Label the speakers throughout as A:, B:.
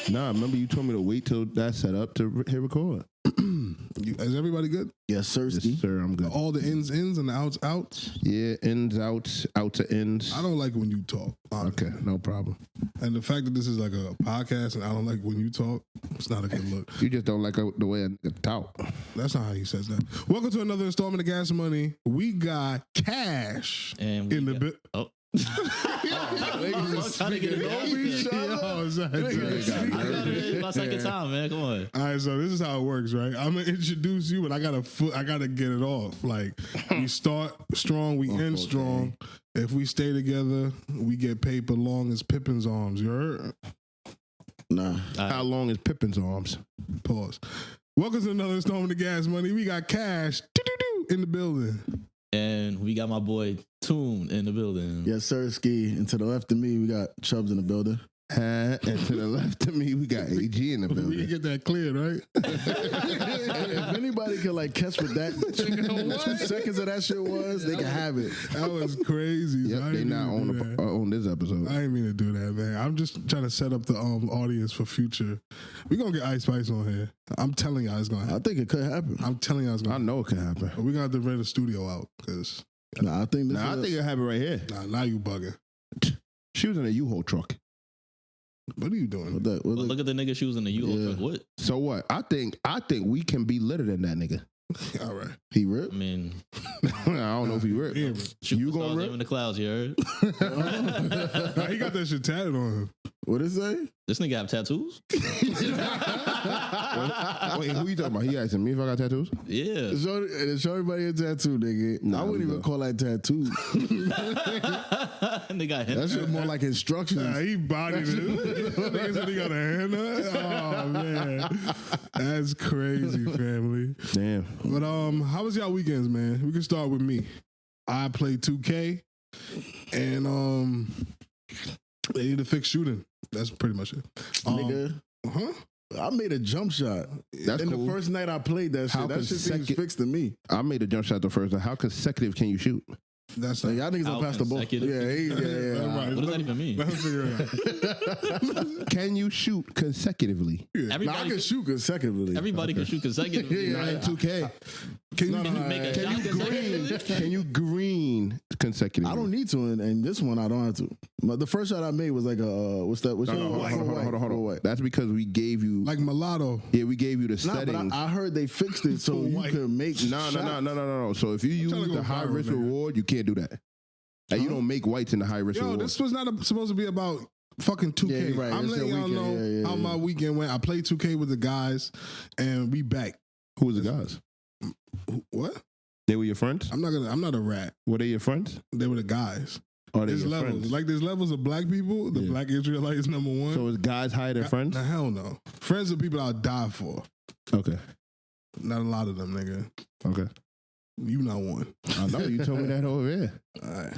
A: Nah, remember you told me to wait till that's set up to hit record.
B: Is everybody good?
C: Yes, sir.
A: Yes, sir, I'm good.
B: All the ins and the outs.
A: Yeah, ins, outs, out to ends.
B: I don't like when you talk. Honestly.
A: Okay, no problem.
B: And the fact that this is like a podcast and I don't like when you talk, it's not a good look.
A: You just don't like the way I talk.
B: That's not how he says that. Welcome to another installment of Gas Money. We got Cash
D: and
B: in the bit.
D: Oh.
B: Niggas
D: trying to get it
B: over each other.
D: My second time, man. Come on.
B: All right, so this is how it works, right? I'm gonna introduce you, but I gotta get it off. Like we start strong, we end strong. If we stay together, we get paper long as Pippin's arms. You heard?
C: Nah.
A: How long is Pippin's arms?
B: Pause. Welcome to another installment of Gas Money. We got Cash in the building.
D: And we got my boy Toon in the building.
C: Yes, sir, Ski. And to the left of me, we got Chubbs in the building.
A: And to the left of me, we got AG in the
B: We
A: building.
B: can get that cleared, right?
C: If anybody could like catch what that 2 seconds of that shit was, they can have it.
B: That was crazy.
A: Yep, they not on this episode.
B: I didn't mean to do that, man. I'm just trying to set up the audience for future. We're going to get Ice Spice on here. I'm telling y'all it's going to
C: I
B: happen.
C: think it could happen.
B: I'm telling y'all it's going
A: I
B: to happen.
A: know it can happen.
B: We're going to have to rent the studio out because,
C: Nah, I think
A: I think it'll happen right here.
B: now you bugging.
A: She was in a U-Haul truck.
B: What are you doing?
C: What that,
D: But look at the nigga shoes in the U-Haul truck. What?
A: So what? I think we can be litter than that nigga.
B: All right.
C: he
D: I
C: ripped?
D: mean,
A: I don't know if he ripped.
B: Yeah,
A: You gonna
D: superstars
A: rip?
D: in the clouds, you heard?
B: nah, he got that shit tatted on him.
C: What it say?
D: This nigga have tattoos?
A: Wait, who you talking about? He asking me if I got tattoos?
D: Yeah.
C: Show everybody a tattoo, nigga.
A: Nah,
C: I wouldn't even call that tattoo.
D: They got him.
C: That shit more like instructions.
B: Nah, he bodied it. Nigga said he got a hand up. Oh, man. That's crazy, family.
A: Damn.
B: But how was y'all weekends, man? We can start with me. I played 2K, and they need to fix shooting. That's pretty much it.
C: Nigga,
B: Huh?
C: I made a jump shot.
A: That's
C: And
A: cool.
C: the first night I played that shit, that shit seems fixed to me.
A: I made a jump shot the first time. How consecutive can you shoot?
B: That's
C: Like,
B: not.
C: y'all niggas don't
D: How
C: pass the ball.
D: consecutive?
C: Yeah.
B: Right.
D: What does that even mean?
B: Let's figure it out.
A: Can you shoot consecutively?
C: Nah, I can shoot consecutively.
D: Everybody can shoot consecutively.
C: Yeah.
A: Not in 2K.
B: Can you,
D: Make a
A: Can
D: shot
A: you green?
D: consecutively?
A: Can you green consecutively?
C: I don't need to, and this one I don't have to. But the first shot I made was like a what's that? What's
A: No, hold on. That's because we gave you
B: like mulatto?
A: Yeah, we gave you the
C: Nah, but
A: settings.
C: I heard they fixed it so you
B: White.
C: could make
A: No. So if you use
B: trying to go
A: the high
B: viral,
A: risk
B: nigga.
A: reward, you can't do that. Like, you don't make whites in the high risk
B: Yo,
A: reward.
B: this was not supposed to be about fucking 2K.
C: Yeah, you're right.
B: I'm
C: It's
B: letting
C: your
B: y'all know
C: weekend.
B: how my weekend went. I played 2K with the guys, and we back.
A: Who was the guys?
B: What?
A: They were your friends?
B: I'm not a rat.
A: Were they your friends?
B: They were the guys.
A: Or they
B: There's
A: your
B: levels.
A: friends?
B: Like there's levels of black people. The
A: Yeah.
B: black Israelites number one.
A: So is guys hire their friends?
B: Nah, hell no. Friends are people I'll die for.
A: Okay.
B: Not a lot of them, nigga.
A: Okay.
B: You not one.
A: I know you told me that over there.
B: All right.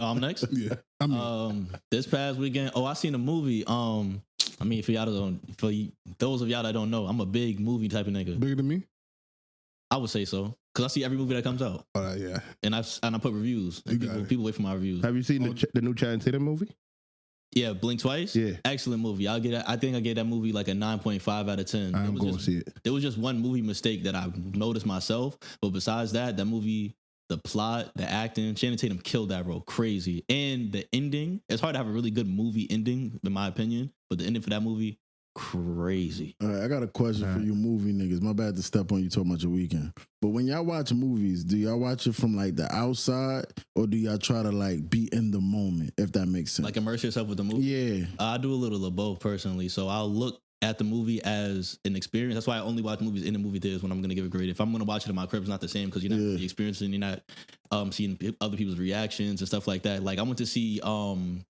D: I'm next.
B: Yeah. I mean,
D: This past weekend, I seen a movie. I mean, those of y'all that don't know, I'm a big movie type of nigga.
B: bigger than me.
D: I would say so because I see every movie that comes out,
B: All right. Yeah.
D: and I put reviews. And
B: You got it.
D: people wait for my reviews.
A: Have you seen the new Channing Tatum movie?
D: Yeah, Blink Twice.
A: Yeah.
D: Excellent movie. I think I gave that movie like a 9.5 out of 10.
A: I'm going to see it.
D: There was just one movie mistake that I noticed myself, but besides that movie, the plot, the acting, Shannon Tatum killed that role crazy, and the ending. It's hard to have a really good movie ending, in my opinion, but the ending for that movie, crazy.
C: All right, I got a question for you movie niggas. My bad to step on you talking about your weekend. But when y'all watch movies, do y'all watch it from like the outside or do y'all try to like be in the moment, if that makes sense?
D: Like immerse yourself with the movie.
C: Yeah.
D: I do a little of both personally. So I'll look at the movie as an experience. That's why I only watch movies in the movie theaters when I'm going to give a grade. If I'm going to watch it in my crib, it's not the same because you're not really experiencing, you're not seeing other people's reactions and stuff like that. Like I went to see Long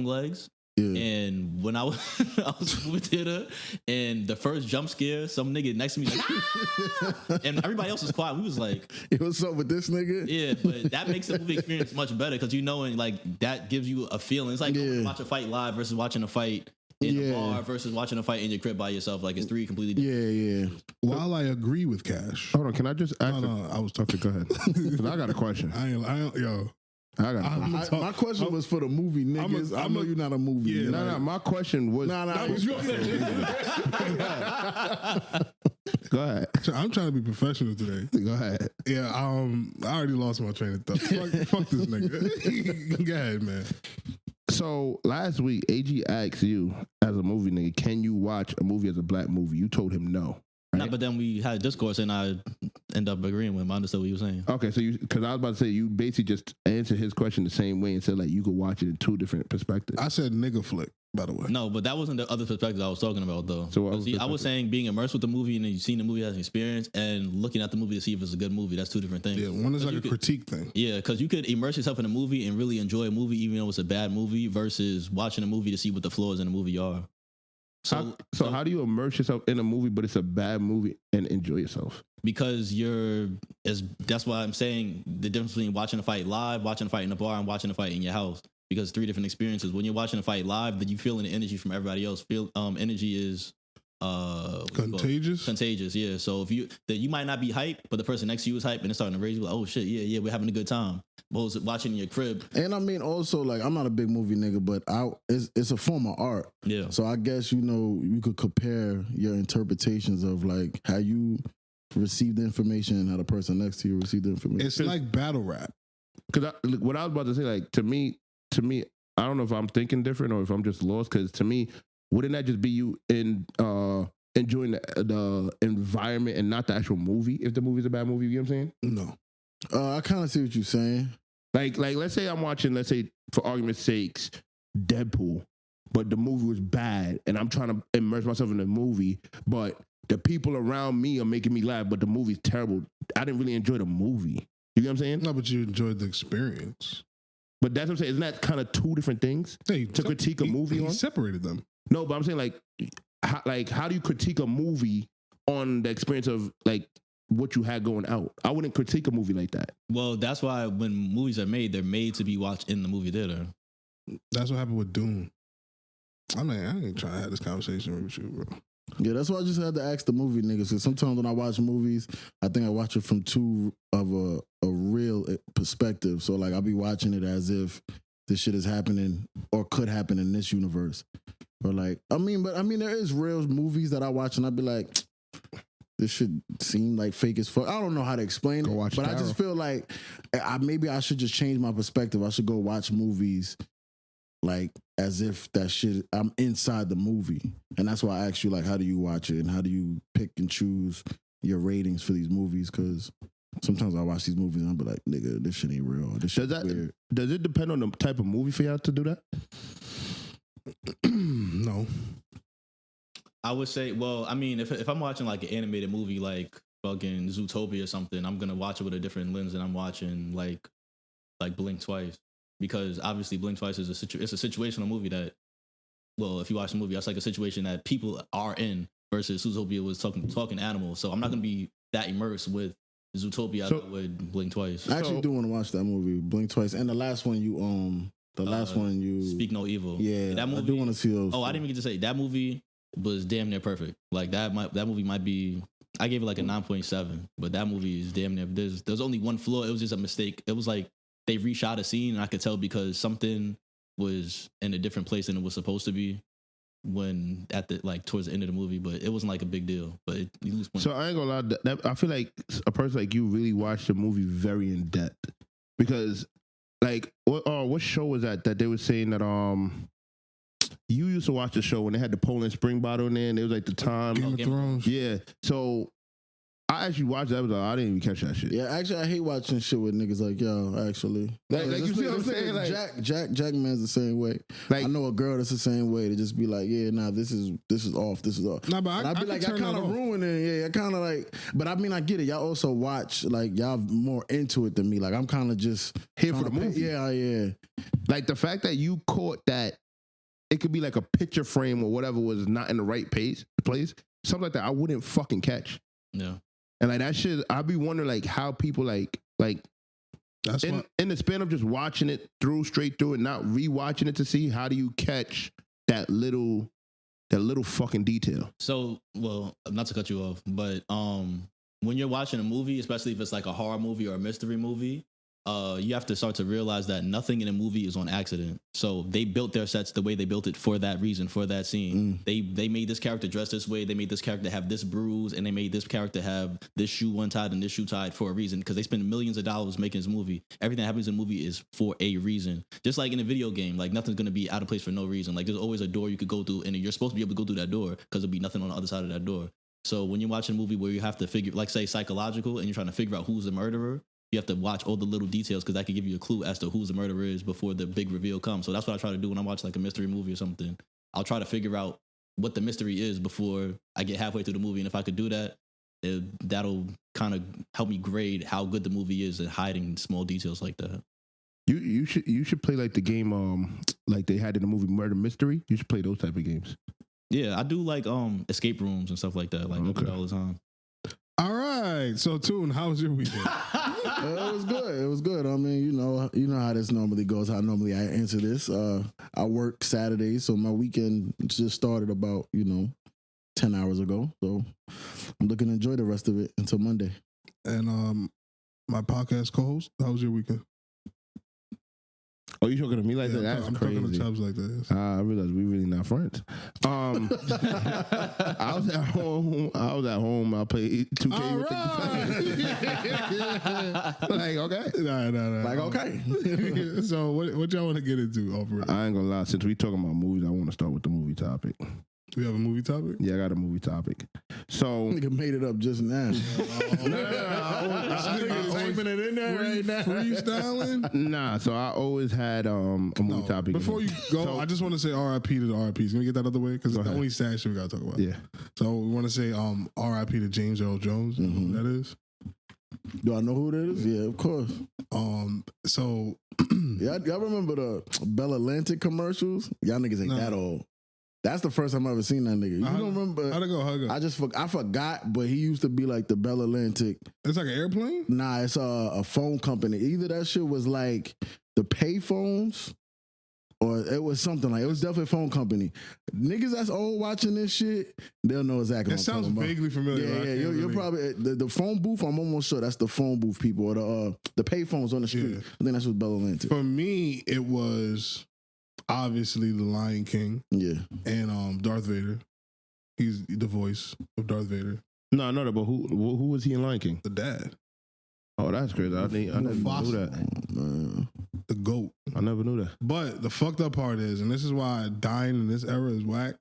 D: Legs.
C: Yeah.
D: And when I was in the movie theater, and the first jump scare, some nigga next to me like, "Ah!" And everybody else was quiet. We was like,
C: What's up with this nigga?
D: yeah, but that makes the movie experience much better because you know, and like that gives you a feeling. It's like going to watch a fight live versus watching a fight in a bar versus watching a fight in your crib by yourself. Like it's three completely different.
C: Yeah.
B: While I agree with Cash.
A: Hold on, can I just ask?
B: No, I was
A: Okay, go ahead. 'Cause I got a question.
B: I ain't, yo.
A: I got
C: My question was for the movie niggas. I know you're not a movie.
B: Yeah,
C: nigga.
A: no. My question was. Go ahead.
B: I'm trying to be professional today.
A: Go ahead.
B: Yeah, I already lost my train of thought. Fuck this nigga. Go ahead, man.
A: So last week, AG asked you as a movie nigga, can you watch a movie as a black movie? You told him no. Right?
D: Nah, but then we had a discourse and I ended up agreeing with him. I understood what he was saying.
A: Okay, so because I was about to say, you basically just answered his question the same way and said like you could watch it in two different perspectives.
B: I said nigga flick, by the way.
D: No, but that wasn't the other perspective I was talking about, though.
A: So what was
D: See, I was saying being immersed with the movie and then you've seen the movie as an experience and looking at the movie to see if it's a good movie. That's two different things.
B: Yeah, one is like a critique thing.
D: Yeah, because you could immerse yourself in a movie and really enjoy a movie even though it's a bad movie versus watching a movie to see what the flaws in the movie are.
A: So how do you immerse yourself in a movie, but it's a bad movie, and enjoy yourself?
D: Because that's why I'm saying the difference between watching a fight live, watching a fight in a bar, and watching a fight in your house. Because 3 different experiences. When you're watching a fight live, then you feeling the energy from everybody else. Energy is
B: Contagious?
D: Contagious, yeah. So if you might not be hype, but the person next to you is hype and it's starting to raise you like, oh shit, yeah, we're having a good time. But watching in your crib.
C: And I mean, also, like, I'm not a big movie nigga, but it's a form of art.
D: Yeah.
C: So I guess, you could compare your interpretations of, like, how you receive the information and how the person next to you receive the information.
B: It's like battle rap.
A: Because what I was about to say, like, to me, I don't know if I'm thinking different or if I'm just lost. Because to me, wouldn't that just be you enjoying the environment and not the actual movie? If the movie's a bad movie, you know what I'm saying?
B: No.
C: I kind of see what you're saying.
A: Like let's say I'm watching, let's say for argument's sakes, Deadpool, but the movie was bad, and I'm trying to immerse myself in the movie, but the people around me are making me laugh, but the movie's terrible. I didn't really enjoy the movie. You get what I'm saying?
B: No, but you enjoyed the experience.
A: But that's what I'm saying. Isn't that kind of two different things to critique a movie on?
B: He separated them.
A: No, but I'm saying how do you critique a movie on the experience of like what you had going out? I wouldn't critique a movie like that.
D: Well, that's why when movies are made, they're made to be watched in the movie theater.
B: That's what happened with Dune. I ain't trying to have this conversation with you, bro.
C: Yeah, that's why I just had to ask the movie niggas. Because sometimes when I watch movies, I think I watch it from too of a real perspective. So like I'll be watching it as if this shit is happening or could happen in this universe. Or like, I mean, there is real movies that I watch and I'd be like, this should seem like fake as fuck. I don't know how to explain it, but
A: Tarot.
C: I just feel like maybe I should just change my perspective. I should go watch movies like as if that shit, I'm inside the movie. And that's why I asked you, like, how do you watch it and how do you pick and choose your ratings for these movies? Because sometimes I watch these movies and I'll be like, nigga, this shit ain't real. This shit weird.
A: Does it depend on the type of movie for y'all to do that?
B: No.
D: I would say, well, I mean, if I'm watching like an animated movie like fucking Zootopia or something, I'm gonna watch it with a different lens than I'm watching like Blink Twice, because obviously Blink Twice is it's a situational movie that, well, if you watch the movie, that's like a situation that people are in versus Zootopia was talking animals. So I'm not gonna be that immersed with Zootopia as I would Blink Twice.
C: I actually do want to watch that movie, Blink Twice, and the last one you
D: Speak No Evil.
C: Yeah,
D: that movie,
C: I do want to see those.
D: Oh, I didn't even get to say that movie was damn near perfect. Like that movie might be. I gave it like a 9.7, but that movie is damn near. There's only one flaw. It was just a mistake. It was like they reshot a scene, and I could tell because something was in a different place than it was supposed to be when at the like towards the end of the movie. But it wasn't like a big deal. But
A: So I ain't gonna lie. I feel like a person like you really watched the movie very in depth, because like what show was that they were saying that you used to watch the show when they had the Poland Spring bottle in there, and it was like the time.
B: Game of Thrones.
A: Yeah. So I actually watched that. I didn't even catch that shit.
C: Yeah, actually, I hate watching shit with niggas like yo. Actually,
A: like you see what I'm saying? Like
C: Jack man's the same way. Like, I know a girl that's the same way. To just be like, yeah, nah, this is off. This is off.
B: Nah, but
C: I'd be like, I kind of ruin it. Yeah, I kind of like. But I mean, I get it. Y'all also watch like y'all more into it than me. Like I'm kind of just
A: here for the movie.
C: Yeah.
A: Like the fact that you caught that. It could be like a picture frame or whatever was not in the right place, something like that. I wouldn't fucking catch.
D: Yeah,
A: and like that shit, I'd be wondering like how people like
B: that's
A: in the span of just watching it straight through and not rewatching it to see how do you catch that little fucking detail.
D: So, well, not to cut you off, but when you're watching a movie, especially if it's like a horror movie or a mystery movie, you have to start to realize that nothing in a movie is on accident. So they built their sets the way they built it for that reason, for that scene. They made this character dress this way. They made this character have this bruise, and they made this character have this shoe untied and this shoe tied for a reason, because they spend millions of dollars making this movie. Everything that happens in a movie is for a reason. Just like in a video game, like nothing's gonna be out of place for no reason. Like there's always a door you could go through, and you're supposed to be able to go through that door because there'll be nothing on the other side of that door. So when you're watching a movie where you have to figure, like say psychological, and you're trying to figure out who's the murderer, you have to watch all the little details because that can give you a clue as to who the murderer is before the big reveal comes. So that's what I try to do when I watch like a mystery movie or something. I'll try to figure out what the mystery is before I get halfway through the movie. And if I could do that, that'll kind of help me grade how good the movie is at hiding small details like that.
A: You should play like the game like they had in the movie Murder Mystery. You should play those type of games.
D: Yeah, I do like escape rooms and stuff like that. Like I do that all the time.
B: All right. So Tune, how was your weekend?
C: It was good. It was good. I mean, you know how this normally goes. How normally I answer this. I work Saturdays, so my weekend just started about 10 hours ago. So I'm looking to enjoy the rest of it until Monday.
B: And my podcast co-host, how was your weekend?
A: Oh, you talking to me like that? That's
B: I'm
A: crazy.
B: talking to Chubbs like that. Yes.
A: I realize we really not friends. I was at home. I played 2K with the like, okay.
B: Nah.
C: Like, okay.
B: So what y'all want to get into over it?
A: I ain't gonna lie. Since we talking about movies, I want to start with the movie topic.
B: We have a movie topic?
A: Yeah, I got a movie topic. So
C: Nigga made it up just now.
B: Typing it in there right now. Freestyling?
A: Nah, so I always had a movie topic.
B: Before you go, I just want to say R.I.P. to the R.I.Ps. Can we get that out of the way? Because it's the only sad shit we got to talk about.
A: Yeah.
B: So we want to say R.I.P. to James Earl Jones. You know who that is?
C: Do I know who that is? Yeah, of course.
B: So
C: y'all remember the Bell Atlantic commercials? Y'all niggas ain't that old. That's the first time I ever seen that nigga. You don't remember?
B: How'd it go?
C: I forgot, but he used to be like the Bell Atlantic.
B: It's like an airplane?
C: Nah, it's a phone company. Either that shit was like the pay phones, or it was something like, it was definitely a phone company. Niggas that's old watching this shit, they'll know exactly what I'm talking about.
B: It sounds vaguely familiar.
C: Yeah. You're probably the phone booth. I'm almost sure that's the phone booth people, or the pay phones on the street.
B: Yeah.
C: I think that's what Bell Atlantic.
B: For me, it was obviously the Lion King.
C: Yeah.
B: And Darth Vader. He's the voice of Darth Vader.
A: No, but who was he in Lion King?
B: The dad.
A: Oh, that's crazy. I never knew that.
B: The GOAT.
A: I never knew that.
B: But the fucked up part is, and this is why dying in this era is whack.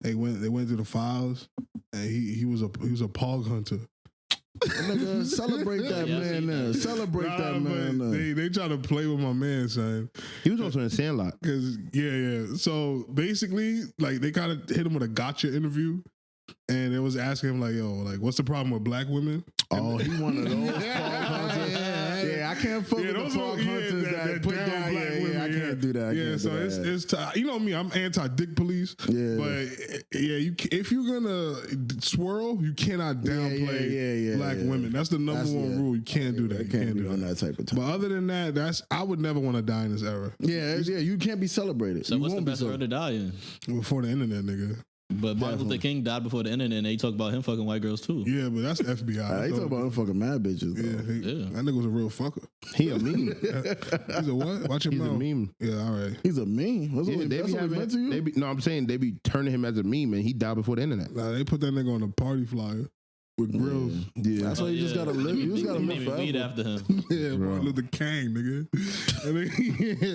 B: They went through the files, and he was a pog hunter.
C: Nigga, celebrate that man now. Celebrate that man now.
B: They try to play with my man, son.
A: He was also in Sandlot.
B: Cause yeah. So basically, like they kind of hit him with a gotcha interview, and it was asking him like, "Yo, like, what's the problem with black women?"
C: Oh, he one of those pog hunters. Yeah, I can't fuck with the pog hunters that put down black women. I can't do that.
B: It's you know me. I'm anti-dick police. Yeah, but if you're gonna swirl, you cannot downplay black women. That's the number one rule. You can't do that. You can't do that
C: type of time.
B: But other than that, I would never want to die in this era.
C: Yeah, you can't be celebrated.
D: So what's the best era to die in?
B: Before the internet, nigga.
D: But Martin Luther King died before the internet, and they talk about him fucking white girls too.
B: Yeah, but that's FBI.
C: They talk about him fucking mad bitches.
B: Yeah, that nigga was a real fucker.
A: He a meme.
B: He's a what? Watch him
A: He's
B: mouth.
A: a meme.
B: Yeah, all right.
C: He's a meme. That's what meant to you?
A: No, I'm saying they be turning him as a meme, and he died before the internet.
B: Nah, they put that nigga on a party flyer with grills.
C: Yeah, that's why you just gotta live. You just gotta live forever.
D: Weed after him.
B: Yeah, Martin Luther King, nigga.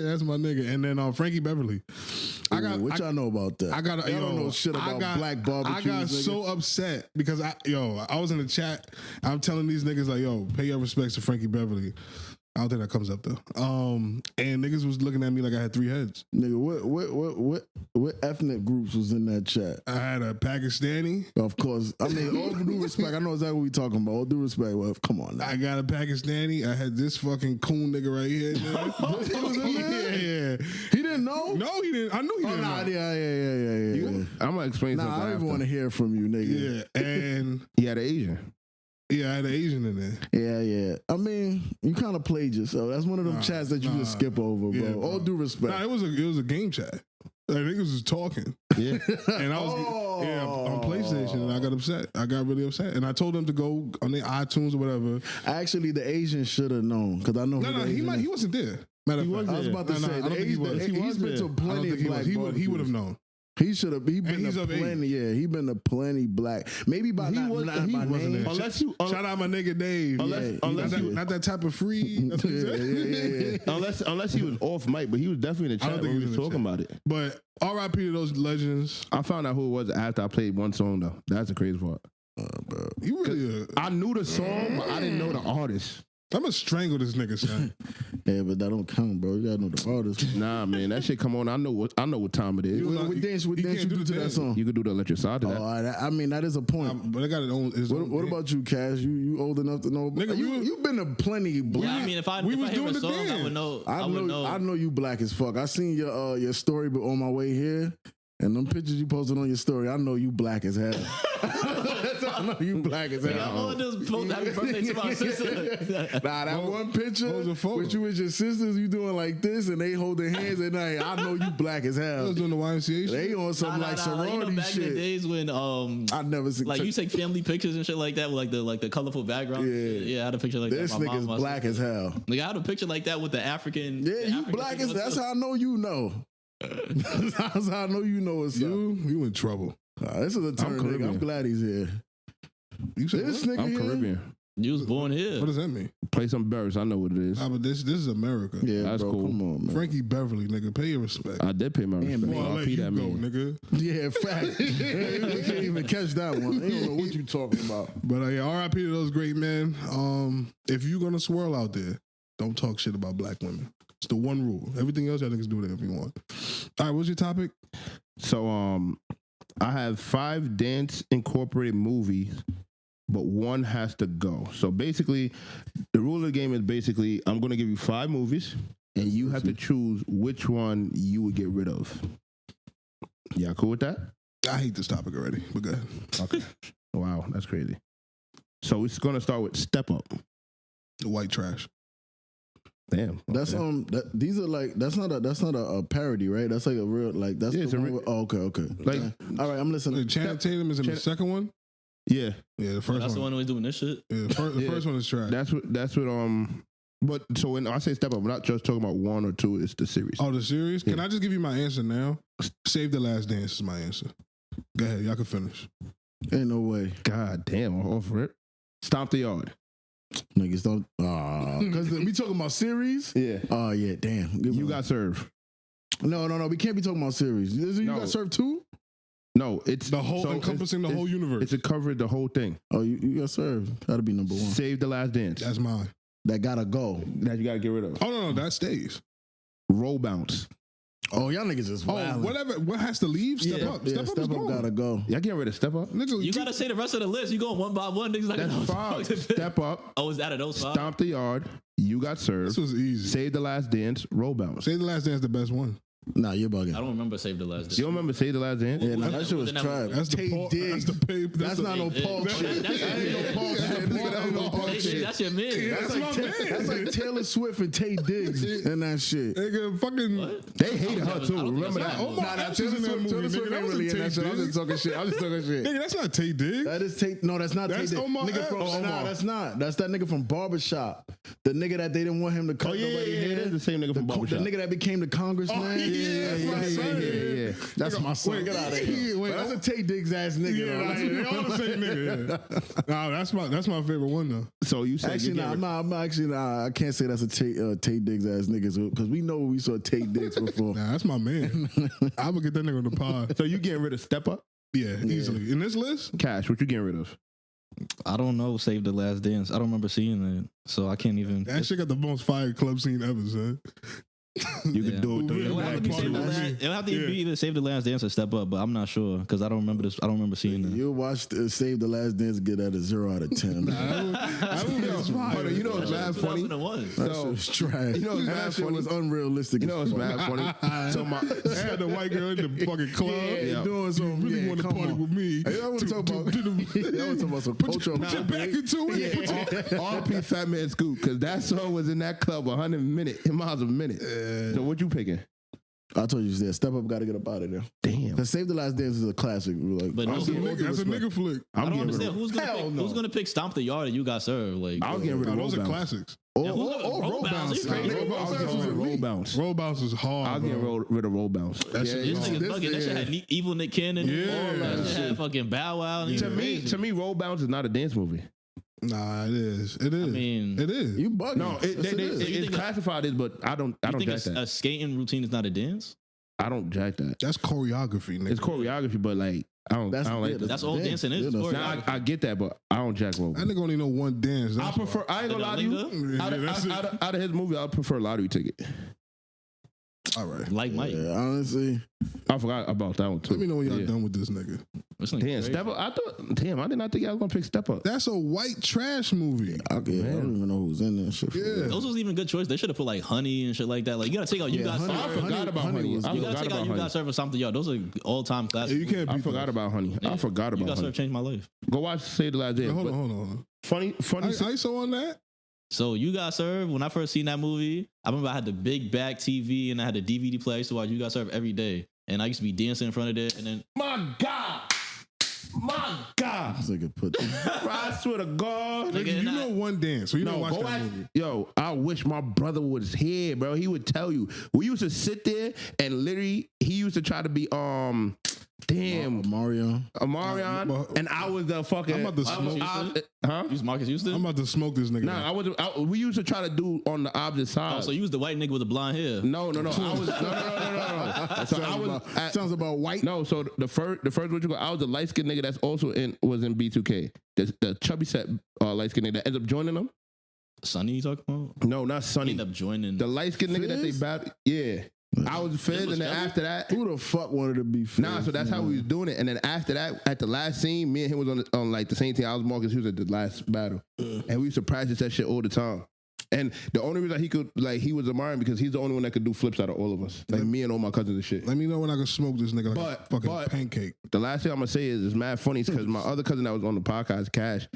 B: That's my nigga. And then Frankie Beverly.
C: What y'all know about that?
B: I
C: don't know shit about black barbecues.
B: I got so upset because I was in the chat. I'm telling these niggas like, yo, pay your respects to Frankie Beverly. I don't think that comes up though. And niggas was looking at me like I had 3 heads.
C: Nigga, what ethnic groups was in that chat?
B: I had a Pakistani.
C: Of course. I mean, all due respect, I know exactly what we talking about. All due respect. Well, come on now.
B: I got a Pakistani. I had this fucking coon nigga right here. He was in there? Yeah.
C: He didn't know?
B: No, he didn't. I knew he didn't know.
C: Yeah.
A: I'm gonna explain something.
C: I don't even want to hear from you, nigga.
B: Yeah, and
A: he had an Asian.
B: Yeah, I had an Asian in there.
C: Yeah. I mean, you kind of played yourself. That's one of them chats that you just skip over, bro. All due respect.
B: Nah, it was a game chat. niggas was talking.
A: Yeah.
B: And I was on PlayStation, and I got upset. I got really upset, and I told them to go on their iTunes or whatever.
C: Actually, the Asian should have known because I know.
B: No, he wasn't there. Matter of fact,
C: I was about to say, he's been to plenty of black.
B: He would have known.
C: He should have. He been
B: he's
C: to
B: of
C: plenty. Yeah, he been to plenty black. Maybe by
A: He
C: not
A: wasn't
C: name.
A: there. Unless you,
B: Shout out my nigga Dave. Not that type of free.
A: Unless he was off mic, but he was definitely in the
B: I
A: chat
B: don't think
A: when
B: he
A: we
B: was
A: was
B: in the
A: talking
B: chat.
A: about it.
B: But R.I.P. to those legends.
A: I found out who it was after I played one song though. That's the crazy part.
B: You really.
A: I knew the song, but I didn't know the artist.
B: I'm gonna strangle this nigga, son.
C: Yeah, but that don't count, bro. You gotta know the artist.
A: Nah, man, that shit come on. I know what time it is.
C: What dance you do to that song?
A: You could do the electric side to that.
C: All right, I mean, that is a point.
B: But I got it on.
C: What about you, Cash? You old enough to know?
B: Nigga,
C: You've been to plenty black.
D: Yeah, I mean, if I
B: was
D: hear
B: doing
D: a
B: the
D: song, I
B: dance.
D: would know.
C: I know you black as fuck. I seen your story, but on my way here, and them pictures you posted on your story, I know you black as hell. I know you black as hell.
D: Yeah, all I do is post happy birthday to my sister.
C: Nah, that one picture
B: what was the photo?
C: with you and your sisters, you doing like this, and they holding hands, and I know you black as
B: I
C: hell.
B: was doing the YMCA shit.
C: They on some
D: Nah,
C: like
D: nah,
C: sorority
D: you know, back in the
C: shit.
D: days when
C: I never seen
D: like you take family pictures and shit like that with like the colorful background.
C: Yeah.
D: I had a picture like
C: This
D: that. My mom
C: nigga's
D: must-
C: black as hell.
D: Like I had a picture like that with the African.
C: Yeah,
D: the
C: you
D: African
C: black
D: thing
C: as
D: on
C: that's
D: top.
C: how I know you know. That's how I know you know what's up.
B: You in trouble.
C: This is a turn, nigga.
A: Caribbean.
C: I'm glad he's here.
B: You said
C: This
B: what?
C: nigga
A: I'm
C: here?
A: Caribbean.
D: You was born here.
B: What does that mean?
A: Play some Bears. I know what it is.
B: But this is America.
C: Yeah,
A: That's
C: bro,
A: cool.
C: come on, man.
B: Frankie Beverly, nigga, pay your respect.
A: I did pay my respect.
C: man.
B: Well, I'll let
A: RP
B: you
A: that
B: go,
A: man.
B: nigga.
C: Yeah, fact. You can't even catch that one. They don't know what you talking about.
B: But yeah, R.I.P. to those great men. If you're gonna swirl out there, don't talk shit about black women. It's the one rule. Everything else, y'all niggas do whatever you want. All right, what's your topic?
A: So I have 5 dance incorporated movies, but one has to go. So basically, the rule of the game is basically I'm going to give you 5 movies, and you have to choose which one you would get rid of. Y'all cool with that?
B: I hate this topic already, but go ahead.
A: Okay. Wow, that's crazy. So it's going to start with Step Up.
B: The white trash.
A: Damn.
C: That's
A: okay.
C: these are like that's not a parody, right? That's like a real like that's
A: Yeah,
C: the
A: it's a
C: one
A: re-
C: with, okay.
A: Like-
C: All right, I'm listening.
B: Channing Tatum is in the second one.
A: Yeah,
B: Yeah, the first
D: That's
B: one.
D: the one who's doing this shit.
B: Yeah, the first one is trash.
A: that's what But so when I say Step Up, I'm not just talking about 1 or 2. It's the series.
B: Oh, the series? Can
A: Yeah.
B: I just give you my answer now? Save the Last Dance is my answer. Go ahead, y'all can finish.
C: Ain't no way,
A: God damn, I'm off rip. Stomp the Yard.
C: niggas don't. Because we talking about series.
A: Yeah.
C: Oh yeah, damn. Good
A: You
C: one.
A: got served.
C: no. We can't be talking about series. You
A: No.
C: got served too.
A: No, it's
B: The whole encompassing the whole universe.
A: It's a cover the whole thing.
C: Oh, you got served. Gotta be number one.
A: Save the Last Dance.
B: That's mine.
C: That gotta go.
A: That you gotta get rid of.
B: Oh no, that stays.
A: Roll Bounce.
C: Oh, y'all niggas is
B: Oh,
C: wild.
B: whatever. What has to leave? Step up.
C: Yeah,
B: Step up is gone.
C: gotta go.
A: Y'all getting rid of Step Up?
B: Nigga,
D: You gotta say the rest of the list. You going one by one. Niggas like
A: That's
D: no,
A: 5.
D: fuck.
A: Step Up.
D: Oh, is that a those 5?
A: Stomp the Yard. You got served.
B: This was easy.
A: Save the Last Dance. Roll Bounce.
B: Save the Last Dance, the best one.
C: Nah, you're bugging.
D: I don't remember Save the Last Dance.
A: You don't remember Save the Last Dance?
C: Yeah, nah, that shit was
D: Wasn't that
C: trash.
D: one?
B: That's the
C: Tay
B: Paul.
C: Diggs.
B: That's the pay.
C: That's not no
D: Yeah,
C: Paul
D: yeah.
C: shit.
D: That's-
C: That ain't no Paul shit. Nigga, that ain't no Paul
D: Hey,
C: shit.
D: that's your man.
C: That's
B: That's my man.
C: That's like Taylor Swift and Tay Diggs and that shit.
B: Nigga, fucking.
D: What?
A: They hated her
D: I don't
A: too.
D: think
A: Remember
D: that's
A: that?
D: right.
B: Omar Epps is in that movie,
C: Taylor
B: nigga.
C: Swift
B: That
C: ain't
B: wasn't
C: really in
B: Tay
C: that shit. I'm just
B: Diggs.
C: talking shit. I'm just talking shit.
B: Nigga, that's not Tay Diggs.
C: That is Tay. No, that's not Tay
B: That's
C: Diggs.
B: Omar
C: Nigga
B: Epps.
C: from
B: Oh,
C: nah,
B: Omar.
C: that's not. That's that nigga from Barbershop. The nigga that they didn't want him to cut
A: Oh yeah,
C: nobody
A: yeah,
C: hair.
A: yeah. The same nigga from
C: The
A: Barbershop.
C: nigga that became the congressman.
B: Oh, yeah, that's my son.
A: yeah.
C: That's my son.
B: Wait,
C: Get out of here.
B: wait,
C: But that's a Tay Diggs ass nigga.
B: Yeah,
C: though.
B: like, they all the same nigga. Yeah. Nah, that's my favorite one though.
A: So you said
C: Actually,
A: you get
C: nah, I'm actually, nah, I can't say that's a Tay Diggs ass nigga because we know we saw Tay Diggs before.
B: Nah, that's my man. I would get that nigga on the pod.
A: So you getting rid of Step Up?
B: Yeah, easily. In this list,
A: Cash, what you getting rid of?
D: I don't know. Save the Last Dance. I don't remember seeing it, so I can't even.
B: that shit got the most fire club scene ever, son.
A: You
B: Yeah.
A: can do it.
B: Yeah,
A: Do
D: It'll
A: it.
D: have to be
B: Party
D: Save the
B: with
D: Last.
B: me.
D: It'll have to
B: Yeah.
D: be either Save the Last Dance or Step Up, but I'm not sure because I don't remember this. I don't remember seeing it.
C: You watch Save the Last Dance get at a 0 out of 10.
B: That movie was fire.
A: Hold on, you know what's mad funny?
D: 2001.
C: That shit
A: So
C: was trash.
A: you know what's
C: that
A: mad
C: shit
A: funny?
C: was unrealistic.
A: you know what's mad funny? So my
B: They had the white girl in the fucking club.
A: Yeah.
C: doing
B: You
C: some
B: really want to
C: come
B: party
C: on.
B: with me?
C: Hey, I want to talk about. I want to talk about some culture.
B: Put your back into it.
A: RP Fat Man Scoop, because that song was in that club 100 miles a minute. So what you picking?
C: I told you that Step Up got to get up out of there.
A: Damn.
C: Cause Save the Last Dance is a classic. Like,
D: But
B: That's a nigga flick.
D: I don't
A: getting rid
D: understand
A: of-
D: who's gonna pick Stomp the Yard and You Got Served. Like
A: I was getting rid of
B: Those
A: roll
B: are
A: bounce.
B: classics.
C: or
D: Roll Bounce.
C: Nah,
D: Crazy.
C: Roll
A: I was
C: Bounce
A: getting
C: is
A: rid of roll
C: elite.
A: bounce.
B: Roll bounce is hard.
A: I was getting
B: bro.
A: rid of roll bounce.
B: That shit
D: This
B: is
D: nigga's
B: hard.
D: bugging. That shit had Evil Nick Cannon.
C: Yeah.
D: All that shit had fucking Bow Wow.
A: To me, roll bounce is not a dance movie.
B: Nah, it is. It is.
D: I mean,
B: it is.
C: You bugging?
A: No,
C: Yes, it is.
A: it's classified as, but I don't
D: you think
A: jack that.
D: a skating routine is not a dance?
A: I don't jack that.
B: That's choreography, nigga.
A: It's choreography, but like I don't like that.
D: That's all dancing is.
C: Yeah, that's-
A: Now I get that, but I don't jack roll.
B: That nigga only know one dance.
A: I prefer. I ain't gonna lie to you.
B: Yeah, that's it.
A: Out of his movie, I prefer Lottery Ticket.
B: All right.
D: Like Mike.
C: Yeah, honestly,
A: I forgot about that one too.
B: Let me know when y'all
A: Yeah.
B: done with this nigga.
D: This nigga
A: Damn,
D: crazy.
A: Step Up. I did not think I was gonna pick Step Up.
B: That's a white trash movie.
C: I don't even know who's in that shit. For
B: Yeah.
C: real.
D: Those was even good choice. They should have put like Honey and shit like that. Like you gotta take out You Got
C: Honey-
A: I
D: Served.
A: forgot about Honey.
C: was
A: I
D: You
C: good.
D: gotta
A: forgot
D: take out
A: about
D: You Got
A: Honey.
D: Served or something. Yo, those are all time
B: Yeah,
D: classics.
B: you can't
A: I
B: beat
A: forgot
B: those.
A: about Honey. I forgot
D: You
A: about
D: Got Served
A: Honey.
D: changed my life.
A: Go watch Save the Last Dance.
B: Hold
A: but
B: on.
A: Funny.
B: ISO on that?
D: So You Got Served. When I first seen that movie, I remember I had the big back TV and I had the DVD player. I used to watch You Got Served every day, and I used to be dancing in front of it. And then
A: My God.
C: This nigga put.
A: I swear to God.
D: Nigga,
B: You
D: and
B: know one dance, so you don't
A: No,
B: watch
A: go
B: that
A: watch.
B: movie.
A: Yo, I wish my brother was here, bro. He would tell you. We used to sit there and literally, he used to try to be
C: Mario.
A: Amarion, and I was the fucking.
B: I'm about to smoke.
A: Huh?
D: you was Marcus Houston.
B: I'm about to smoke this nigga.
A: Nah, we used to try to do on the opposite side.
D: Oh, so you was the white nigga with the blonde hair.
A: No. I was no. So I was.
C: Sounds about white.
A: No, so the first what you go, I was the light skinned nigga that's also was in B2K. The chubby set light skinned nigga that ends up joining them.
D: Sonny, you talking about?
A: No, not Sonny.
D: End up joining.
A: The light skinned nigga that they
C: Fizz?
A: battled. Yeah. I was Fizz,
D: was
A: and then
D: Fizz?
A: after that,
C: Who the fuck wanted to be?
A: nah. So that's how we was doing it. And then after that, at the last scene, me and him was on like the same team. I was Marcus. He was at the last battle, and we used to practice that shit all the time. And the only reason he was Amarian because he's the only one that could do flips out of all of us, like me and all my cousins and shit.
B: Let me know when I can smoke this nigga like a fucking
A: but-
B: pancake.
A: The last thing I'm gonna say is it's mad funny because my other cousin that was on the podcast, Cash,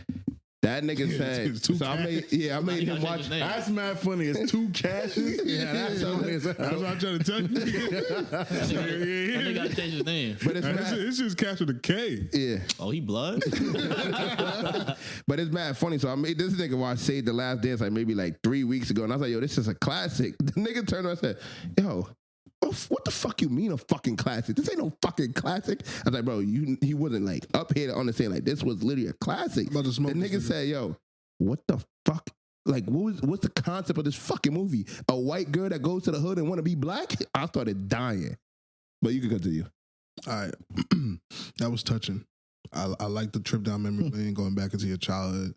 A: that nigga said.
B: it's two
A: So I made him
D: You gotta change
A: watch.
D: his name.
C: That's mad funny. It's two cashes. Yeah, that's funny.
B: That's what I'm trying to tell you.
D: That nigga gotta change his name.
A: But it's mad,
B: It's just Cash with a K.
A: yeah.
D: Oh, he blood?
A: But it's mad funny. So I made this nigga watch Save the Last Dance like maybe like 3 weeks ago, and I was like, yo, this is a classic. The nigga turned around and said, yo. What the fuck you mean a fucking classic? This ain't no fucking classic. I was like, bro, he wasn't like up here to understand like this was literally a classic.
B: About to
A: The
B: smoke this
A: nigga
B: nigga.
A: said, yo, what the fuck? Like, what's the concept of this fucking movie? A white girl that goes to the hood and want to be black? I started dying. But you can continue.
B: All right. That was touching. I like the trip down memory lane, going back into your childhood.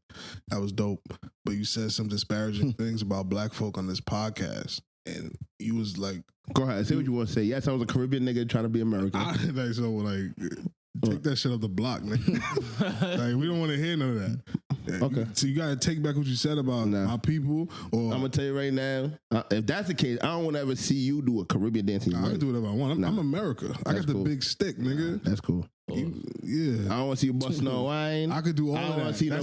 B: That was dope. But you said some disparaging things about black folk on this podcast. And you was like,
A: Go ahead. Say what you want to say. Yes, I was a Caribbean nigga trying to be American.
B: take that shit off the block, nigga. Like, we don't want to hear none of that.
A: Okay.
B: So you got to take back what you said about
A: Nah.
B: my people. Or
A: I'm going to tell you right now, if that's the case, I don't want to ever see you do a Caribbean dance in your
B: I
A: life.
B: can do whatever I want. I'm America. I
A: That's
B: got the
A: cool.
B: big stick, nigga.
A: That's cool. I
B: Yeah.
A: don't want to see you busting no wine.
B: I could do all
A: I
B: of
A: don't
B: that.
A: want to see them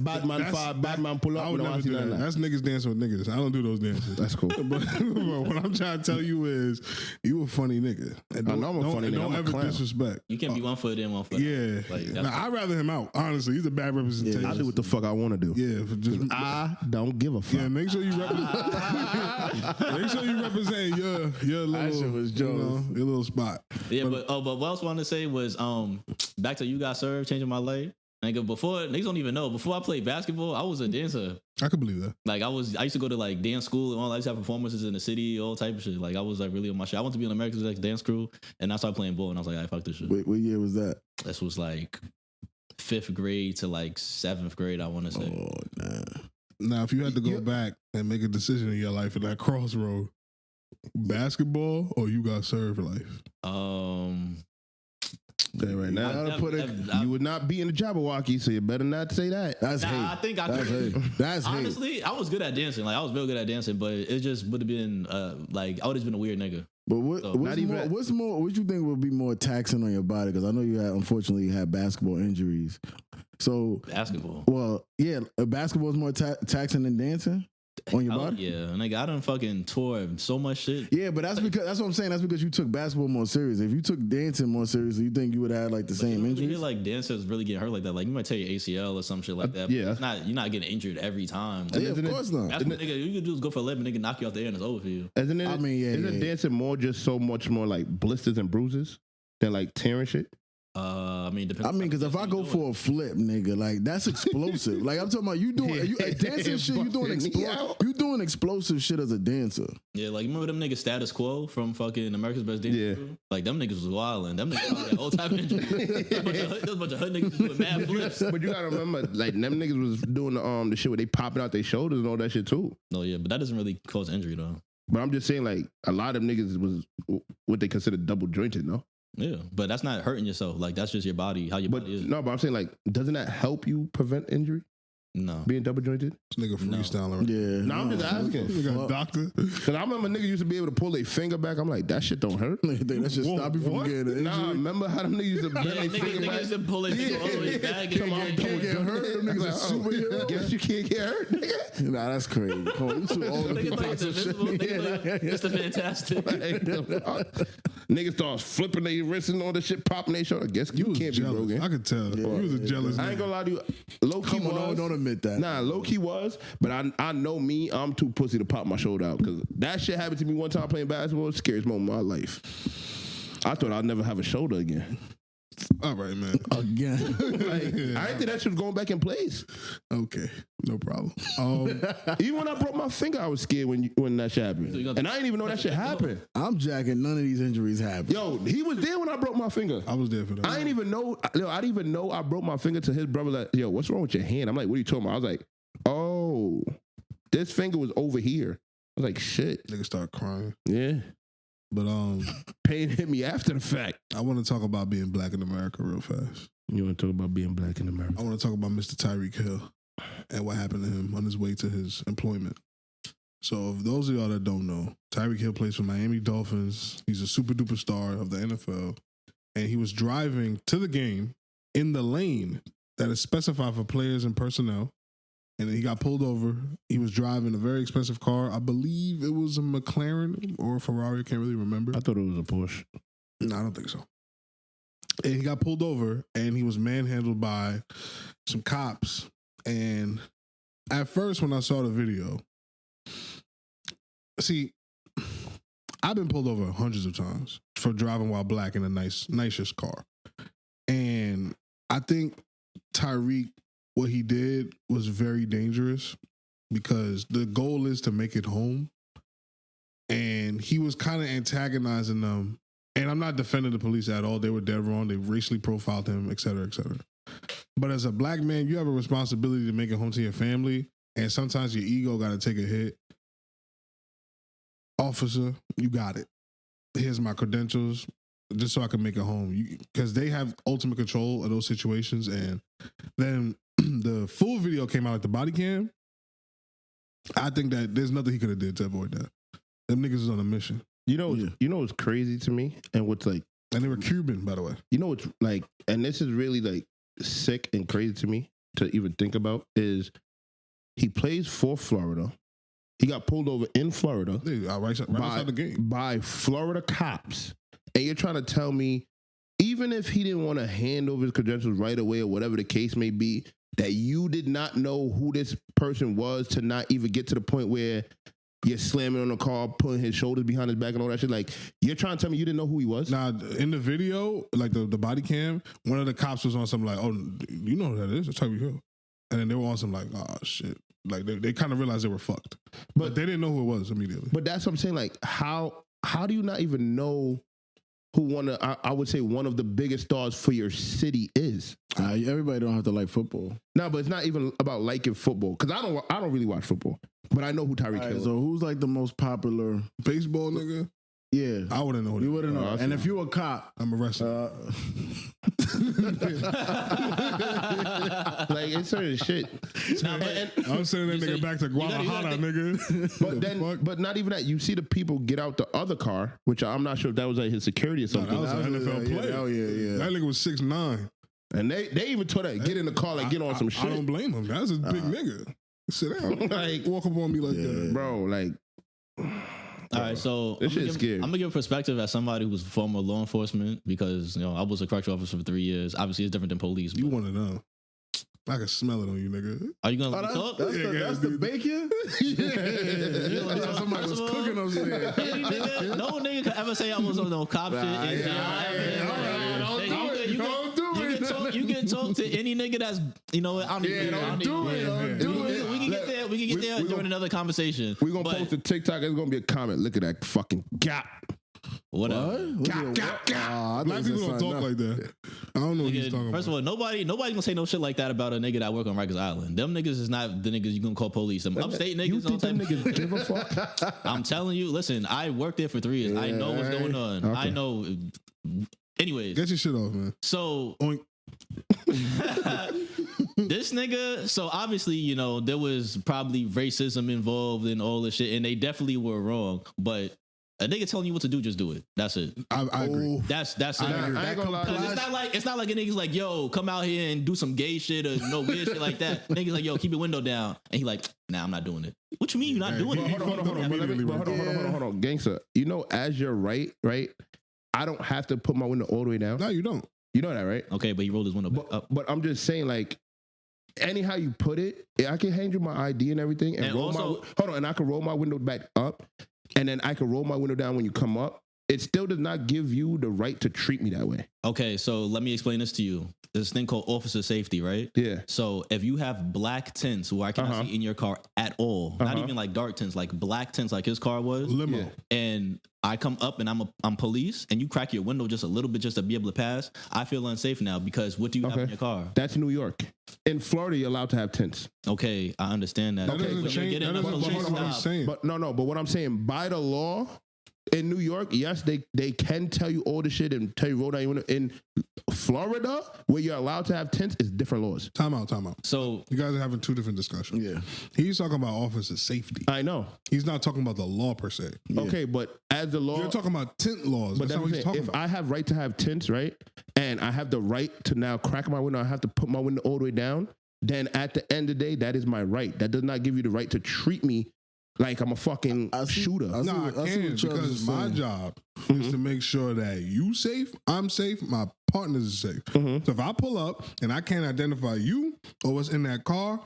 A: Batman five, Batman pull up.
B: I would
A: We don't
B: never
A: want to
B: do
A: see
B: that.
A: none of that.
B: That's niggas dancing with niggas. I don't do those dances.
A: That's cool.
B: But what I'm trying to tell you is, you a funny nigga. And
A: I know I'm a funny nigga.
B: Don't
A: I'm a
B: ever
A: clown.
B: disrespect.
D: You can't be 1 foot in, 1 foot out.
B: Yeah.
D: Like,
B: Nah, I'd rather him out. Honestly, he's a bad representation.
A: I do what the fuck I want to do.
B: Yeah, just
A: I don't give a fuck.
B: yeah. Make sure you represent. Make sure you represent your little,
C: shit was Jones.
B: your little spot.
D: Yeah, but what else I wanted to say was back to You Got Served, changing my life. Nigga, before niggas don't even know. Before I played basketball, I was a dancer.
B: I could believe that.
D: Like I used to go to like dance school and all. I used to have performances in the city, all type of shit. Like I was like really on my shit. I wanted to be on America's Next Dance Crew, and I started playing ball, and I was like, "I fuck this shit."
C: What year was that?
D: This was like 5th grade to like 7th grade, I want to say.
C: Oh, nah.
B: Now, if you had to go back and make a decision in your life at that crossroad, basketball or You Got Served life?
A: Say right now, you would not be in the Jabberwocky, so you better not say that.
C: That's
D: Nah,
C: hate.
D: I think I
C: That's
D: could.
C: hate. That's hate.
D: Honestly, I was good at dancing. Like I was real good at dancing, but it just would have been like I would have been a weird nigga.
C: But
D: So,
C: what's more? What you think would be more taxing on your body? Because I know unfortunately you had basketball injuries. So
D: Basketball.
C: well, yeah, basketball is more taxing than dancing. On your body?
D: Yeah, nigga, I done fucking tore so much shit.
C: Yeah, but that's what I'm saying. That's because you took basketball more serious. If you took dancing more seriously, you think you would have like the same
D: You
C: injuries?
D: hear like dancers really getting hurt like that. Like you might tear your ACL or some shit like that.
A: yeah.
D: But you're not getting injured every time.
C: Yeah, of course not.
D: That's what nigga, you can do is go for 11, nigga, knock you off the air and it's over for you.
A: Isn't it?
C: I mean, yeah,
A: isn't dancing more just so much more like blisters and bruises than like tearing shit?
D: I mean, depends.
C: Because if I go for a flip, nigga, like that's explosive. Like I'm talking about you doing dancing shit. You doing explosive shit as a dancer.
D: Yeah, like you remember them niggas Status Quo from fucking America's Best Dancer?
A: Yeah.
D: Crew? Like them niggas was wildin'. Them niggas had all type of injuries. There was a bunch of hood niggas doing mad flips.
A: But you gotta remember, like them niggas was doing the shit where they popping out their shoulders and all that shit too.
D: No, yeah, but that doesn't really cause injury though.
A: But I'm just saying, like a lot of them niggas was what they consider double jointed, no?
D: Yeah, but that's not hurting yourself. Like that's just your body, how your
A: But
D: body is.
A: no, but I'm saying like, doesn't that help you prevent injury?
D: No.
A: Being double jointed?
B: This nigga freestyling.
C: Yeah.
A: No, I'm just asking.
B: You got a doctor.
A: Cause I remember niggas used to be able to pull their finger back. I'm like, that shit don't hurt.
C: That should stop you from
B: What?
C: getting an injury.
A: Nah, remember how them niggas used to bend
D: Yeah,
A: their finger back?
D: niggas used to pull their finger all the way back.
A: Come on,
C: Can't get hurt. Them niggas are superheroes.
A: Guess you can't get hurt, nigga.
C: Nah, that's crazy. Come on, you too old to be
D: Niggas like
C: talking
D: it's
C: some shit.
D: invisible. Niggas like it's the fantastic.
A: Niggas start flipping their wrists and all the shit, popping their shoulder. Guess you can't be
B: jealous.
A: broken.
B: I could tell. You was a jealous
A: I ain't
B: nigga.
A: gonna lie to you. Low key
C: Come on,
A: was.
C: don't admit that.
A: Nah, low key was, but I know me. I'm too pussy to pop my shoulder out because that shit happened to me one time playing basketball. Scariest moment of my life. I thought I'd never have a shoulder again.
B: All right, man.
C: Again.
A: Like, I didn't think that shit was going back in place.
B: Okay, no problem.
A: Even when I broke my finger, I was scared when that shit happened, and I didn't even know that shit happened.
C: I'm jacking. None of these injuries happen.
A: Yo, he was there when I broke my finger.
B: I was there for that.
A: I didn't even know. I didn't even know I broke my finger to his brother. Like, yo, what's wrong with your hand? I'm like, what are you talking about? I was like, oh, this finger was over here. I was like, shit.
B: Nigga start crying.
A: Yeah.
B: But
A: Pain hit me after the fact.
B: I want to talk about being black in America real fast.
A: You want to talk about being black in America?
B: I want to talk about Mr. Tyreek Hill and what happened to him on his way to his employment. So, if those of y'all that don't know, Tyreek Hill plays for Miami Dolphins. He's a super duper star of the NFL. And he was driving to the game in the lane that is specified for players and personnel. And then he got pulled over. He was driving a very expensive car. I believe it was a McLaren or a Ferrari. I can't really remember.
A: I thought it was a Porsche.
B: No, I don't think so. And he got pulled over and he was manhandled by some cops. And at first, when I saw the video, see, I've been pulled over hundreds of times for driving while black in a nicest car. And I think Tyreek, what he did was very dangerous because the goal is to make it home. And he was kind of antagonizing them. And I'm not defending the police at all. They were dead wrong. They racially profiled him, et cetera, et cetera. But as a black man, you have a responsibility to make it home to your family. And sometimes your ego got to take a hit. Officer, you got it. Here's my credentials just so I can make it home. Because they have ultimate control of those situations. And then the full video came out, like the body cam. I think that there's nothing he could have did to avoid that. Them niggas is on a mission.
A: You know what's crazy to me, and what's like,
B: and they were Cuban, by the way.
A: you know what's like, and this is really like sick and crazy to me to even think about is he plays for Florida. He got pulled over in Florida
B: Right outside the game.
A: by Florida cops, and you're trying to tell me, even if he didn't want to hand over his credentials right away or whatever the case may be, that you did not know who this person was to not even get to the point where you're slamming on the car, putting his shoulders behind his back and all that shit. Like, you're trying to tell me you didn't know who he was?
B: Now, in the video, like the body cam, one of the cops was on something like, oh, you know who that is? It's Tyreek Hill. And then they were on some like, oh, shit. Like, they kind of realized they were fucked. But they didn't know who it was immediately.
A: But that's what I'm saying. Like, how do you not even know who I would say one of the biggest stars for your city is?
C: Everybody don't have to like football.
A: No, but it's not even about liking football. Because I don't really watch football. But I know who Tyreek Hill is.
C: So who's like the most popular?
B: Baseball nigga?
C: Yeah.
B: I wouldn't know.
C: You wouldn't know. And if you a cop.
B: I'm a wrestler.
A: Like, it's certain shit.
B: I'm sending that nigga back to Guadalajara, nigga.
A: But not even that. You see the people get out the other car, which I'm not sure if that was like his security or something.
B: That was an NFL player.
C: Oh, yeah.
B: That nigga was 6'9".
A: And they even told that, get in the car, like, get on some shit.
B: I don't blame him. That's a big nigga. Sit down.
A: Like,
B: Walk up on me like that.
A: bro, like.
D: All right, so
A: This shit's scary.
D: I'm gonna give a perspective as somebody who was former law enforcement because I was a correctional officer for 3 years. Obviously, it's different than police.
B: You
D: but-
B: one of them. I can smell it on you, nigga.
D: Are you gonna let me talk?
C: That's the bacon?
B: Yeah.
C: Somebody was cooking over there.
D: Any nigga, no nigga could ever say I was on no cop shit. You can talk to any nigga that's, I don't even
C: do it.
D: We can get there. We can get there during another conversation.
A: We're going to post a TikTok. It's going to be a comment. Look at that fucking gap.
D: Whatever.
B: Black people don't talk like that. I don't know what he's talking about.
D: First of all, nobody gonna say no shit like that about a nigga that work on Rikers Island. Them niggas is not the niggas you gonna call police. Them upstate niggas.
A: You think them niggas give a fuck?
D: I'm telling you, listen, I worked there for 3 years. I know what's going on.
A: Okay.
D: I know. Anyways.
B: Get your shit off, man.
D: So
B: Oink.
D: this nigga, so obviously, there was probably racism involved in all this shit, and they definitely were wrong. But a nigga telling you what to do, just do it. That's it.
B: I agree.
D: That's it.
A: I ain't gonna lie.
D: 'Cause it's not like a nigga's like, yo, come out here and do some gay shit or no weird shit like that. Nigga's like, yo, keep your window down, and he like, nah, I'm not doing it. What you mean you're not doing it?
A: Hold on, gangster. As you're right? I don't have to put my window all the way down.
B: No, you don't.
A: You know that, right?
D: Okay, but he rolled his window back up.
A: But I'm just saying, like, anyhow you put it, I can hand you my ID and everything, and and I can roll my window back up, and then I can roll my window down when you come up. It still does not give you the right to treat me that way.
D: Okay, so let me explain this to you. There's this thing called officer safety, right?
A: Yeah.
D: So if you have black tints where I cannot see in your car at all, not even like dark tints, like black tints like his car was,
B: Limo.
D: and I come up and I'm police, and you crack your window just a little bit just to be able to pass, I feel unsafe now because what do you have in your car?
A: That's New York. In Florida, you're allowed to have tints.
D: Okay, I understand that.
B: That doesn't change. That doesn't change what I'm saying.
A: But but what I'm saying, by the law, in New York, yes, they can tell you all the shit and tell you roll down your window. In Florida, where you're allowed to have tents, is different laws.
B: Time out.
D: So
B: you guys are having two different discussions.
C: Yeah.
B: He's talking about officer safety.
A: I know.
B: He's not talking about the law per se.
A: Okay, but as the law,
B: You're talking about tint laws.
A: But
B: that's not what he's talking
A: if
B: about.
A: I have right to have tints, right, and I have the right to now crack my window, I have to put my window all the way down. Then at the end of the day, that is my right. That does not give you the right to treat me like I'm a fucking shooter.
B: I can because my job is to make sure that you safe, I'm safe, my partners are safe. So if I pull up and I can't identify you or what's in that car,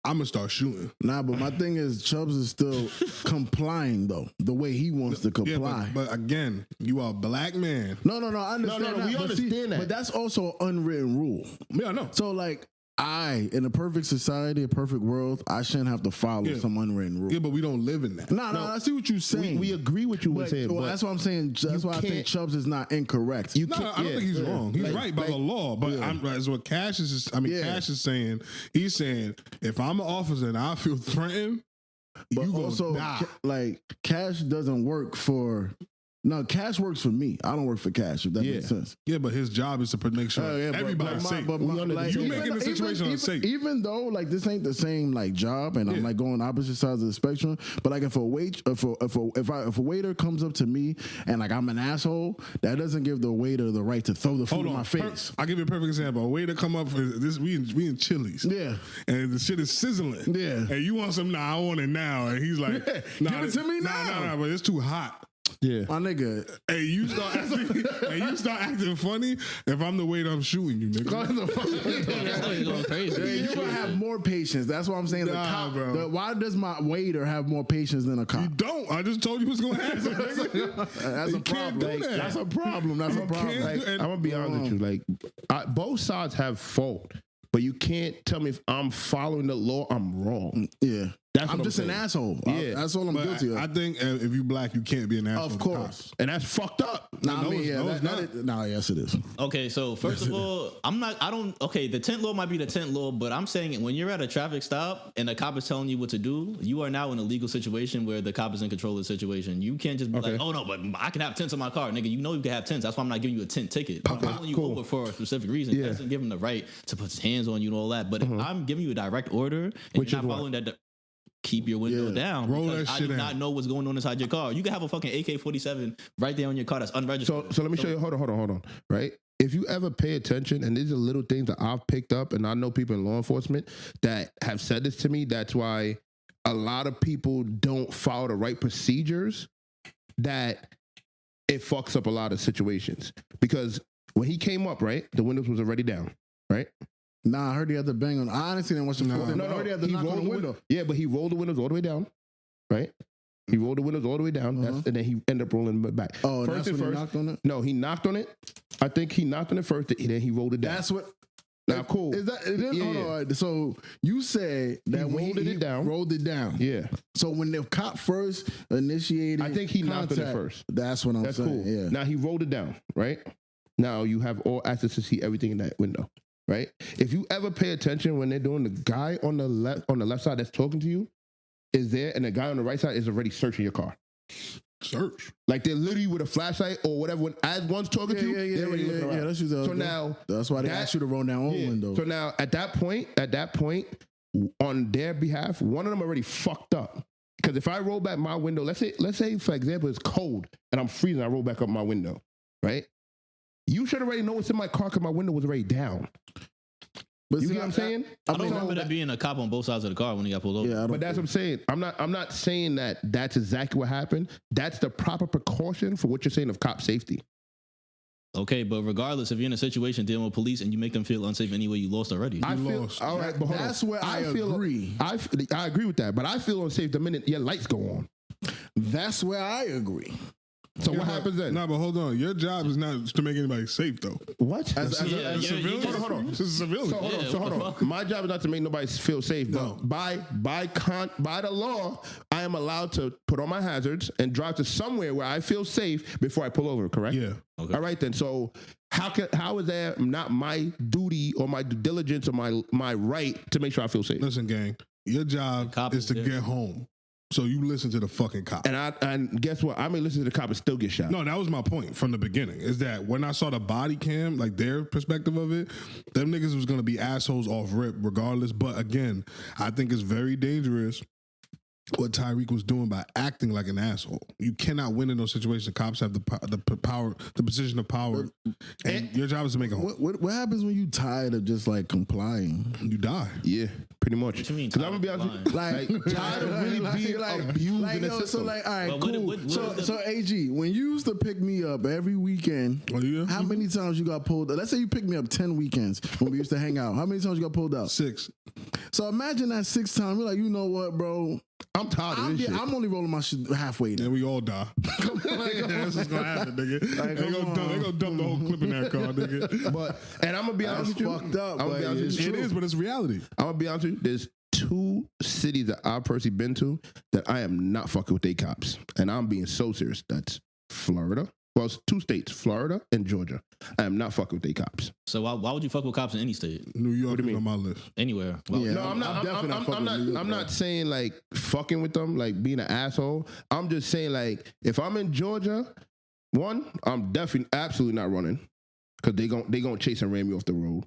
B: I'm gonna start shooting.
C: Nah, but my thing is Chubbs is still complying though, the way he wants to comply.
B: Yeah, but again, you are a black man.
C: No, I understand.
A: No,
C: that,
A: we understand that.
C: But that's also an unwritten rule.
B: Yeah, I know.
C: So like, in a perfect society, a perfect world, I shouldn't have to follow some unwritten rule.
B: Yeah, but we don't live in that.
C: No, I see what you're saying.
A: We agree with you with saying.
C: Well, that's what I'm saying. That's why I think Chubbs is not incorrect.
B: I don't think he's wrong. He's right by the law. But that's what Cash is. Cash is saying. He's saying if I'm an officer and I feel threatened,
C: But
B: you
C: also,
B: die.
C: like, Cash doesn't work for. No, Cash works for me. I don't work for Cash, if that makes sense.
B: Yeah, but his job is to make sure everybody's safe.
C: But
B: you making the situation unsafe.
C: Even though, like, this ain't the same, like, job, and I'm, like, going opposite sides of the spectrum, but, like, if a waiter comes up to me and, like, I'm an asshole, that doesn't give the waiter the right to throw the food in my face.
B: I'll give you a perfect example. A waiter come up for this, we in Chili's.
C: Yeah.
B: And the shit is sizzling.
C: Yeah.
B: And you want some, I want it now. And he's like,
C: give it to me now.
B: Nah, but it's too hot.
A: Yeah,
C: my nigga.
B: Hey, you start acting funny. If I'm the waiter, I'm shooting you, nigga.
D: going crazy.
C: You gonna have more patience. That's what I'm saying. The cop,
B: bro.
C: Why does my waiter have more patience than a cop?
B: You don't. I just told you what's gonna happen.
C: That's a problem. That's a problem. That's a problem.
A: Like, I'm gonna be honest with you. Like, both sides have fault, but you can't tell me if I'm following the law, I'm wrong.
C: Yeah. I'm just
A: saying.
C: an asshole.
A: Yeah.
C: That's all I'm guilty of.
B: I think if you black, you can't be an asshole.
C: Of course.
A: And that's fucked up.
C: Yes, it is.
D: Okay, so first of all, the tent law might be the tent law, but I'm saying when you're at a traffic stop and the cop is telling you what to do, you are now in a legal situation where the cop is in control of the situation. You can't just be like, oh no, but I can have tents in my car. Nigga, you know you can have tents. That's why I'm not giving you a tent ticket. I'm calling you over for a specific reason. That doesn't give him the right to put his hands on you and all that. But if I'm giving you a direct order and you're not following that, keep your window down.
B: Roll that
D: I
B: shit
D: do
B: down.
D: not know what's going on inside your car. You can have a fucking AK-47 right there on your car that's unregistered.
A: So let me show you. Hold on. Right? if you ever pay attention, and these are little things that I've picked up, and I know people in law enforcement that have said this to me, that's why a lot of people don't follow the right procedures, that it fucks up a lot of situations. Because when he came up, right, the windows was already down, right?
C: Nah, I heard he had to bang on. I honestly didn't watch the full thing. I heard he had to knock on the window.
A: Yeah, but he rolled the windows all the way down, right? He rolled the windows all the way down, and then he ended up rolling it back.
C: Oh, and that's when he knocked on it?
A: No, he knocked on it. I think he knocked on it first, then he rolled it down.
C: That's what...
A: Now, cool.
C: Is that... It is,
A: Yeah,
C: hold on, all right. So, you said that when
A: rolled it down.
C: Rolled it down.
A: Yeah.
C: So, when the cop first initiated
A: I think he knocked on it first.
C: That's what I'm
A: That's
C: saying.
A: cool.
C: Yeah.
A: Now, he rolled it down, right? Now, you have all access to see everything in that window, right? If you ever pay attention when they're doing, the guy on the left side that's talking to you is there, and the guy on the right side is already searching your car.
B: Search.
A: Like they're literally with a flashlight or whatever. When as one's talking to you, they're already looking around.
C: That's usually
A: So now
C: that's why they ask you to roll down all windows.
A: So now at that point, on their behalf, one of them already fucked up. Because if I roll back my window, let's say for example it's cold and I'm freezing, I roll back up my window, right? You should already know what's in my car because my window was already down.
C: But
A: You
C: see,
A: get what I'm saying?
D: I don't remember there being a cop on both sides of the car when he got pulled over.
C: Yeah,
A: But that's what I'm saying. I'm not saying that that's exactly what happened. That's the proper precaution for what you're saying of cop safety.
D: Okay, but regardless, if you're in a situation dealing with police and you make them feel unsafe anyway, you lost already.
A: I feel
B: lost.
A: all right, but hold
C: That's
A: on.
C: where I agree.
A: I agree with that, but I feel unsafe the minute your lights go on.
C: That's where I agree.
A: So what happens then?
B: Nah, but hold on. Your job is not to make anybody safe, though.
A: What?
C: As a
B: Civilian?
A: hold on.
B: This is civilian.
A: So hold on. My job is not to make nobody feel safe, but by the law, I am allowed to put on my hazards and drive to somewhere where I feel safe before I pull over. Correct?
B: Yeah.
D: Okay.
A: All right then. So how is that not my duty or my due diligence or my right to make sure I feel safe?
B: Listen, gang. Your job
D: cop
B: is
D: is
B: to
D: there.
B: get home. So you listen to the fucking cop.
A: And guess what? I may listen to the cop and still get shot.
B: No, that was my point from the beginning. Is that when I saw the body cam, like their perspective of it, them niggas was gonna be assholes off rip regardless. But again, I think it's very dangerous what Tyreek was doing by acting like an asshole. You cannot win in those situations. Cops have the power, the position of power, and your job is to make a home.
C: What happens when you tired of just like complying?
B: You die.
A: Yeah, pretty much.
D: What you mean?
A: Because I'm gonna be honest with you, like tired of really being abused in the system.
C: So like, all right,
D: Well,
C: cool.
D: what
C: So AG, when you used to pick me up every weekend,
B: Oh, yeah?
C: how many times you got pulled? Let's say you picked me up 10 weekends when we used to hang out. How many times you got pulled out?
B: 6.
C: So imagine that 6 times. You're like, you know what, bro?
A: I'm tired of this shit.
C: I'm only rolling my shit halfway there.
B: And we all die. That's what's gonna happen, nigga. They gonna dump the whole clip in that car, nigga.
A: And I'm gonna be honest with you.
C: fucked up,
A: I'm gonna be
C: but
A: honest with you.
B: It is, but it's reality.
A: I'm gonna be honest with you. There's 2 cities that I've personally been to that I am not fucking with they cops, and I'm being so serious. That's Florida. Well, it's 2 states, Florida and Georgia. I am not fucking with they cops.
D: So why would you fuck with cops in any state?
B: New York
A: do you
B: is on my list.
D: Anywhere? Why would
C: Yeah.
D: you?
A: No, I'm not.
C: definitely not fucking with New York,
A: I'm
C: bro.
A: not saying like fucking with them, like being an asshole. I'm just saying like if I'm in Georgia, one, I'm definitely absolutely not running because they gon' chase and ram me off the road.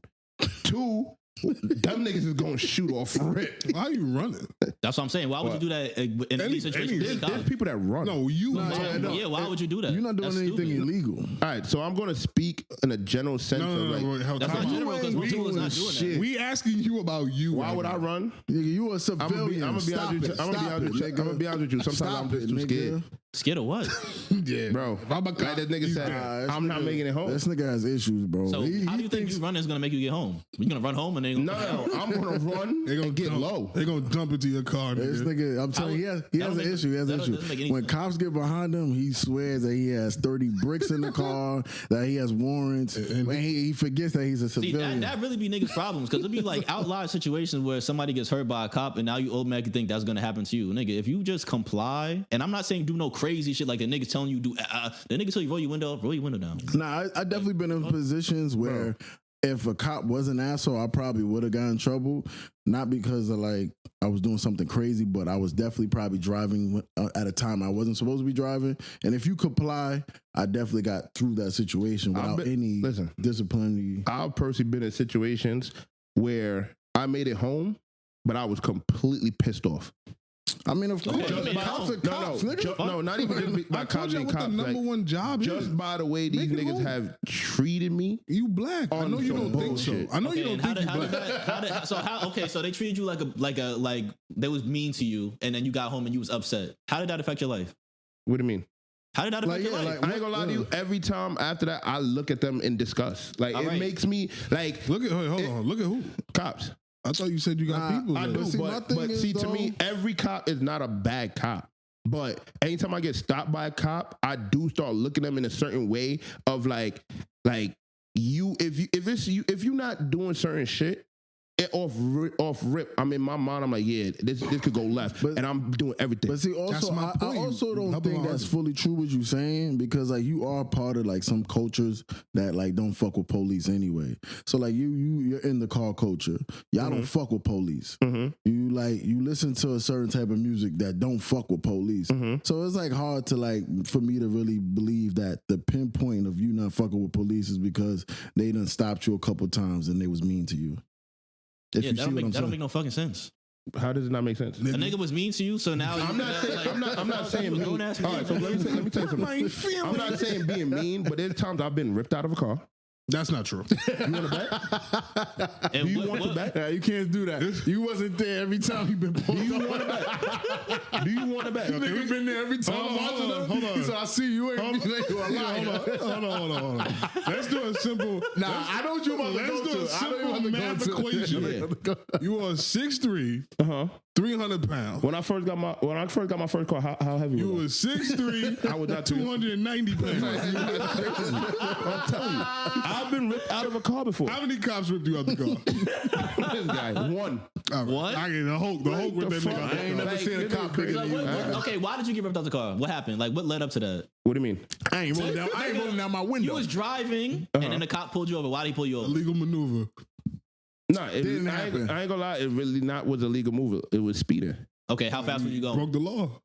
A: 2, them niggas is gonna shoot off rip.
B: Why are you running?
D: That's what I'm saying. Why would you do that in any situation? with
A: There's
D: cops?
A: people that run.
B: No, you.
D: Yeah, why would you do that?
C: You're not doing
D: That's
C: anything
D: stupid.
C: illegal.
A: All right, so I'm gonna speak in a general sense of like,
B: no.
D: That's not general because most people is not doing that.
B: We asking you about you.
A: why
B: right
A: would
B: now.
A: I run?
C: Nigga, you a
A: I'm
C: civilian.
A: gonna be honest with you. I'm gonna be honest with you. Sometimes
C: Stop
A: I'm just
C: it,
A: too
C: nigga.
A: scared,
D: Scared of what?
B: Yeah,
A: bro.
B: If I'm a
A: Like
B: cop,
A: that nigga said,
C: Nah, this
A: I'm not
C: nigga-
A: making it home.
C: This nigga has issues, bro.
D: So
C: He
D: how do you think
C: thinks-
D: you running is gonna make you get home? You gonna run home and then
A: No, I'm gonna run
B: they gonna
A: and get
B: dump,
A: low.
B: They gonna dump into your car,
C: This
B: nigga.
C: nigga, I'm telling you, he has an issue. He has an
D: that doesn't make
C: issue.
D: any
C: When
D: sense.
C: cops get behind him, he swears that he has 30 bricks in the car, that he has warrants. When he forgets that he's a
D: See,
C: civilian.
D: that really be niggas' problems because it'd be like outlier situations where somebody gets hurt by a cop and now you automatically think that's gonna happen to you, nigga. If you just comply, and I'm not saying do no crazy shit like the niggas telling you do. The niggas tell you roll your window down.
C: Nah, I definitely been in positions where if a cop was an asshole, I probably would have gotten in trouble. Not because of like I was doing something crazy, but I was definitely probably driving at a time I wasn't supposed to be driving. And if you comply, I definitely got through that situation without any disciplinary.
A: I've personally been in situations where I made it home, but I was completely pissed off.
C: I mean, of course,
D: Okay,
C: cops are cops, nigga.
A: No, not even just by
B: I
A: cops
B: told you
A: being
B: what the
A: cops.
B: number
A: Like,
B: one job
A: just
B: is.
A: by the way these
B: Make it
A: niggas
B: home.
A: have treated me.
B: You black. I
A: On
B: know you
A: some
B: don't think so.
A: bullshit.
B: I know you
D: Okay,
B: don't
D: and
B: think you black.
D: so they treated you like they was mean to you, and then you got home and you was upset. How did that affect your life?
A: What do you mean?
D: How did that affect your life?
A: I ain't gonna lie to you. Every time after that, I look at them in disgust. Like
D: All
A: it
D: right.
A: makes me like
B: Look at hold on. Look at who?
A: cops.
B: I thought you said you got people.
A: I
B: there.
A: do,
C: See, my
A: but,
C: thing is,
A: to me,
C: though-
A: every cop is not a bad cop. But anytime I get stopped by a cop, I do start looking at them in a certain way of like you if you're not doing certain shit. Off rip, I'm in my mind. I'm like, yeah, this could go left,
C: But-
A: and I'm doing everything.
C: But see,
B: That's
C: also,
B: my
C: I
B: point.
C: also don't
B: Help
C: think
B: him
C: that's
B: argue.
C: fully true what you're saying, because like you are part of like some cultures that like don't fuck with police anyway. So like you're in the car culture. Y'all don't fuck with police. You listen to a certain type of music that don't fuck with police. So it's like hard to like for me to really believe that the pinpoint of you not fucking with police is because they done stopped you a couple times and they was mean to you. If
D: Yeah,
C: you
D: that
C: see
D: don't
C: what I'm
D: make
C: saying.
D: no fucking sense.
A: How does it not make sense?
D: A nigga was mean to you, so now
A: I'm not saying
D: you a
A: mean.
D: grown ass
A: All right, so let me tell you something. I'm not saying being mean, but there's times I've been ripped out of a car.
B: That's not true.
A: You want to bet?
D: And
A: Do you
D: what-
A: want to
D: what-
A: bet?
C: Yeah, you can't do that. You wasn't there every time you been pulled
A: Do you
C: over.
A: want to bet? Do you want to bet?
C: Nigga been there every time.
B: Hold on,
C: watching
B: hold on,
C: them.
B: hold on.
C: He said, I see you ain't
B: Hold
C: you a liar.
B: Hold on. Let's do a simple.
C: Nah, I know what you about to
B: Let's
C: go
B: do
C: to.
B: a
C: I know you
B: simple
C: about to go
B: math
C: to.
B: equation.
A: Yeah.
B: You are 6'3", 300 pounds.
A: When I first got my first car, how heavy
B: You
A: was
B: was 6'3",
A: I was not too-
B: 290 pounds.
A: I'm telling you, I've been ripped out of a car before.
B: How many cops ripped you out the car?
A: This guy, one.
B: All right.
D: What?
B: I get the Hulk with
A: the
B: that
A: fuck?
B: nigga. out
A: I
B: the
A: ain't
B: car.
A: never seen a cop bigger
D: Like, okay, why did you get ripped out the car? What happened? Like, what led up to that?
A: What do you mean?
C: I ain't rolling down my window.
D: You was driving, and then the cop pulled you over. Why did he pull you over?
B: Illegal maneuver.
A: No,
C: Didn't
A: I ain't
C: happen.
A: gonna lie. It really not was a legal move. It was speeding.
D: Okay, how fast were you going?
B: Broke the law.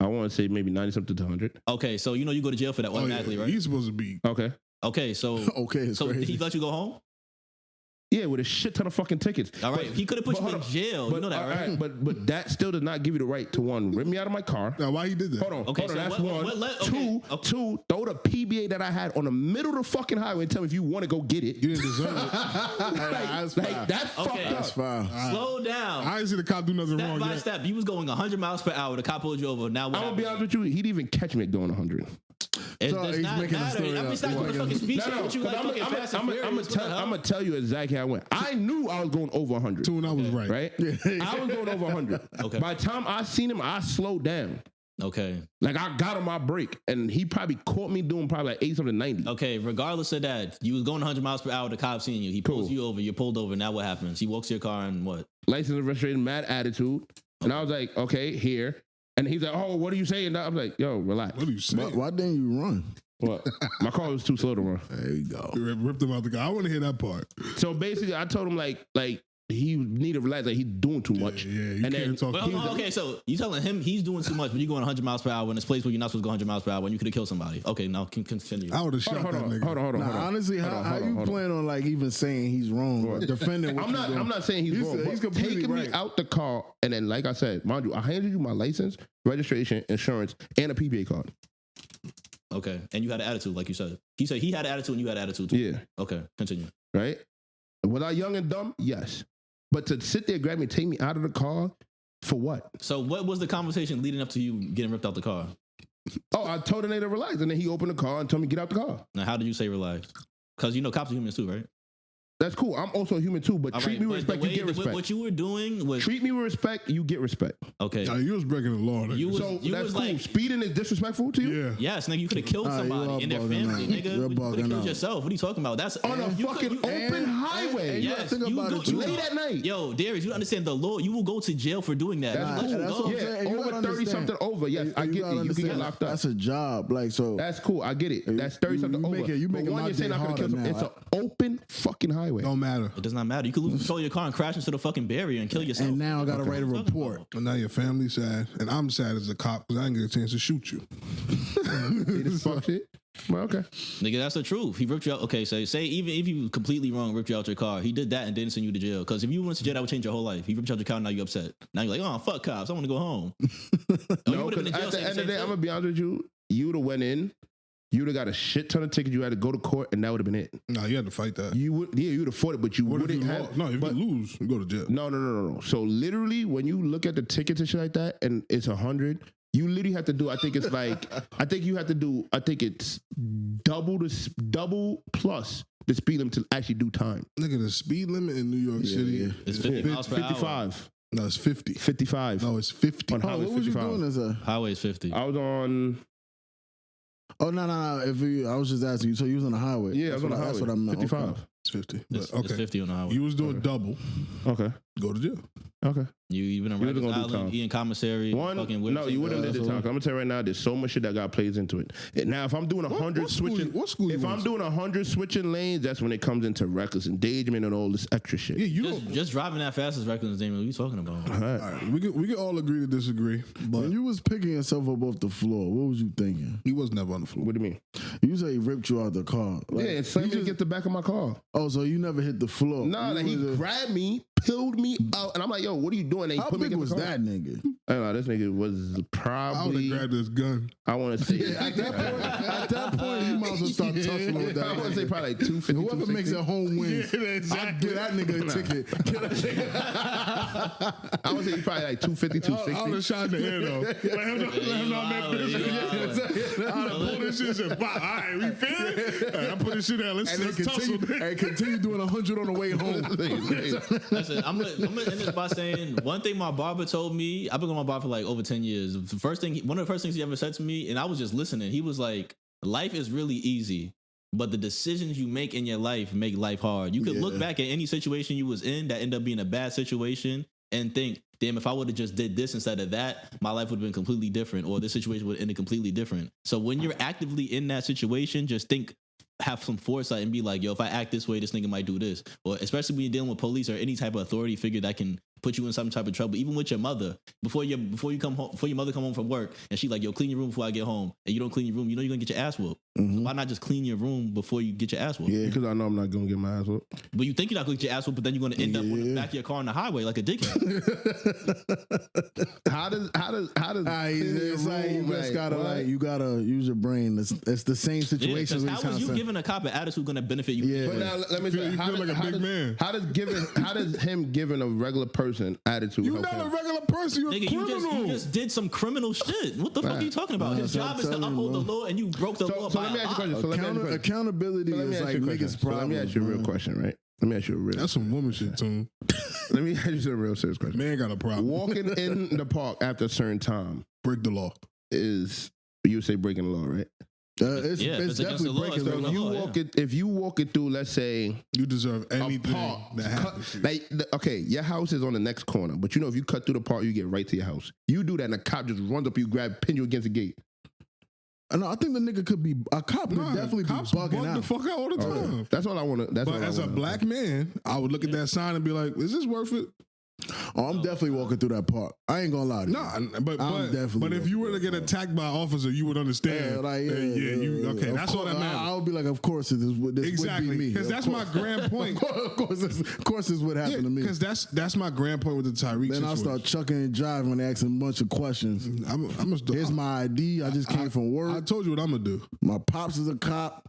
A: I want to say maybe 90 something to 100.
D: Okay, so you know you go to jail for that
B: Oh, yeah.
D: automatically, right?
B: He's supposed to be.
A: Okay.
D: Okay, so
C: Okay, it's
D: so did
C: crazy.
D: he let you go home?
A: Yeah, with a shit ton of fucking tickets.
D: All right, he could have put
A: but
D: you in
A: hold on.
D: jail. You know that,
A: all
D: right?
A: But that still does not give you the right to one, rip me out of my car.
B: Now, why he did that?
A: Hold on,
D: Okay,
A: hold on.
D: so
A: That's
D: what-
A: one.
D: what okay,
A: Two, throw the PBA that I had on the middle of the fucking highway and tell me if you want to go get it.
B: You didn't deserve it.
C: That's
A: Like
C: fine.
A: that's
D: Okay.
A: fucked
C: That's
A: up.
C: fine.
D: Slow down.
B: I didn't see the cop do nothing
D: Step
B: wrong
D: by
B: yet.
D: step. You was going 100 miles per hour. The cop pulled you over. Now what
A: I'm gonna be
D: happened?
A: honest with you. He didn't even catch me at doing 100.
D: It
C: So
D: does
C: he's
D: not
C: making a
D: matter.
C: story
D: I'm
C: up.
D: just not
C: He's
D: going to
C: making
D: fucking
C: a-
D: speech. What you like fucking fast and furious. What the hell?
A: I'm gonna tell you exactly how I went. I knew I was going over 100.
B: Two and I was right.
A: Right? I was going over 100.
D: Okay.
A: By the time I seen him, I slowed down.
D: Okay.
A: Like I got on my brake, and he probably caught me doing probably like 80 something 90.
D: Okay, regardless of that, you was going 100 miles per hour, the cop seeing you. He pulls
A: Cool.
D: you over, you're pulled over. Now what happens? He walks to your car and what?
A: License and registration, mad attitude. And I was like, okay, here. And he's like, oh, what are you saying? I'm like, yo, relax.
B: What are you saying?
C: Why didn't you run?
A: What? My car was too slow to run.
C: There you go.
B: Ripped him out the car. I want to hear that part.
A: So basically, I told him like he need to relax. Like he's doing too much.
B: Yeah, you
A: And
B: can't
A: then-
B: talk.
D: Well,
A: He was-
D: okay, so you telling him he's doing too much, but you're going 100 miles per hour in this place where you're not supposed to go 100 miles per hour when you could have killed somebody. Okay, now continue.
B: I would have shot
A: Hold
B: that
A: on,
B: nigga.
A: hold on.
C: Nah, honestly,
A: Hold
C: how,
A: on,
C: how
A: hold on,
C: you
A: hold on.
C: plan on like even saying he's wrong or defending what
A: I'm
C: you're doing?
A: not saying he's wrong.
C: He's
A: But
C: completely
A: taking me
C: right.
A: out the car, and then like I said, mind you, I handed you my license, registration, insurance, and a PPA card.
D: Okay, and you had an attitude, like you said. He said he had an attitude and you had an attitude too.
A: Yeah,
D: Okay, continue.
A: right. Was I young and dumb? Yes. But to sit there, grab me, take me out of the car for what?
D: So what was the conversation leading up to you getting ripped out the car?
A: Oh, I told the nigga to relax, and then he opened the car and told me get out the car.
D: Now, how did you say relax? Because you know cops are humans too, right?
A: That's cool. I'm also a human too, but
D: All
A: treat
D: right,
A: me with
D: but
A: respect,
D: the
A: you get
D: way-
A: respect.
D: What you were doing was
A: Treat me with respect, you get respect.
D: okay.
B: Nah, you was breaking the law. Nigga.
D: You was-
A: So that's
D: was
A: cool.
D: like-
A: Speeding is disrespectful to you?
B: yeah.
D: Yes, nigga, you could have killed
C: Nah, you
D: somebody
C: are
D: and their
C: bugging
D: family,
C: out.
D: nigga.
C: You're
D: You could
C: bugging
D: have killed
C: out.
D: yourself. What are you talking about? That's
A: On a
D: you
A: fucking
D: could-
A: open highway.
C: you gotta
D: Yes,
C: think
D: you
C: about
D: go
C: it too.
A: Late at night.
D: Yo, Darius, you understand the law? You will go to jail for doing that.
A: That's
D: Let
A: cool.
D: you
C: That's
D: go.
C: what I'm
A: Yeah,
C: saying. You
A: over
C: gotta
A: 30 something
C: understand.
A: over. Yes, I get
C: gotta
A: it. You can get
C: understand,
A: locked up.
C: That's a job. Like so.
A: That's cool. I get it. That's 30 something
C: you
A: over.
C: make it- you
A: But
C: making
A: one,
C: my
A: you're saying
C: day
A: I could have killed
C: harder
A: someone. It's
C: now.
A: an open fucking highway.
B: Don't matter.
D: It does not matter. You could lose control of your car and crash into the fucking barrier and kill yourself.
C: And now I gotta write a
D: What are you talking
C: report.
D: about?
B: And now your family's sad, and I'm sad as a cop because I didn't get a chance to shoot you.
A: See this fuck shit? Well, okay.
D: Nigga, that's the truth. He ripped you out. Okay, so say even if you completely wrong, ripped you out your car, he did that and didn't send you to jail. Because if you went to jail, that would change your whole life. He ripped you out your car, now you upset. Now you're like, oh, fuck cops. I want to go home.
A: No, because at the end of the day, I'm gonna be honest with you. You would have went in. You would have got a shit ton of tickets. You had to go to court, and that would have been it.
B: No, you had to fight that.
A: You would, yeah, you would have fought it, but you wouldn't have.
B: No, if you lose, you go to jail.
A: No. So literally, when you look at the tickets and shit like that, and it's 100, you literally have to do. I think it's like. I think you have to do. I think it's double plus the speed limit to actually do time.
B: Nigga, the speed limit in New York City
D: is 50 miles per
A: 55.
D: hour.
B: No, it's 50.
A: 55.
B: No, it's 50.
A: On highway
C: what was you
A: 55.
C: doing as a?
D: Highway is 50.
A: I was on.
C: Oh no. I was just asking you. So you was on the highway?
A: Yeah, I was on the highway.
C: That's what I meant.
A: 55.
C: Okay.
B: It's 50.
D: It's,
B: But, okay.
D: it's 50 on the highway.
B: You was doing double.
A: Okay.
B: Go to jail.
A: Okay.
D: You been in
A: You wasn't
D: Rikers
A: gonna do time.
D: Island, eating commissary. Fucking
A: No, you wouldn't did the time. I'm gonna tell you right now, there's so much shit that got plays into it. And now, if I'm doing 100
B: what school
A: switching,
B: what school you
A: if I'm
B: went
A: doing 100 switching lanes, that's when it comes into reckless endangerment and all this extra shit.
B: Yeah, you
D: Just driving that fast is reckless endangerment. What are you talking about?
A: All right.
B: All right, we can all agree to disagree, but
C: When you was picking yourself up off the floor, what was you thinking?
B: he was never on the floor.
A: What do you mean?
C: You say he ripped you out the car. Like,
A: Yeah, it's slammed me
C: you just-
A: against the back of my car.
C: Oh, so you never hit the floor?
A: No,
C: You
A: like he
C: was just-
A: grabbed me, peeled me out, and I'm like, yo, what are you doing? And he
C: How
A: put me
C: big
A: against
C: was
A: the car.
C: that nigga?
A: I don't know, this nigga was
B: I would
A: probably,
B: have grabbed his gun.
A: I want to say,
C: At that point, you might as well start tussling with that.
A: I want to say
C: nigga.
A: probably like 250,
C: Whoever makes it home wins.
B: Yeah, exactly.
C: I get that nigga a ticket. Get that nigga.
A: I would say probably like 250,
B: I would
A: 260.
B: have shot in the air though. Let him know I'm that bitch. I'd have pulled this shit and said, "Bye, all right, we fair." Right, I put this shit out. Let's tussle.
C: Continue doing 100 on the way home.
D: Listen, I'm gonna end this by saying one thing my barber told me. I've been going to my barber for like over 10 years. One of the first things he ever said to me, and I was just listening. He was like, "Life is really easy, but the decisions you make in your life make life hard." You could look back at any situation you was in that ended up being a bad situation and think, damn, if I would have just did this instead of that, my life would have been completely different, or this situation would have ended completely different. So when you're actively in that situation, just have some foresight and be like, yo, if I act this way, this nigga might do this. Or especially when you're dealing with police or any type of authority figure that can put you in some type of trouble, even with your mother. Before your mother come home from work and she like, yo, clean your room before I get home, and you don't clean your room, you know you're gonna get your ass whooped. Why not just clean your room before you get your ass whooped?
A: Yeah, because I know I'm not gonna get my ass whooped.
D: But you think you're not gonna get your ass whooped, but then you're gonna end up on the back of your car on the highway like a dickhead.
A: How does
C: It's like you just gotta
A: what?
C: you gotta use your brain. It's the same
D: Yeah,
C: situation.
D: 'cause how is you giving a cop an attitude gonna benefit you?
C: Yeah.
A: But now let me
B: You
A: say,
B: feel like a big man.
A: How does him giving a regular person attitude
B: You're
A: help
B: not a
A: him?
B: regular person. You're a
D: Nigga,
B: criminal.
D: you just did some criminal shit. What the fuck are you talking about? His
C: so
D: job
C: I'm
D: is to
C: telling you,
D: uphold the
C: bro.
D: law, and you broke the law
A: So
D: by
A: let me
D: a
A: ask you a
D: lot.
A: question. So let me ask you a question.
C: Accountability
A: So let me
C: is
A: ask
C: like
A: you a question.
C: niggas'
A: So let
C: problem.
A: me ask you a real question, right? Let me ask you a real.
B: That's some woman shit, too.
A: Let me ask you a real serious question.
B: Man got a problem.
A: Walking in the park after a certain time
B: Break the law.
A: is, you say, breaking the law, right?
C: It's
D: Yeah, if it's against
C: definitely
D: the law,
C: breaking
D: it's
C: the
A: So
D: breaking
A: if
D: the
A: you
D: law,
A: if you walk it through, let's say
B: You deserve
A: a
B: anything
A: park,
B: that happens to you.
A: like okay, your house is on the next corner, but you know if you cut through the park, you get right to your house. You do that, and a cop just runs up, you grab, pin you against the gate.
C: I think the nigga could be a cop. Could definitely be
B: cops
C: bugging
B: bug
C: out.
B: the fuck out all the time.
A: Okay. That's all I want to. That's
B: But
A: all
B: as
A: I
B: a
A: wanna-
B: black man, I would look at that sign and be like, "Is this worth it?"
C: Oh, I'm definitely walking through that park. I ain't gonna lie to you.
B: Nah, but
C: definitely
B: if you were to get attacked by an officer, you would understand.
C: Yeah,
B: Okay,
C: of
B: that's all that
C: course,
B: matters.
C: I would be like, of course, this would be
B: Exactly,
C: me.
B: because
C: Of
B: that's my
C: course.
B: grand point.
C: Of course, this is what happened to me.
B: Because that's my grand point with the Tyreek
C: Then I'll
B: situation.
C: start chucking and jiving when they asking a bunch of questions. Here's my ID. I just came from work.
B: I told you what I'm gonna do.
C: My pops is a cop.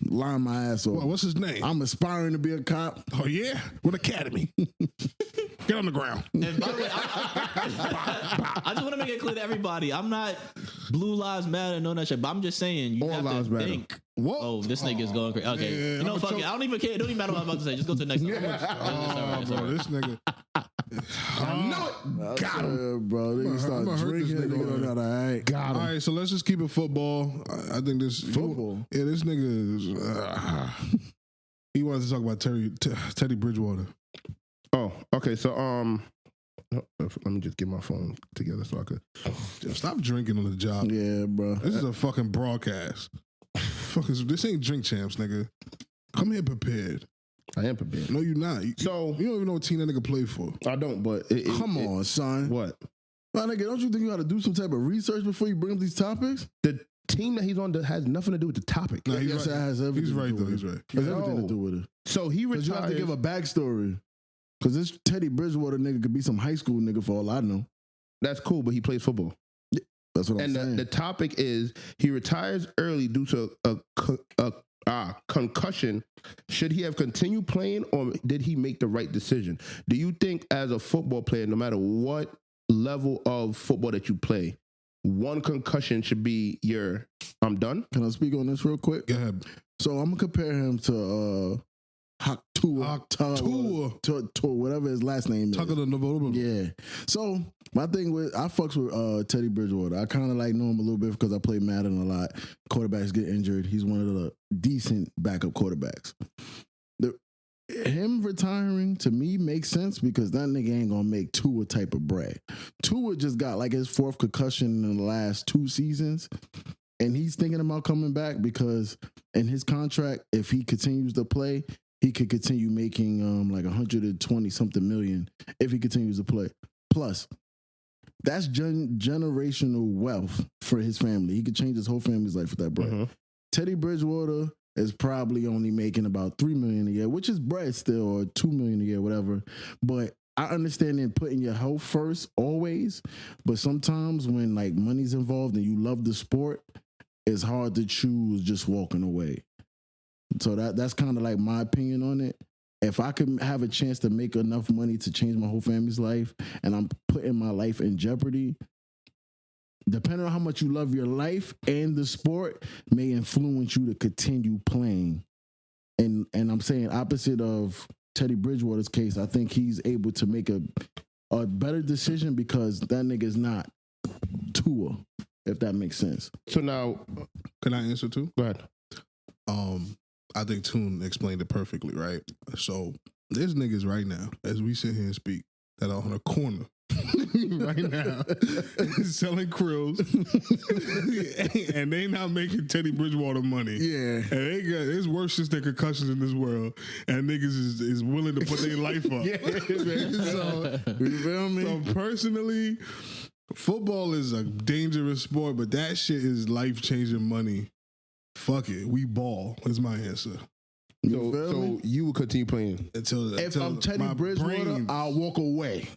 C: Line my ass off.
B: What's his name?
C: I'm aspiring to be a cop.
B: Oh yeah, what academy? Get on the ground.
D: And by the way, I just want to make it clear to everybody, I'm not Blue Lives Matter, no that shit, but I'm just saying you
A: All
D: have
A: lives
D: to
A: matter.
D: think.
B: What?
D: Oh, this nigga's going crazy. Okay,
B: Yeah,
D: you know,
B: I'ma
D: fuck
B: tell-
D: it. I don't even care. It don't even matter what I'm about to say. Just go to the next one.
B: Oh, bro, this nigga.
A: I know it. Got him.
C: Bro. They
B: I'ma
C: start
B: hurt this
C: drinking.
B: nigga
C: Nigga
B: on
C: don't know how to act.
A: Got
B: All
A: him.
B: right, so let's just keep it football. I think this
C: Football?
B: Yeah, this nigga is. He wanted to talk about Teddy Bridgewater.
A: Oh, okay. So let me just get my phone together so I could.
B: Stop drinking on the job.
C: Yeah, bro.
B: This is a fucking broadcast. This ain't Drink Champs, nigga. Come here prepared.
A: I am prepared.
B: No, you're not.
A: So
B: You don't even know what team that nigga play for.
A: I don't. But
C: Come on, son.
A: What?
C: My nigga, don't you think you got to do some type of research before you bring up these topics?
A: team that he's on has nothing to do with the topic.
B: Nah, he's
C: Yes,
B: right.
C: it has everything.
B: He's right
C: to do
B: though.
C: with
B: He's
C: it.
B: right.
C: It has everything to do with it.
A: So he
C: Because you have to
A: retires.
C: give a backstory. Because this Teddy Bridgewater nigga could be some high school nigga for all I know.
A: That's cool, but he plays football.
C: That's what I'm
A: And
C: saying.
A: the topic is he retires early due to a concussion. Should he have continued playing, or did he make the right decision? Do you think, as a football player, no matter what level of football that you play, one concussion should be your I'm done?
C: Can I speak on this real quick?
B: Go ahead.
C: So I'm gonna compare him to Tua, whatever his last name is.
B: Tucker the Novo.
C: Yeah. So my thing with I fucks with Teddy Bridgewater. I kind of like know him a little bit because I play Madden a lot. Quarterbacks get injured. He's one of the decent backup quarterbacks. Him retiring to me makes sense because that nigga ain't gonna make Tua type of bread. Tua just got like his 4th concussion in the last 2 seasons. And he's thinking about coming back because in his contract, if he continues to play, he could continue making like 120 something million if he continues to play. Plus, that's generational wealth for his family. He could change his whole family's life with that bread.
A: Mm-hmm.
C: Teddy Bridgewater is probably only making about $3 million a year, which is bread still, or $2 million a year, whatever. But I understand in putting your health first always, but sometimes when like money's involved and you love the sport, it's hard to choose just walking away. So that's kind of like my opinion on it. If I could have a chance to make enough money to change my whole family's life and I'm putting my life in jeopardy, depending on how much you love your life and the sport may influence you to continue playing. And I'm saying opposite of Teddy Bridgewater's case, I think he's able to make a better decision because that nigga's not Tua, if that makes sense.
A: So now,
B: Can I answer too?
A: go ahead.
B: I think Toon explained it perfectly, right? So there's niggas right now, as we sit here and speak, that are on a corner right now selling krills, and they not making Teddy Bridgewater money.
C: Yeah.
B: And they got it's worse since their concussions in this world, and niggas is willing to put their life up. So,
C: You feel me?
B: so personally, football is a dangerous sport, but that shit is life changing money. Fuck it, we ball is my answer.
C: You feel me?
A: So you will continue playing.
C: If I'm Teddy Bridgewater, I'll walk away.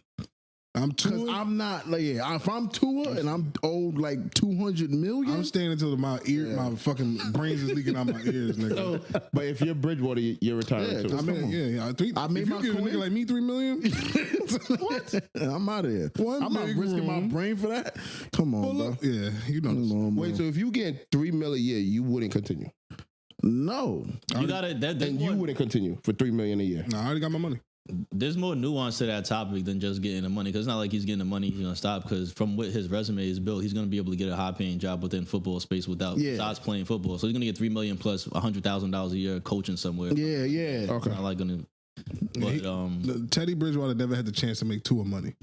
B: I'm
C: Because
B: Tua.
C: I'm not like if I'm Tua and I'm owed like 200 million,
B: I'm standing until my fucking brains is leaking out my ears, nigga.
A: But if you're Bridgewater, you're retiring
C: Yeah,
A: too.
B: I mean,
C: I made
B: if
C: my
B: you give a
C: coin.
B: nigga like me $3 million,
C: what? I'm out of here.
B: One
C: I'm not
B: big
C: risking my
B: room.
C: brain for that. Come on,
B: pull
C: bro.
B: up. Yeah, you know.
C: Come
B: This.
C: on, bro.
A: Wait, so if you get $3 million a year, you wouldn't continue,
C: No.
D: You got it.
A: and you wouldn't continue for $3 million a year.
B: Nah, I already got my money.
D: There's more nuance to that topic than just getting the money. Because it's not like he's getting the money, he's gonna stop. Because from what his resume is built, he's gonna be able to get a high paying job within football space without besides playing football. So he's gonna get $3 million plus $100,000 a year coaching somewhere.
C: Yeah, yeah.
D: It's not like gonna. But
B: Teddy Bridgewater never had the chance to make Tua money.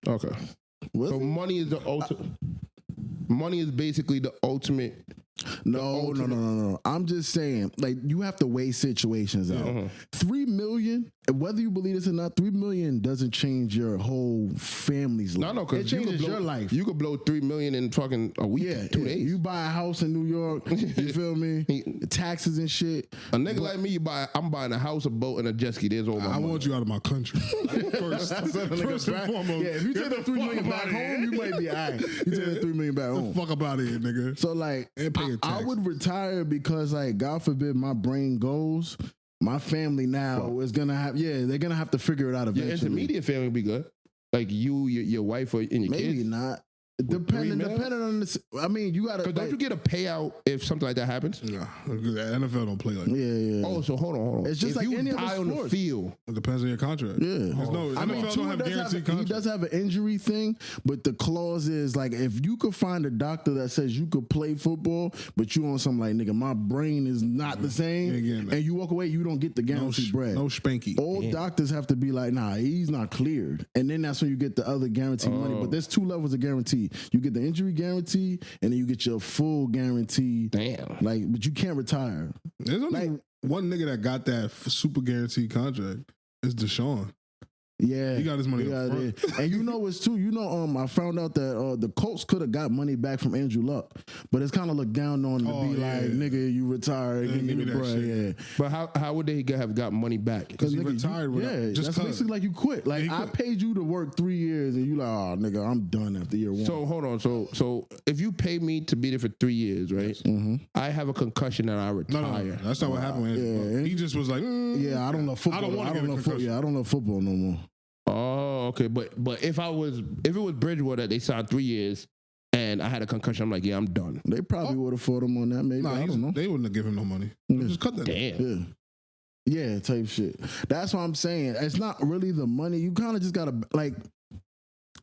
A: Okay.
C: Was
A: So
C: it?
A: money is the ultimate. Money is basically the ultimate.
C: No. I'm just saying, like, you have to weigh situations out. 3 million, whether you believe this or not, 3 million doesn't change your whole family's life.
A: No,
C: It
A: because
C: changes your life.
A: You could blow $3 million in fucking a week,
C: Yeah,
A: 2 days.
C: You buy a house in New York, you feel me? Taxes and shit.
A: A nigga like me, I'm buying a house, a boat, and a jet ski. There's all my
B: I
A: money.
B: want you out of my country. First and foremost.
C: Yeah, if you take the 3 million back home, you might be all right. You take the 3 million back home.
B: Fuck up out of here, nigga.
C: So like,
B: And pay your
C: I
B: tax.
C: would retire because like, God forbid my brain goes. My family now is gonna have, they're gonna have to figure it out
A: Your
C: eventually.
A: intermediate family would be good. Like you, your wife, or and your
C: Maybe
A: kids.
C: not.
A: $3
C: Depending
A: million?
C: on the. I mean, you gotta.
A: Because don't you get a payout if something like that happens?
B: Nah, the NFL don't play like that.
C: Yeah.
A: Oh, so hold on.
C: It's just
A: if
C: like
A: you
C: any other
A: die on the
C: sport.
A: field,
B: It depends on your contract.
C: Yeah.
B: There's no,
C: I mean,
B: NFL
C: Tua
B: don't have
C: does
B: guaranteed
C: he
B: contract.
C: does have an injury thing, but the clause is like if you could find a doctor that says you could play football, but you on something like nigga, my brain is not the same,
B: You ain't getting that.
C: and you walk away, you don't get the guaranteed bread.
B: No spanky.
C: All doctors have to be like, nah, he's not cleared, and then that's when you get the other guaranteed money. But there's 2 levels of guarantee. You get the injury guarantee, and then you get your full guarantee.
A: damn.
C: Like, but you can't retire.
B: There's only
C: Like-
B: one nigga that got that super guaranteed contract. It's Deshaun.
C: Yeah,
B: He got his money up front.
C: And you know what's too. You know, I found out that the Colts could have got money back from Andrew Luck, but it's kind of looked down on to be like, nigga, you retired, give me the bread. Yeah.
A: But how would they have got money back?
B: Because he retired.
C: That's basically like you quit. Like I paid you to work 3 years, and you like, oh nigga, I'm done after year 1.
A: So hold on. So if you pay me to be there for 3 years, right?
C: Mm-hmm.
A: I have a concussion and I retire.
B: No, that's not what happened. With Andrew Luck. He just was like,
C: yeah, I don't know football.
B: I don't want to get a concussion.
C: I don't know football no more.
A: Oh, okay. But if it was Bridgewater, they signed 3 years, and I had a concussion, I'm like, yeah, I'm done.
C: They probably would have fought him on that. Maybe I don't know.
B: They wouldn't have given him no money. Just cut that.
A: Damn.
C: Yeah, type shit. That's what I'm saying. It's not really the money. You kind of just gotta like.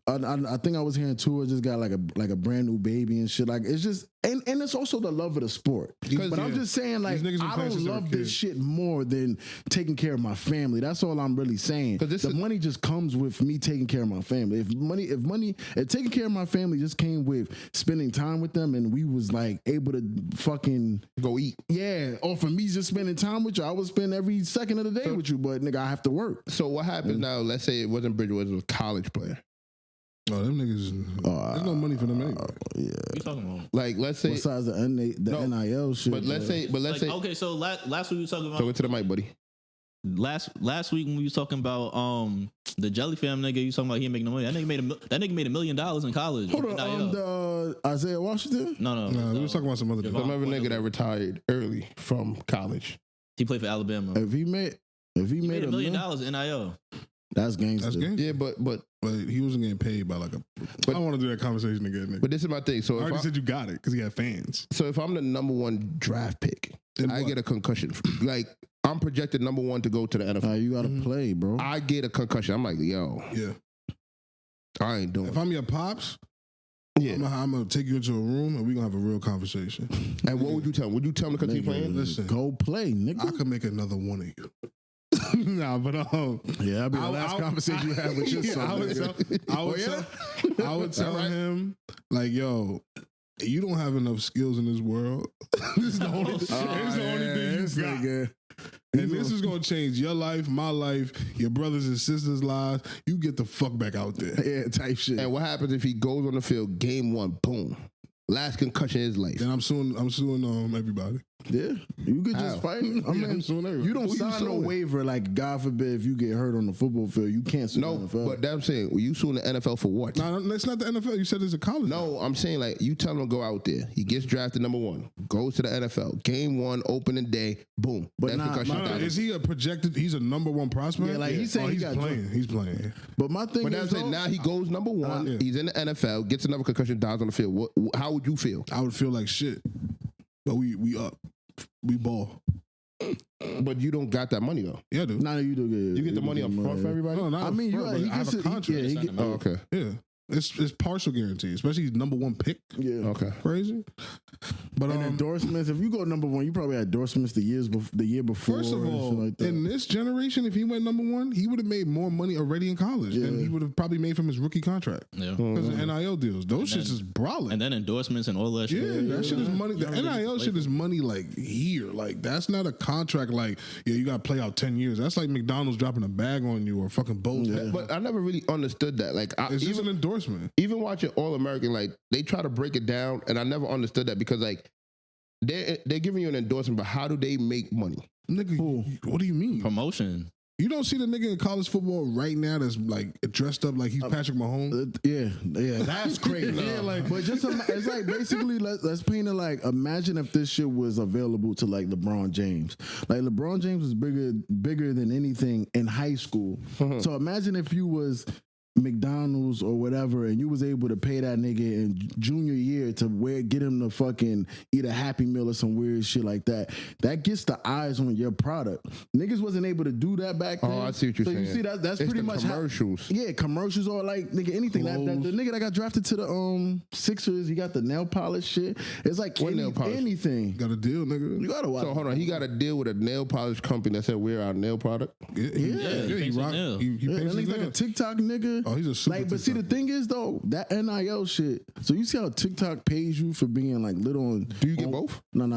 C: I think I was hearing Tua just got like a brand new baby and shit. Like it's just and it's also the love of the sport. But I'm just saying like I don't love this shit more than taking care of my family. That's all I'm really saying. The money just comes with me taking care of my family. If taking care of my family just came with spending time with them and we was like able to fucking
A: go eat.
C: Yeah, or for me just spending time with you, I would spend every second of the day with you. But nigga, I have to work.
A: So what happens now? Let's say it wasn't Bridgewater, it was a college player.
B: Oh, them niggas. There's no money for them anyway.
C: Yeah.
D: What you talking about?
A: Like, let's say.
C: Besides the NIL shit.
A: But let's say.
D: Okay, so last week we were talking about.
A: Talk it to the mic, buddy.
D: Last week when we was talking about the Jelly Fam nigga, you talking about he ain't making no money. That nigga made $1 million in college.
C: Hold on, the Isaiah Washington?
D: No,
B: we was talking about some other
A: nigga that retired early from college.
D: He played for Alabama.
C: If he made
D: $1 million NIL.
C: That's gangster.
A: Yeah, but
B: he wasn't getting paid by like a. I don't want to do that conversation again, nigga.
A: But this is my thing. So
B: I already said you got it because he had fans.
A: So if I'm the number 1 draft pick, I get a concussion. Like I'm projected number 1 to go to the NFL.
C: You gotta play, bro.
A: I get a concussion. I'm like, yo,
B: yeah,
A: I ain't doing.
B: If I'm your pops,
A: yeah,
B: I'm gonna take you into a room and we gonna have a real conversation.
A: And what would you tell him? Would you tell him to continue playing?
B: Listen,
C: go play, nigga.
B: I could make another one of you. Nah, but
C: yeah, that'd be the last conversation you have with your son.
B: I would tell him like, yo, you don't have enough skills in this world. This is the only thing you got. And this is gonna change your life, my life, your brothers and sisters' lives. You get the fuck back out there.
C: Yeah, type shit.
A: And what happens if he goes on the field, game 1, boom, last concussion in his life?
B: Then I'm suing everybody.
C: Yeah, you could just fight. I mean, you don't sign no waiver like, God forbid, if you get hurt on the football field, you can't sue the NFL.
A: But I'm saying, were you suing the NFL for what?
B: No, that's not the NFL. You said it's a college.
A: No, I'm saying like you tell him to go out there. He gets drafted number 1, goes to the NFL, game 1, opening day, boom.
C: But
B: is he a projected? He's a number 1 prospect.
C: Yeah, like he's saying
B: he's playing. He's playing.
C: But my thing is,
A: now he goes number 1. He's in the NFL, gets another concussion, dies on the field. How would you feel?
B: I would feel like shit. But we up. We ball.
A: But you don't got that money though.
B: Yeah, dude.
C: Nah, you do get.
A: You get the money up front for everybody.
B: No, not
C: I mean,
B: he gets a contract.
A: Okay.
B: Yeah. It's partial guarantee, especially he's number 1 pick.
C: Yeah.
B: Okay. Crazy. But
C: endorsements. If you go number 1, you probably had endorsements the year before.
B: First of all,
C: like that.
B: in this generation, if he went number 1, he would have made more money already in college than he would have probably made from his rookie contract.
D: Yeah.
B: Because of NIL deals, those shits is brawling.
D: And then endorsements and all that shit.
B: Yeah, that shit is money. The NIL shit is money like here. Like that's not a contract. Like you got to play out 10 years. That's like McDonald's dropping a bag on you or fucking Bolts.
A: Yeah. But I never really understood that. Like
B: it's just an endorsement.
A: Even watching All American, like they try to break it down, and I never understood that because like they're giving you an endorsement, but how do they make money?
B: Nigga, what do you mean?
D: Promotion.
B: You don't see the nigga in college football right now that's like dressed up like he's Patrick Mahomes.
C: Yeah, that's crazy.
B: Yeah, like,
C: but just it's like basically let's paint it like imagine if this shit was available to like LeBron James. Like LeBron James was bigger than anything in high school. So imagine if you was McDonald's or whatever, and you was able to pay that nigga in junior year to get him to fucking eat a Happy Meal or some weird shit like that. That gets the eyes on your product. Niggas wasn't able to do that back then.
A: Oh, I see what you're saying.
C: So you see that's pretty much
A: commercials.
C: Commercials or like nigga anything. That the nigga that got drafted to the Sixers, he got the nail polish shit. It's like anything.
B: Got a deal, nigga.
C: You gotta watch.
A: So hold on, he got a deal with a nail polish company that said we're our nail product.
B: He rock. He
C: that nigga's like a TikTok nigga.
B: Oh, he's a super
C: but see, the thing is though, that NIL shit. So you see how TikTok pays you for being like little on.
A: Do you get both?
C: No.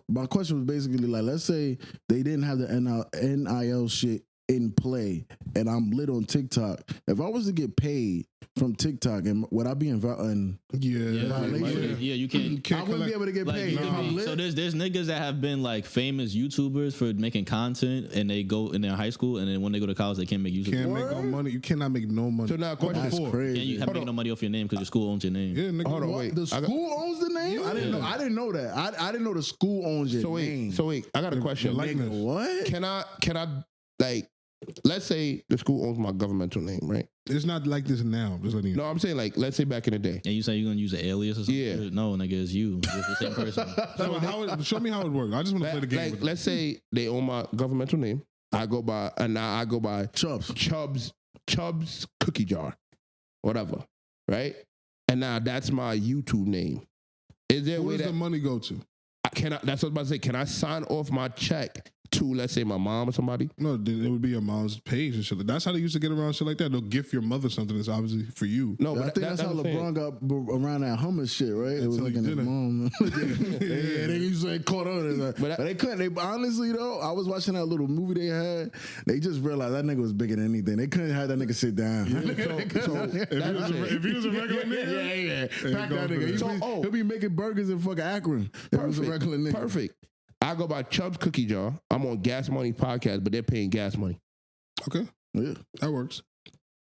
C: My question was basically like, let's say they didn't have the NIL shit in play and I'm lit on TikTok, if I was to get paid from TikTok, and would I be in violation?
D: You can't.
C: I wouldn't be able to get paid. If I'm lit.
D: So there's niggas that have been like famous YouTubers for making content, and they go in their high school, and then when they go to college, they can't make YouTube.
B: Can't make no money. You cannot make no money.
A: So now, question
C: That's
A: four.
C: crazy.
D: And you have to make no money off your name because your school owns your name.
B: Yeah, nigga.
A: Hold on,
B: what?
A: wait.
C: The school owns the name? I didn't know. I didn't know that. I didn't know the school owns your name.
A: So wait, I got a question.
B: Your likeness.
C: What?
A: Can I like, let's say the school owns my governmental name, right?
B: It's not like this now. Just letting you
A: No, I'm saying like, let's say back in the day.
D: And you say you're gonna use an alias or something?
A: Yeah.
D: No, nigga, it's you. It's the same person.
B: So show me how it works. I just want to play the game.
A: Like,
B: with
A: let's say they own my governmental name. I go by
C: Chubbs.
A: Chubbs Cookie Jar, whatever, right? And now that's my YouTube name. Is there a
B: Who
A: way
B: does
A: that
B: the money go to?
A: that's what I was about to say? Can I sign off my check to, let's say, my mom or somebody?
B: No, it would be your mom's page and shit. That's how they used to get around shit like that. They'll gift your mother something that's obviously for you.
A: No,
C: I
A: but
C: think that's how
A: what I'm saying.
C: LeBron got around that hummus shit, right? It was
B: Until
C: like
B: he
C: in his
B: didn't.
C: mom. yeah, they used to say caught on it. But they couldn't. They honestly though, I was watching that little movie they had. They just realized that nigga was bigger than anything. They couldn't have that nigga sit down.
B: If he was a regular nigga,
C: yeah. Pack that nigga. He'll be making burgers in fucking Akron. If he was a regular nigga.
A: Perfect. I go by Chubbs Cookie Jar. I'm on Gas Money podcast, but they're paying gas money.
B: okay,
C: Yeah.
B: that works.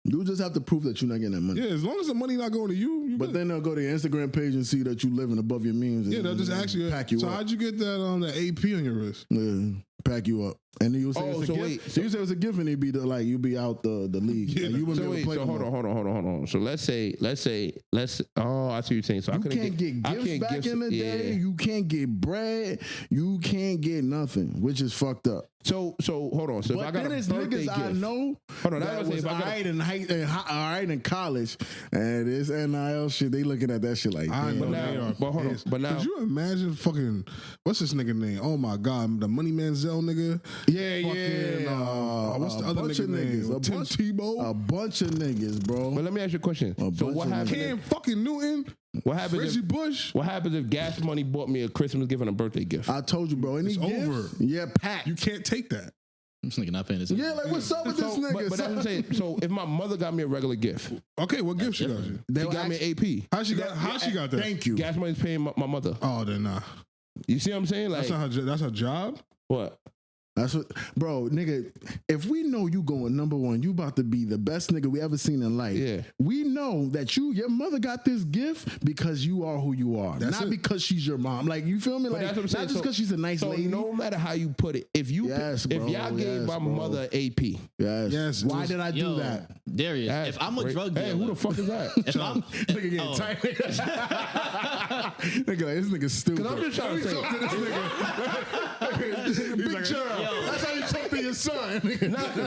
C: You just have to prove that you're not getting that money.
B: Yeah, as long as the money not going to you.
C: But then they'll go to your Instagram page and see that you living above your means.
B: Yeah, they'll just ask you.
C: Pack you
B: so
C: up.
B: how'd you get that AP on your wrist?
C: Yeah, pack you up. And then you'll say it's a
A: so
C: gift.
A: wait,
C: So you say it's a gift and you'd be you be out the league.
B: Yeah,
C: Like, you wouldn't
A: So
C: be able to play no
A: hold
C: more.
A: on. So let's say, oh, I see what you're saying. So I
C: You
A: couldn't
C: can't get
A: I
C: gifts
A: can't
C: back
A: gifts-
C: in the day.
A: yeah.
C: You can't get bread. You can't get nothing, which is fucked up.
A: So hold on. So if I
C: But
A: got
C: then
A: a
C: there's
A: birthday
C: niggas I
A: gift,
C: know
A: hold on,
C: that
A: I was
C: was
A: if I got
C: alright in college, and this NIL shit, they looking at that shit like,
B: I
C: damn.
B: know
A: now-
B: they are.
A: but hold on,
B: pissed.
A: but now-
B: could you imagine fucking what's this nigga name? Oh my god, the Money Manziel nigga.
C: Yeah.
B: What's the
C: A
B: other
C: bunch
B: nigga
C: of
B: name?
C: niggas.
B: Tim Tebow.
C: A bunch of niggas, bro.
A: but let me ask you a question.
C: A
A: So
C: bunch
A: what
C: of
A: happens?
B: Cam fucking Newton.
A: What happens?
B: Reggie
A: If,
B: Bush.
A: what happens if Gas Money bought me a Christmas gift and a birthday gift?
C: I told you, bro. Any
B: It's
C: gifts?
B: over.
C: Yeah, packed.
B: You can't take that.
D: This nigga not paying attention.
C: Yeah, like what's up with this nigga?
A: But that's what I'm saying. So if my mother got me a regular gift,
B: Okay, what gift she got you?
A: she got me an AP.
B: How she got that?
C: Thank you.
A: Gas Money's paying my mother.
B: Oh, then nah.
A: You see what I'm saying? Like
B: That's not her. That's her job.
A: what?
C: That's what, bro, nigga. If we know you going number one, you about to be the best nigga we ever seen in life.
A: Yeah.
C: We know that your mother got this gift because you are who you are,
B: That's
C: not
B: it.
C: because she's your mom. Like you feel me?
A: But
C: Like
A: that's what I'm
C: not
A: saying.
C: just because she's a nice
A: So
C: lady.
A: no matter how you put it, if you
C: Yes,
A: if
C: bro,
A: y'all gave
C: yes,
A: my
C: bro.
A: mother AP,
C: Yes.
B: Yes,
C: Why
B: just-
C: did I do
D: Yo,
C: that?
D: Darius,
A: that's
D: if I'm a
A: great.
D: drug dealer,
A: hey, who the fuck is that?
D: if I'm,
C: Nigga getting
D: oh,
C: tight. Nigga, this nigga stupid.
A: Because I'm just trying to say.
C: Big Charles.
D: Yo.
C: That's how you talk to your son.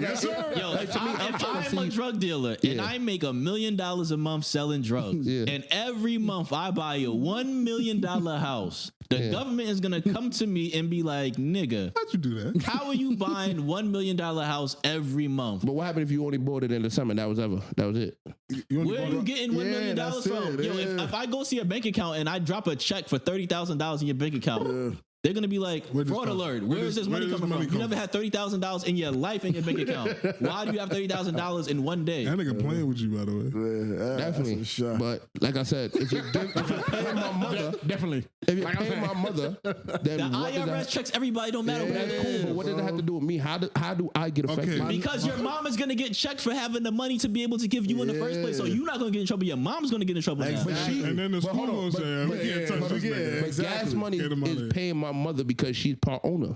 A: Yes, sir.
D: Yo,
A: Like,
D: if
A: to me, I'm trying to
D: I'm a
A: see-
D: drug dealer and
A: Yeah.
D: I make $1 million a month selling drugs,
A: Yeah.
D: and every month I buy a $1 million house, the government is gonna come to me and be like, "Nigga,
B: How'd you do that?
D: how are you buying $1 million house every month?
A: But what happened if you only bought it in the summer? That was it.
B: You only
D: Where are
B: bought
D: you
B: a-
D: getting $1 million
C: that's
D: from?
C: it,
D: Yo,
C: yeah.
D: if I go see a bank account and I drop a check for $30,000 in your bank account, they're gonna be like,
B: Where this
D: fraud
B: come-
D: alert.
B: where
D: Where is
B: this-
D: this money
B: where does
D: coming
B: money
D: from? You
B: come
D: never had $30,000 in your life in your bank account. Why do you have $30,000 in one day?
B: That nigga playing with you, by the way.
A: Definitely. But like I said, if you're paying my mother,
C: Definitely.
A: if you're paying my mother, then
D: The
A: what does
D: IRS
A: that,
D: checks everybody, don't matter what
A: that's
D: it
A: cool.
D: is.
A: But what does that have to do with me? How do I get affected?
B: Okay.
D: Because your mom is gonna get checked for having the money to be able to give you in the first place. So you're not gonna get in trouble. Your mom's gonna get in trouble now.
C: Exactly.
B: And then the
A: But
B: school
A: hold on,
B: gonna
A: but-
B: say, "We
A: but-
B: can't touch
C: but
B: this
C: yeah,
B: nigga."
A: But
C: exactly.
A: Gas Money
B: Get him out of
A: is
B: there.
A: paying my mother because she's part owner.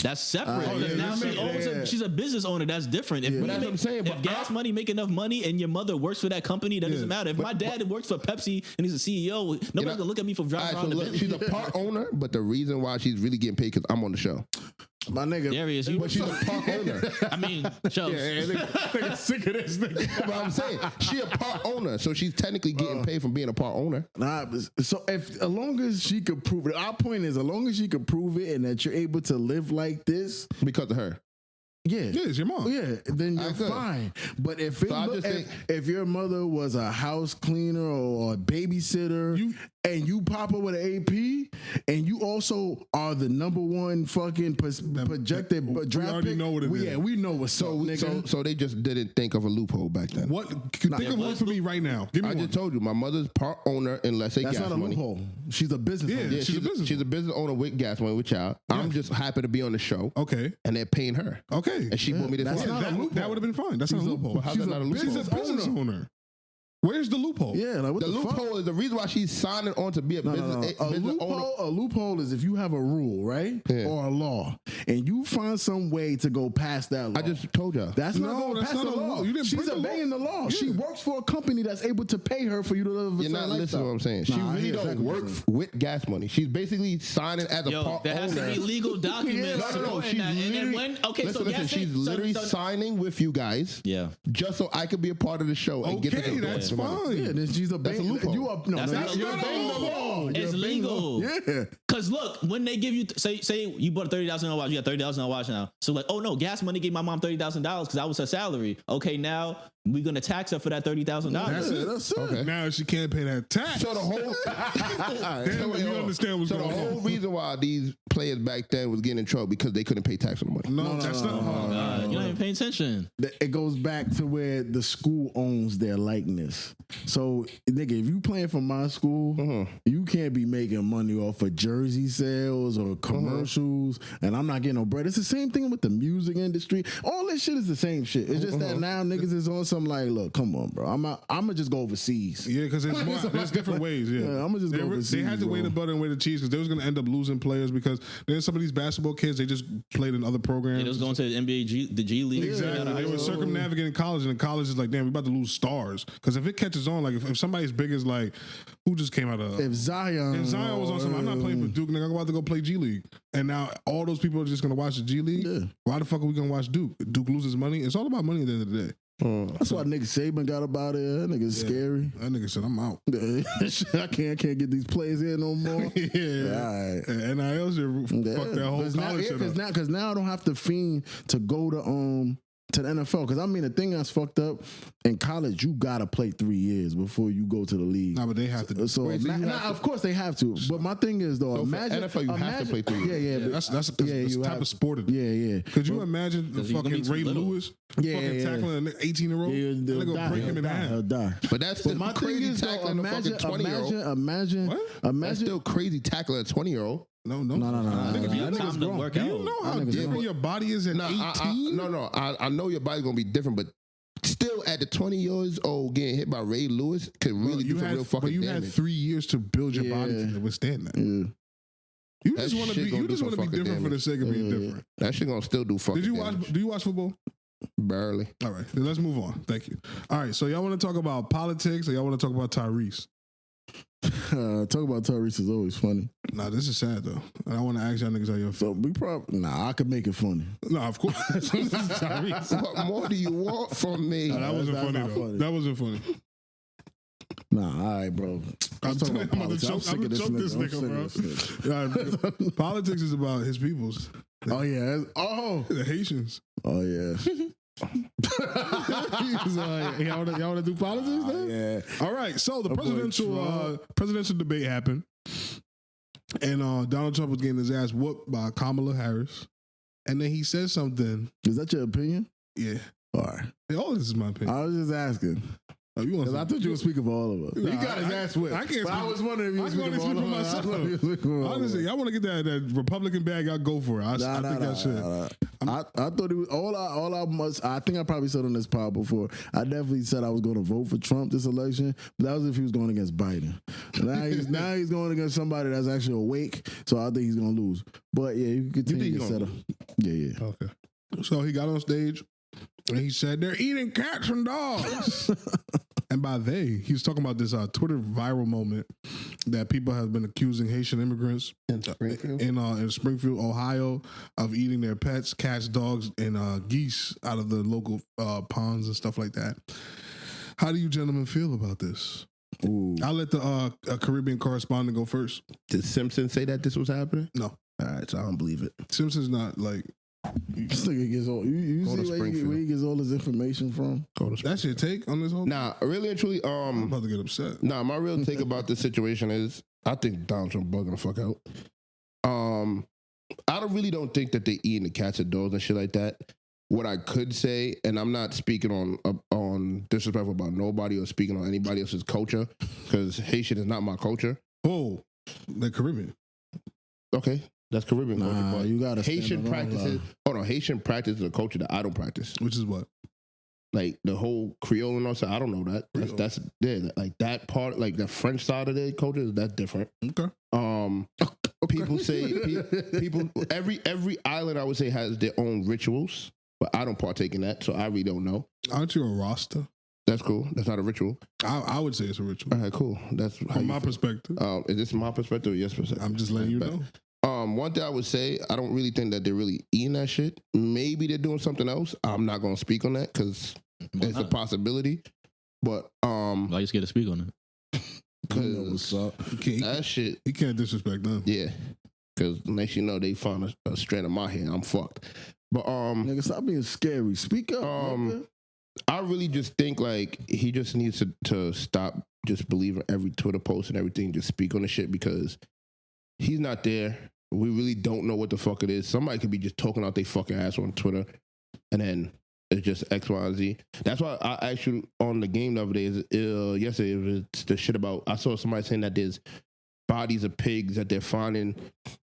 D: That's separate.
C: Oh,
D: Because
B: yeah,
D: now
B: that's
D: she
B: separate.
D: owns
C: Yeah.
D: she's a business owner. That's different. If,
A: But that's what I'm saying,
D: if
A: but
D: Gas Money make enough money and your mother works for that company, that doesn't
B: Yeah.
D: matter. If my dad works for Pepsi and he's a CEO, nobody's gonna look at me for driving
A: All right,
D: around
A: so
D: the
A: look,
D: Bentley.
A: she's a part owner, but the reason why she's really getting paid because I'm on the show.
C: My nigga.
D: Darius, you,
A: But she's a part owner.
D: I mean, shows.
C: nigga sick of this nigga.
A: But I'm saying she a part owner, so she's technically getting paid from being a part owner.
C: Nah, so as long as she could prove it, our point is, as long as she could prove it and that you're able to live like this,
A: Because of her.
C: yeah.
B: Yeah, it's your mom.
C: Yeah, then you're
A: Alright, good.
C: fine. But if it
A: So I
C: look,
A: just think-
C: if your mother was a house cleaner or a babysitter, and you pop up with an AP, and you also are the number one fucking projected draft
B: already
C: pick.
B: know what it is.
C: Yeah, we know what's up, nigga.
A: So they just didn't think of a loophole back then.
B: What? Think of one for me right now. Give me
A: I
B: one.
A: just told you, my mother's part owner in Let's Say
C: That's
A: Gas
C: not a
A: Money.
C: loophole. She's a business owner.
A: Yeah, she's a business owner with Gas Money with child. I'm just happy to be on the show.
B: Okay.
A: And they're paying her.
B: Okay.
A: And she bought me this.
C: That's
A: watch.
C: not a loophole.
B: That would have been fine. That's not a loophole.
A: How's that not a loophole?
B: She's a business owner. Where's the loophole?
C: Yeah, like what
A: The
C: the fuck?
A: loophole is the reason why she's signing on to be a business owner.
C: A loophole is if you have a rule, right?
A: Yeah.
C: Or a law, and you find some way to go past that law.
A: I just told y'all.
C: That's
B: No,
C: not going
B: that's
C: past
B: not
C: the
B: a
C: law.
B: law. You didn't
C: She's
B: break the law.
C: obeying the law.
B: Yeah.
C: She works for a company that's able to pay her for you to live a
A: You're
C: certain
A: not listening to what I'm saying. She
C: Nah, I
A: really
C: hear
A: don't
C: exactly what
A: work
C: you're saying.
A: with Gas Money. She's basically signing as a
D: Yo,
A: part
D: there has
A: owner.
D: to be legal documents
A: No.
D: supporting
A: She's
D: that. And then
A: literally,
D: when, okay,
A: listen,
D: so
A: listen,
D: Gas
A: she's
D: Money-
A: literally
D: so,
A: signing with you guys.
D: yeah.
A: Just so I could be a part of the show and get the
B: Okay, that's fine.
C: Yeah, then she's
A: That's a loophole.
C: You are no,
D: That's not
C: you're
D: a
C: obeying the
D: loophole.
C: law.
D: It's
C: You're obeying the law.
D: legal.
C: Yeah.
D: Cause look, when they give you say you bought a $30,000 watch, you got $30,000 watch now. So like, oh no, Gas Money gave my mom $30,000 because that was her salary. Okay, now we're gonna tax her for that $30,000.
B: That's it.
C: That's it.
A: Okay.
B: Now she can't pay that tax.
A: So the whole
B: Then you understand what's
A: so the
B: going
A: whole
B: on.
A: reason why these players back then was getting in trouble because they couldn't pay tax on the money.
B: No, that's not.
D: Oh God, you're not even paying attention.
C: It goes back to where the school owns their likeness. So, nigga, if you playing for my school, you can't be making money off of jersey sales or commercials, and I'm not getting no bread. It's the same thing with the music industry. All this shit is the same shit. It's just that now niggas is on some like, look, come on, bro. I'm gonna just go overseas.
B: Yeah, because there's different ways. Yeah,
C: Yeah, I'ma just
B: they,
C: go
B: They
C: overseas,
B: had to weigh
C: bro.
B: the butter and weigh the cheese because they was going to end up losing players because there's some of these basketball kids they just played in other programs.
D: It was going to the NBA, the G League.
B: Exactly. They were circumnavigating college, and in college is like, damn, we about to lose stars. Because if it catches on, like if somebody's big as like, who just came out of
C: If Zion
B: was on something, I'm not playing for Duke, nigga. I'm about to go play G League. And now all those people are just gonna watch the G League.
C: Yeah.
B: Why the fuck are we gonna watch Duke? Duke loses money. It's all about money at the end of the day.
C: that's why nigga Saban got up out of there. That nigga's scary.
B: That nigga said, I'm out.
C: I can't get these plays here no more.
B: Yeah.
C: All right.
B: And NIL shit fuck that whole college shit up.
C: Because now I don't have to fiend to go to the NFL. Because I mean, the thing that's fucked up in college, you gotta play 3 years before you go to the league.
B: Nah, but they have to.
C: So of course they have to. But my thing is though,
A: So for
C: imagine
A: NFL, you have to play 3 years.
C: Yeah,
B: Yeah, that's
C: that's
B: the type of sport it is.
C: Yeah.
B: Could you imagine the
D: 'Cause he's gonna
B: fucking
D: be too
B: Ray
D: little.
B: Lewis
C: Yeah,
B: fucking
C: yeah.
B: tackling an 18-year-old?
C: Yeah,
B: That
C: he'll
B: nigga
C: die.
B: break him in half.
C: He'll die.
A: But that's still
C: My thing
A: crazy
C: is though,
A: tackling a fucking 20-year-old.
C: imagine.
B: What?
A: That's
C: Imagine.
A: still crazy tackling a 20-year-old.
B: No.
C: No.
B: Nigga,
D: You
B: do you
D: have
B: know-
D: time to work
B: do
D: out.
B: you know how
C: That nigga's
B: different
C: grown.
B: your body is at 18?
A: I know your body's gonna be different, but still at the 20 years old, getting hit by Ray Lewis could really do some real fucking
B: but you
A: damage.
B: had 3 years to build your body
C: Yeah.
B: to withstand that.
C: Yeah.
B: You
A: That
B: just want to
A: shit
B: be.
A: gonna
B: You
A: do
B: just want to
A: some
B: be
A: fucking
B: different for the
A: damage.
B: sake of being
C: Yeah.
B: different.
A: That shit gonna still do fucking
B: Did you
A: damage.
B: watch? Do you watch football?
A: Barely.
B: All right, then let's move on. Thank you. All right, so y'all want to talk about politics or y'all want to talk about Tyrese?
C: Talk about Tyrese is always funny.
B: Nah, this is sad though. And I want to ask y'all niggas how y'all feel.
C: So we probably I could make it funny.
B: No, of course. Tyrese.
A: What more do you want from me?
B: Nah, that wasn't
C: That's
B: funny
C: not
B: though.
C: funny.
B: That wasn't funny.
C: Nah, all right, bro.
B: I'm
C: talking
B: about to
C: politics.
B: choke,
C: sick
B: I'm
C: of
B: gonna choke this
C: I'm sick
B: nigga,
C: of this nigga.
B: bro. All right, politics is about his peoples,
C: Oh yeah.
B: the Haitians.
C: Oh yeah.
B: Y'all want to do politics? Then?
C: Yeah.
B: All right, so the
C: boy
B: presidential debate happened, and Donald Trump was getting his ass whooped by Kamala Harris, and then he said something.
C: Is that your opinion?
B: Yeah,
C: All right.
B: all this is my opinion.
C: I was just asking.
B: Oh, you want?
C: Because I thought you were speaking for all of us.
B: Nah,
C: He got his
B: I-
C: ass whipped.
B: I can't
C: But I
B: speak-
C: was wondering if you
B: I
C: were
B: can
C: speaking
B: only
C: for all
B: speak
C: of
B: for
C: us. I thought
B: myself.
C: you were speaking for all of us.
B: Honestly, y'all want to get that Republican bag? Y'all go for it. I think that shit.
C: I thought it was I think I probably said on this pod before. I definitely said I was going to vote for Trump this election, but that was if he was going against Biden. Now he's going against somebody that's actually awake, so I think he's going to lose. But yeah, you can continue
A: think
C: to
A: he's
C: set up. Yeah.
B: Okay. So he got on stage and he said they're eating cats and dogs. And by they, he was talking about this Twitter viral moment that people have been accusing Haitian immigrants
A: In Springfield?
B: in Springfield, Ohio, of eating their pets, cats, dogs, and geese out of the local ponds and stuff like that. How do you gentlemen feel about this?
C: Ooh.
B: I'll let the Caribbean correspondent go first.
A: Did Simpson say that this was happening?
B: No.
A: All right, so I don't believe it.
B: Simpson's not like
C: This nigga gets all. You
A: Go to
C: see
A: Springfield.
C: where he gets all his information from?
B: that's your take on this whole.
A: Nah, really and truly,
B: I'm about to get upset.
A: my real take about this situation is I think Donald Trump bugging the fuck out. I really don't think that they eating the cats and dogs and shit like that. What I could say, and I'm not speaking on disrespectful about nobody or speaking on anybody else's culture, because Haitian is not my culture.
B: Oh, the Caribbean.
A: Okay, that's Caribbean culture.
C: Nah,
A: But
C: you gotta
A: Haitian practices. Hold on, Haitian practice is a culture that I don't practice.
B: Which is what?
A: Like the whole Creole and all that. I don't know that. That's yeah, like that part, like the French side of their culture, that's different.
B: Okay.
A: People say people every island I would say has their own rituals, but I don't partake in that, so I really don't know.
B: Aren't you a Rasta?
A: That's cool. That's not a ritual.
B: I would say it's a ritual.
A: All right, cool. That's how
B: From
A: you
B: my
A: feel.
B: perspective.
A: Is this my perspective or your perspective?
B: I'm just letting you know.
A: One thing I would say, I don't really think that they're really eating that shit. Maybe they're doing something else. I'm not gonna speak on that because it's a possibility. But
D: Why you scared to speak on it?
A: because that shit,
B: You can't disrespect them.
A: yeah. Because next you know they found a strand of my hair, I'm fucked. But
C: Nigga, stop being scary. Speak up. nigga.
A: I really just think like he just needs to stop just believing every Twitter post and everything. Just speak on the shit because he's not there. We really don't know what the fuck it is. Somebody could be just talking out their fucking ass on Twitter, and then it's just X, Y, and Z. That's why I asked you on the game the other day. Yesterday, it was the shit about. I saw somebody saying that there's bodies of pigs that they're finding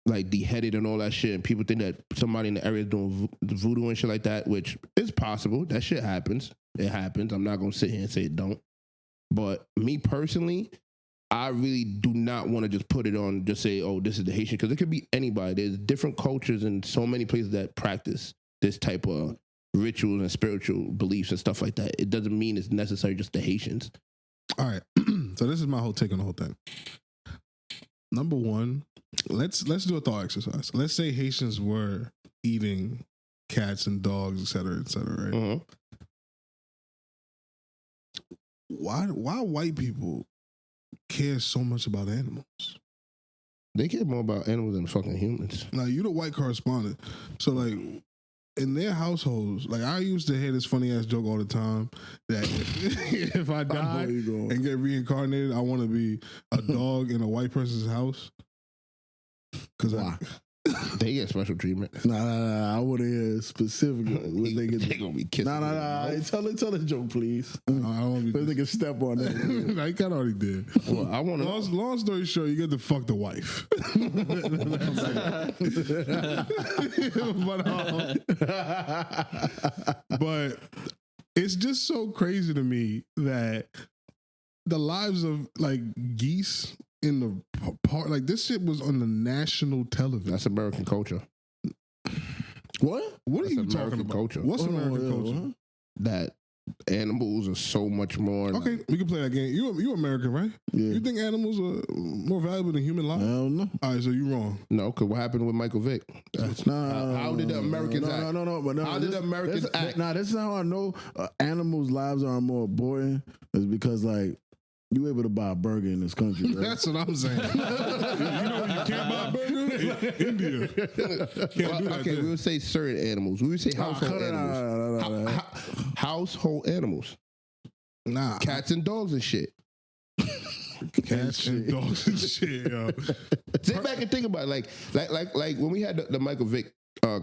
A: like beheaded and all that shit, and people think that somebody in the area is doing voodoo and shit like that, which is possible. That shit happens. It happens. I'm not gonna sit here and say it don't. But me personally, I really do not want to just put it on, just say, oh, this is the Haitian, because it could be anybody. There's different cultures and so many places that practice this type of rituals and spiritual beliefs and stuff like that. It doesn't mean it's necessary just the Haitians.
B: All right. So this is my whole take on the whole thing. Number one, let's do a thought exercise. Let's say Haitians were eating cats and dogs, et cetera, right?
A: Mm-hmm.
B: Why white people care so much about animals?
A: They care more about animals than fucking humans.
B: Now, you the white correspondent. So, like, in their households, like, I used to hear this funny-ass joke all the time that if I die and get reincarnated, I want to be a dog in a white person's house. Because
A: They get special treatment.
C: Nah. I want to hear specifically what they get.
A: They gonna be kissing.
C: Nah. Tell the joke, please.
B: I don't want to
C: But they can step on that.
B: Nah, he kind of already did.
A: Well, I want to.
B: Long story short, you get to fuck the wife. but it's just so crazy to me that the lives of like geese in the park, like this shit was on the national television.
A: That's American culture.
C: What?
B: What
A: That's
B: are you
A: American
B: talking about?
A: culture.
B: What's
C: Hold on,
B: American
C: hold on,
B: culture?
C: what?
A: That animals are so much more.
B: Okay, we can play that game. You American, right?
C: Yeah.
B: You think animals are more valuable than human life?
C: Hell no.
B: All right, so you wrong.
A: No, because what happened with Michael Vick? How did the Americans act?
C: No. But no,
A: How did the Americans act?
C: Nah, this is how I know animals' lives are more important. Is because like you able to buy a burger in this country. Right?
B: That's what I'm saying. You know where you can't buy a burger? India. Can't do that.
A: Okay, we would say certain animals. We would say household animals. Household animals.
B: Nah,
A: Cats and dogs and shit.
B: cats and dogs and shit, yo.
A: Sit back and think about it. Like when we had the Michael Vick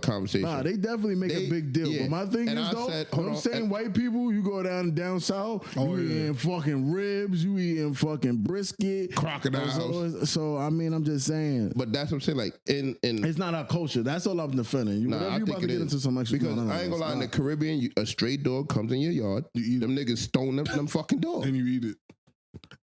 A: conversation.
C: Nah, they definitely make a big deal.
A: yeah.
C: But my thing
A: And
C: is
A: I
C: though,
A: said, hold
C: them
A: on,
C: same
A: and-
C: white people, you go down south,
B: Oh,
C: you
B: yeah.
C: eating fucking ribs, you eating fucking brisket,
A: Crocodiles.
C: So I mean, I'm just saying.
A: But that's what I'm saying. Like in
C: It's not our culture. That's all I'm defending. You,
A: Nah,
C: whatever
A: I
C: you
A: think
C: about to
A: it
C: get
A: is.
C: into some extra.
A: Because
C: no,
A: I ain't gonna lie, in the
C: it's
A: Caribbean, a stray dog comes in your yard. Them niggas stone them fucking dogs.
B: And you eat it.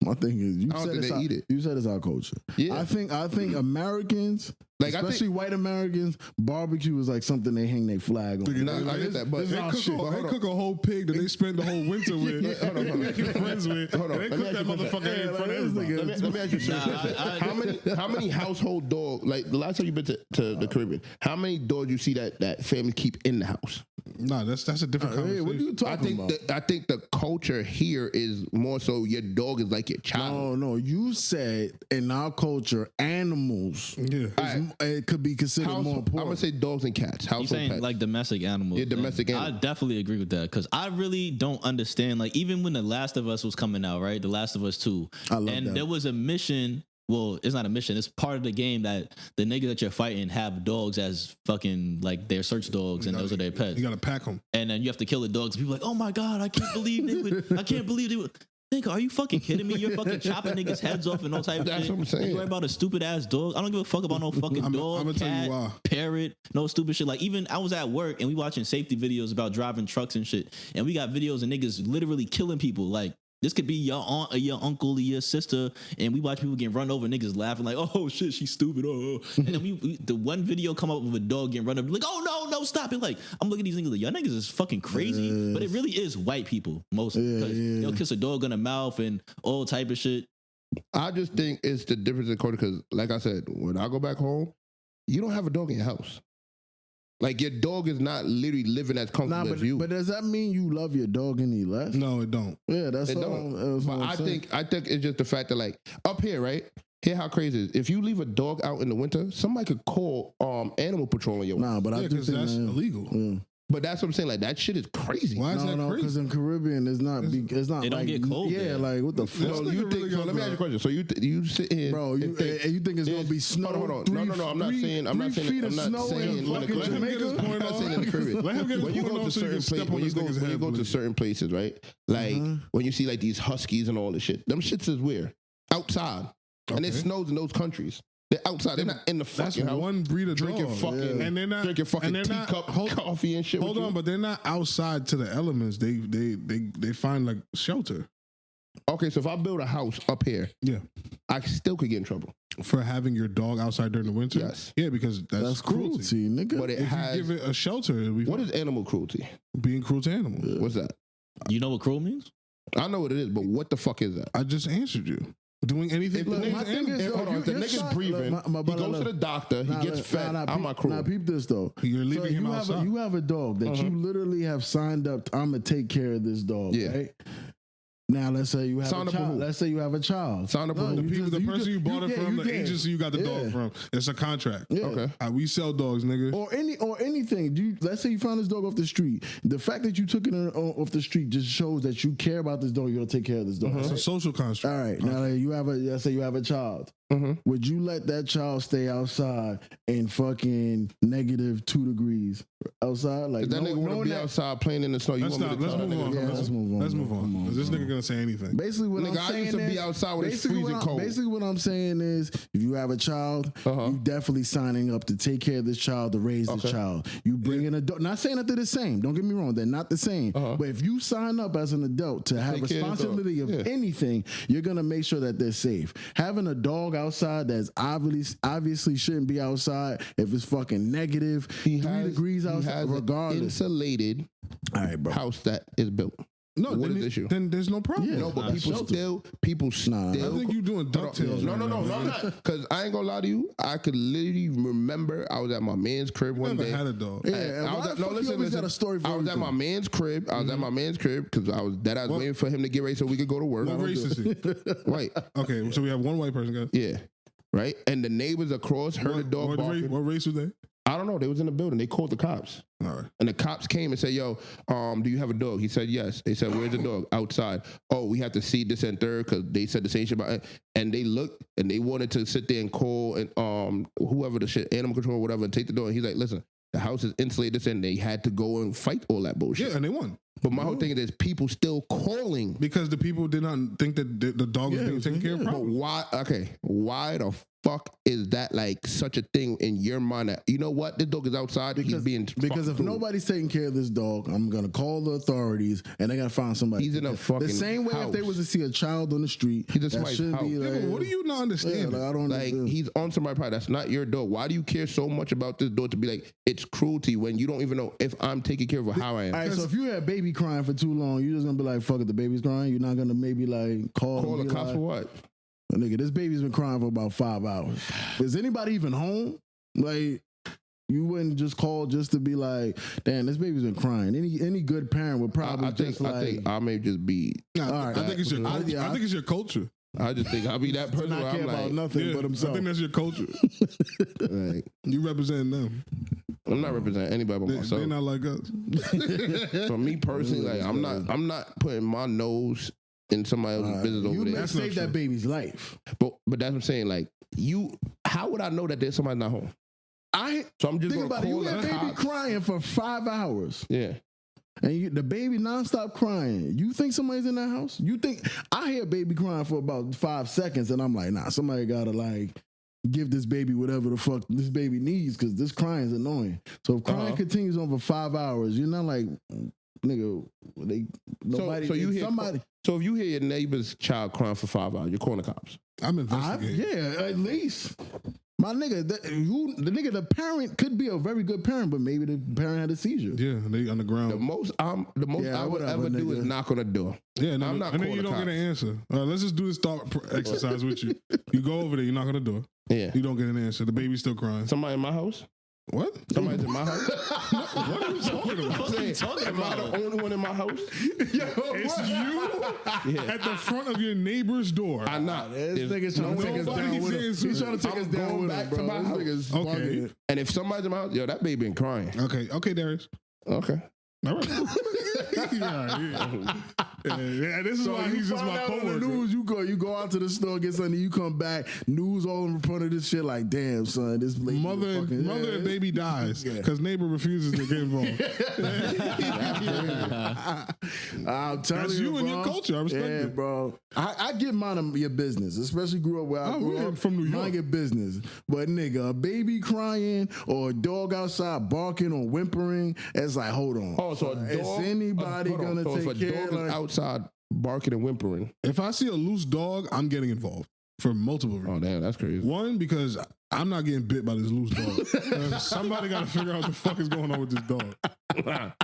C: not. My thing is, you
A: I don't
C: said
A: think
C: it's
A: they
C: our,
A: eat it.
C: You said it's our culture.
A: Yeah.
C: I think Americans,
A: Like, I
C: especially
A: think-
C: white Americans, barbecue is like something they hang their flag on.
A: Nah, I get that, but
C: this is
B: They
C: our
B: cook,
C: shit.
B: a,
A: But
B: they
A: hold
B: cook a whole pig that they spent the whole winter with.
A: Hold on.
B: Making friends with.
A: Hold on.
B: And they
A: Let me
B: cook that
A: ask you a question.
B: motherfucker in front of everybody.
A: Let me ask you something. How many household dogs? Like the last time you been to the Caribbean, how many dogs you see that family keep in the house?
B: Nah, that's a different
C: Hey,
B: conversation.
C: what are you talking about?
A: I think the culture here is more so your dog is like your child.
C: No, you said in our culture, animals.
B: Yeah.
C: It could be considered more
A: I'm
C: important.
A: gonna say dogs and cats.
D: You
A: Household
D: saying
A: pets.
D: like domestic animals?
A: Yeah, domestic
D: and
A: animals.
D: I definitely agree with that because I really don't understand. Like even when The Last of Us was coming out, right? The Last of Us 2,
C: I love
D: and
C: that.
D: there was a mission well, it's not a mission. It's part of the game that the niggas that you're fighting have dogs as fucking like their search dogs, and those are their pets.
B: You gotta pack them,
D: and then you have to kill the dogs. People are like, oh my god, I can't believe they would. I can't believe they would. Nigga, are you fucking kidding me? You're fucking chopping niggas' heads off and all type of
A: That's
D: shit.
A: what I'm saying.
D: You worry about a stupid ass dog. I don't give a fuck about no fucking dog,
B: I'ma tell you
D: cat,
B: why.
D: parrot, no stupid shit. Like even I was at work and we watching safety videos about driving trucks and shit, and we got videos of niggas literally killing people. Like this could be your aunt or your uncle or your sister, and we watch people getting run over, niggas laughing like, oh shit, she's stupid. Oh, and then we the one video come up with a dog getting run over, like, oh no, stop it. Like I'm looking at these niggas like, y'all niggas is fucking crazy, but it really is white people mostly because they'll kiss a dog in the mouth and all type of shit.
A: I just think it's the difference in culture because, like I said, when I go back home, you don't have a dog in your house. Like your dog is not literally living as comfortable as you.
C: But does that mean you love your dog any less?
B: No, it don't.
C: Yeah, that's
A: It
C: all.
A: don't.
C: That's
A: But
C: all I'm
A: I
C: saying.
A: think it's just the fact that like up here, right? Here how crazy it is. If you leave a dog out in the winter, somebody could call animal patrol on your
C: Nah, but I
B: Yeah,
C: do
B: because
C: think
B: that's
C: that-
B: illegal.
C: Yeah.
A: But that's what I'm saying. Like that shit is crazy.
B: Why is that
C: No,
B: crazy?
C: because in Caribbean, it's not. It's not.
D: It don't
C: like,
D: get cold
C: Yeah,
D: there.
C: like what the
B: This
C: fuck,
A: So
B: nigga
A: you
B: really
A: think? So
B: got
A: let me ask you a
B: the-
A: question. So you sit here,
C: bro? You
A: and think
C: you think it's gonna be snow?
A: Hold on. No. I'm not saying. I'm not
C: 3
A: saying.
C: feet
A: I'm
C: of
A: not
C: snow
A: saying
C: in
A: in the
C: fucking
B: Let him get his
C: Jamaica.
B: point
A: I'm not saying in the
B: off.
A: Caribbean.
B: Let him get his
A: When you
B: point
A: go to
B: off so you
A: certain
B: can step
A: places,
B: on this nigga's
A: when you
B: head,
A: go to
B: please.
A: certain places, right? Like when you see like these huskies and all this shit, them shits is where outside, and it
B: Okay.
A: snows in those countries. They're outside. They're not in the
B: That's
A: fucking house
B: one breed of
A: drinking
B: dog.
A: fucking
B: and they're not
A: drinking fucking
B: and they're not-
A: teacup coffee and shit.
B: Hold
A: with
B: on,
A: you.
B: but they're not outside to the elements. They find like shelter
A: Okay, so if I build a house up here,
B: Yeah.
A: I still could get in trouble.
B: for having your dog outside during the winter.
A: Yes.
B: Yeah, because
C: That's cruelty, nigga.
A: But it
B: If
A: has.
B: you give it a shelter, it'll be
A: What is animal cruelty?
B: being cruel to animals.
A: What's that?
D: You know what cruel means?
A: I know what it is, but what the fuck is that?
B: I just answered you. Doing anything
A: If the
B: cruel to
A: nigga-
B: animals.
A: if- hold on, if the
C: you're
A: nigga's
C: signed-
A: breathing,
C: look, my
A: he
C: brother,
A: goes to
C: look.
A: the doctor, he gets fed. I'm not cruel.
C: Now peep this though.
B: You're leaving
C: So
B: him
C: you
B: outside.
C: you have a dog that you literally have signed up. I'm gonna take care of this dog.
A: Yeah.
C: Right. Now let's say you have
A: Signed
C: a
A: up with
C: child.
A: who?
C: Let's say you have a child.
A: Signed up with who?
B: the
C: you
B: people,
C: just-
B: the
C: you
B: person
C: just-
B: you bought it from, the
C: can.
B: agency you got the dog
C: Yeah.
B: from. It's a contract.
C: Yeah.
A: Okay.
B: We sell dogs, nigga.
C: Or anything. Let's say you found this dog off the street. The fact that you took it off the street just shows that you care about this dog. You're gonna take care of this dog.
B: It's a
C: right?
B: social construct.
C: All right. Now let's say you have a child. Would you let that child stay outside in fucking -2 degrees outside? Like
A: If that nigga want to
C: knowing
A: be
C: that-
A: outside playing in the snow, you
B: Let's
A: want me
B: stop.
A: to
B: Let's
A: tell that
B: move
A: nigga
B: on.
A: to come
C: let's
A: home?
C: move on.
B: Let's move on. Is this nigga gonna say anything?
C: Basically, what
A: Nigga,
C: I'm
A: I
C: saying
A: used to be
C: is-
A: outside when it's
C: basically
A: freezing cold.
C: Basically, what I'm saying is, if you have a child, you definitely signing up to take care of this child, to raise this child. You bring in a adult. Not saying that they're the same. Don't get me wrong. They're not the same. But if you sign up as an adult to have
A: Take care of the dog.
C: responsibility of
A: Yeah.
C: anything, you're gonna make sure that they're safe. Having a dog outside that's obviously shouldn't be outside if it's fucking negative 3 degrees
A: He
C: outside,
A: has an
C: regardless.
A: insulated
C: All right, bro.
A: house that is built.
B: No,
A: What
B: then,
A: is the issue?
B: Then there's no problem.
C: Yeah.
A: No, but
D: Nah,
A: people
D: shelter.
A: still.
C: Nah.
B: I think you doing DuckTales.
A: No,
B: right now.
A: I'm not. Because I ain't gonna lie to you. I could literally remember I was at my man's crib one
B: Never
A: day.
B: had a dog.
C: Yeah,
A: And I
C: why
A: was
C: the
A: at, no,
C: fuck you
A: listen,
C: always
A: listen.
C: got a story for
A: I was at
C: everything?
A: my man's crib. I was at my man's crib because I was waiting for him to get ready so we could go to work.
B: What race is he?
A: Right.
B: Okay, so we have one white person, guys.
A: Yeah. Right. And the neighbors across heard the dog barking.
B: What race was they?
A: I don't know. They was in the building. They called the cops.
B: All right.
A: And the cops came and said, yo, do you have a dog? He said, yes. They said, where's the dog? Outside. Oh, we have to see this and third because they said the same shit about it. And they looked and they wanted to sit there and call and whoever the shit, animal control or whatever, and take the dog. And he's like, listen, the house is insulated. And they had to go and fight all that bullshit.
B: Yeah, and they won.
A: But my whole thing is people still calling.
B: Because the people did not think that the dog was being taken care of
A: But
B: properly.
A: why? Okay, why the fuck is that like such a thing in your mind? That, you know what? This dog is outside. He's being
C: Because if
A: fucking
C: nobody's taking care of this dog, I'm gonna call the authorities and they gotta find somebody.
A: He's in a fucking
C: the same way if they
A: house.
C: was to see a child on the street,
A: He's in
C: that
A: somebody's
C: shouldn't be
A: house.
C: like.
B: Yeah, but what do you not
C: Yeah,
B: understand?
C: like, I don't
A: like
C: understand.
A: he's on somebody's property. That's not your dog. Why do you care so much about this dog to be like it's cruelty when you don't even know if I'm taking care of how I am?
C: All right, so if you had a baby crying for too long, you're just gonna be like, "Fuck it, the baby's crying." You're not gonna maybe like call
A: Call
C: and
A: the
C: be
A: cops
C: like,
A: for what?
C: Nigga, this baby's been crying for about 5 hours. Is anybody even home? Like, you wouldn't just call just to be like, "Damn, this baby's been crying." Any good parent would probably
A: I think
C: just like.
A: I think I may just be.
B: Nah,
C: All right.
B: I think it's your culture.
C: Yeah,
B: I think it's your culture.
A: I just think I'll be that person
C: not
A: where
C: care
A: I'm
C: about
A: like,
C: nothing
B: Yeah,
C: but
B: I
C: himself.
B: think that's your culture.
A: like,
B: You represent them.
A: I'm not representing anybody but myself.
B: They're not like us.
A: For me personally, like I'm not putting my nose in somebody else's business
C: You
A: over
C: may
A: there.
C: save that baby's life.
A: But that's what I'm saying. Like how would I know that there's somebody not home? So I'm just
C: Think
A: gonna
C: about it.
A: call
C: You
A: the
C: got baby
A: cops.
C: crying for 5 hours.
A: Yeah.
C: And the baby nonstop crying. You think somebody's in that house? You think I hear baby crying for about 5 seconds, and I'm like, nah, somebody gotta like give this baby whatever the fuck this baby needs because this crying is annoying. So if crying continues on for 5 hours, you're not like, nigga, nobody.
A: So you hear
C: somebody.
A: So if you hear your neighbor's child crying for 5 hours, you're calling the cops.
B: I'm investigating.
C: Yeah, at least. My nigga, the parent could be a very good parent, but maybe the parent had a seizure.
B: Yeah, they on the ground.
A: The most I would ever do is knock on the door.
B: Yeah, and
A: I'm not
B: and then
A: calling
B: you
A: the
B: don't get an answer. Let's just do this thought exercise with you. You go over there, you knock on the door.
A: Yeah.
B: You don't get an answer. The baby's still crying.
A: Somebody in my house?
B: What?
A: Somebody's in my house?
B: What are you talking about?
A: Am I the only one in my house?
B: It's you at the front of your neighbor's door.
A: I'm not.
C: This nigga's trying to take us down with him. He's trying to take us
A: I'm
C: down
A: going
C: with
A: back
C: him,
A: to
C: bro.
A: my house.
C: This nigga's
B: Okay.
C: bugging.
A: And if somebody's in my house, yo, that baby been crying.
B: Okay, Darius.
A: Okay.
B: All right. yeah, this is
C: So
B: why
C: you
B: he's just
C: find
B: my
C: out on
B: coworker.
C: the news, you go out to the store, get something, you come back, news all in front of this shit like, damn, son, this lady
B: Mother and baby dies because neighbor refuses to get involved.
C: I'm telling
B: That's you
C: bro.
B: and your culture. I respect
C: yeah,
B: it.
C: bro. I get mind of your business, especially grew up where I grew
B: we're
C: up.
B: from New York.
C: Mind your business. But nigga, a baby crying or a dog outside barking or whimpering, it's like, hold on.
A: Oh, so a dog,
C: is anybody
A: hold on.
C: gonna
A: So
C: take
A: if a
C: care
A: dog
C: of
A: is outside barking and whimpering?
B: If I see a loose dog, I'm getting involved for multiple reasons.
A: Oh, damn, that's crazy.
B: One, because I'm not getting bit by this loose dog. Somebody got to figure out what the fuck is going on with this dog.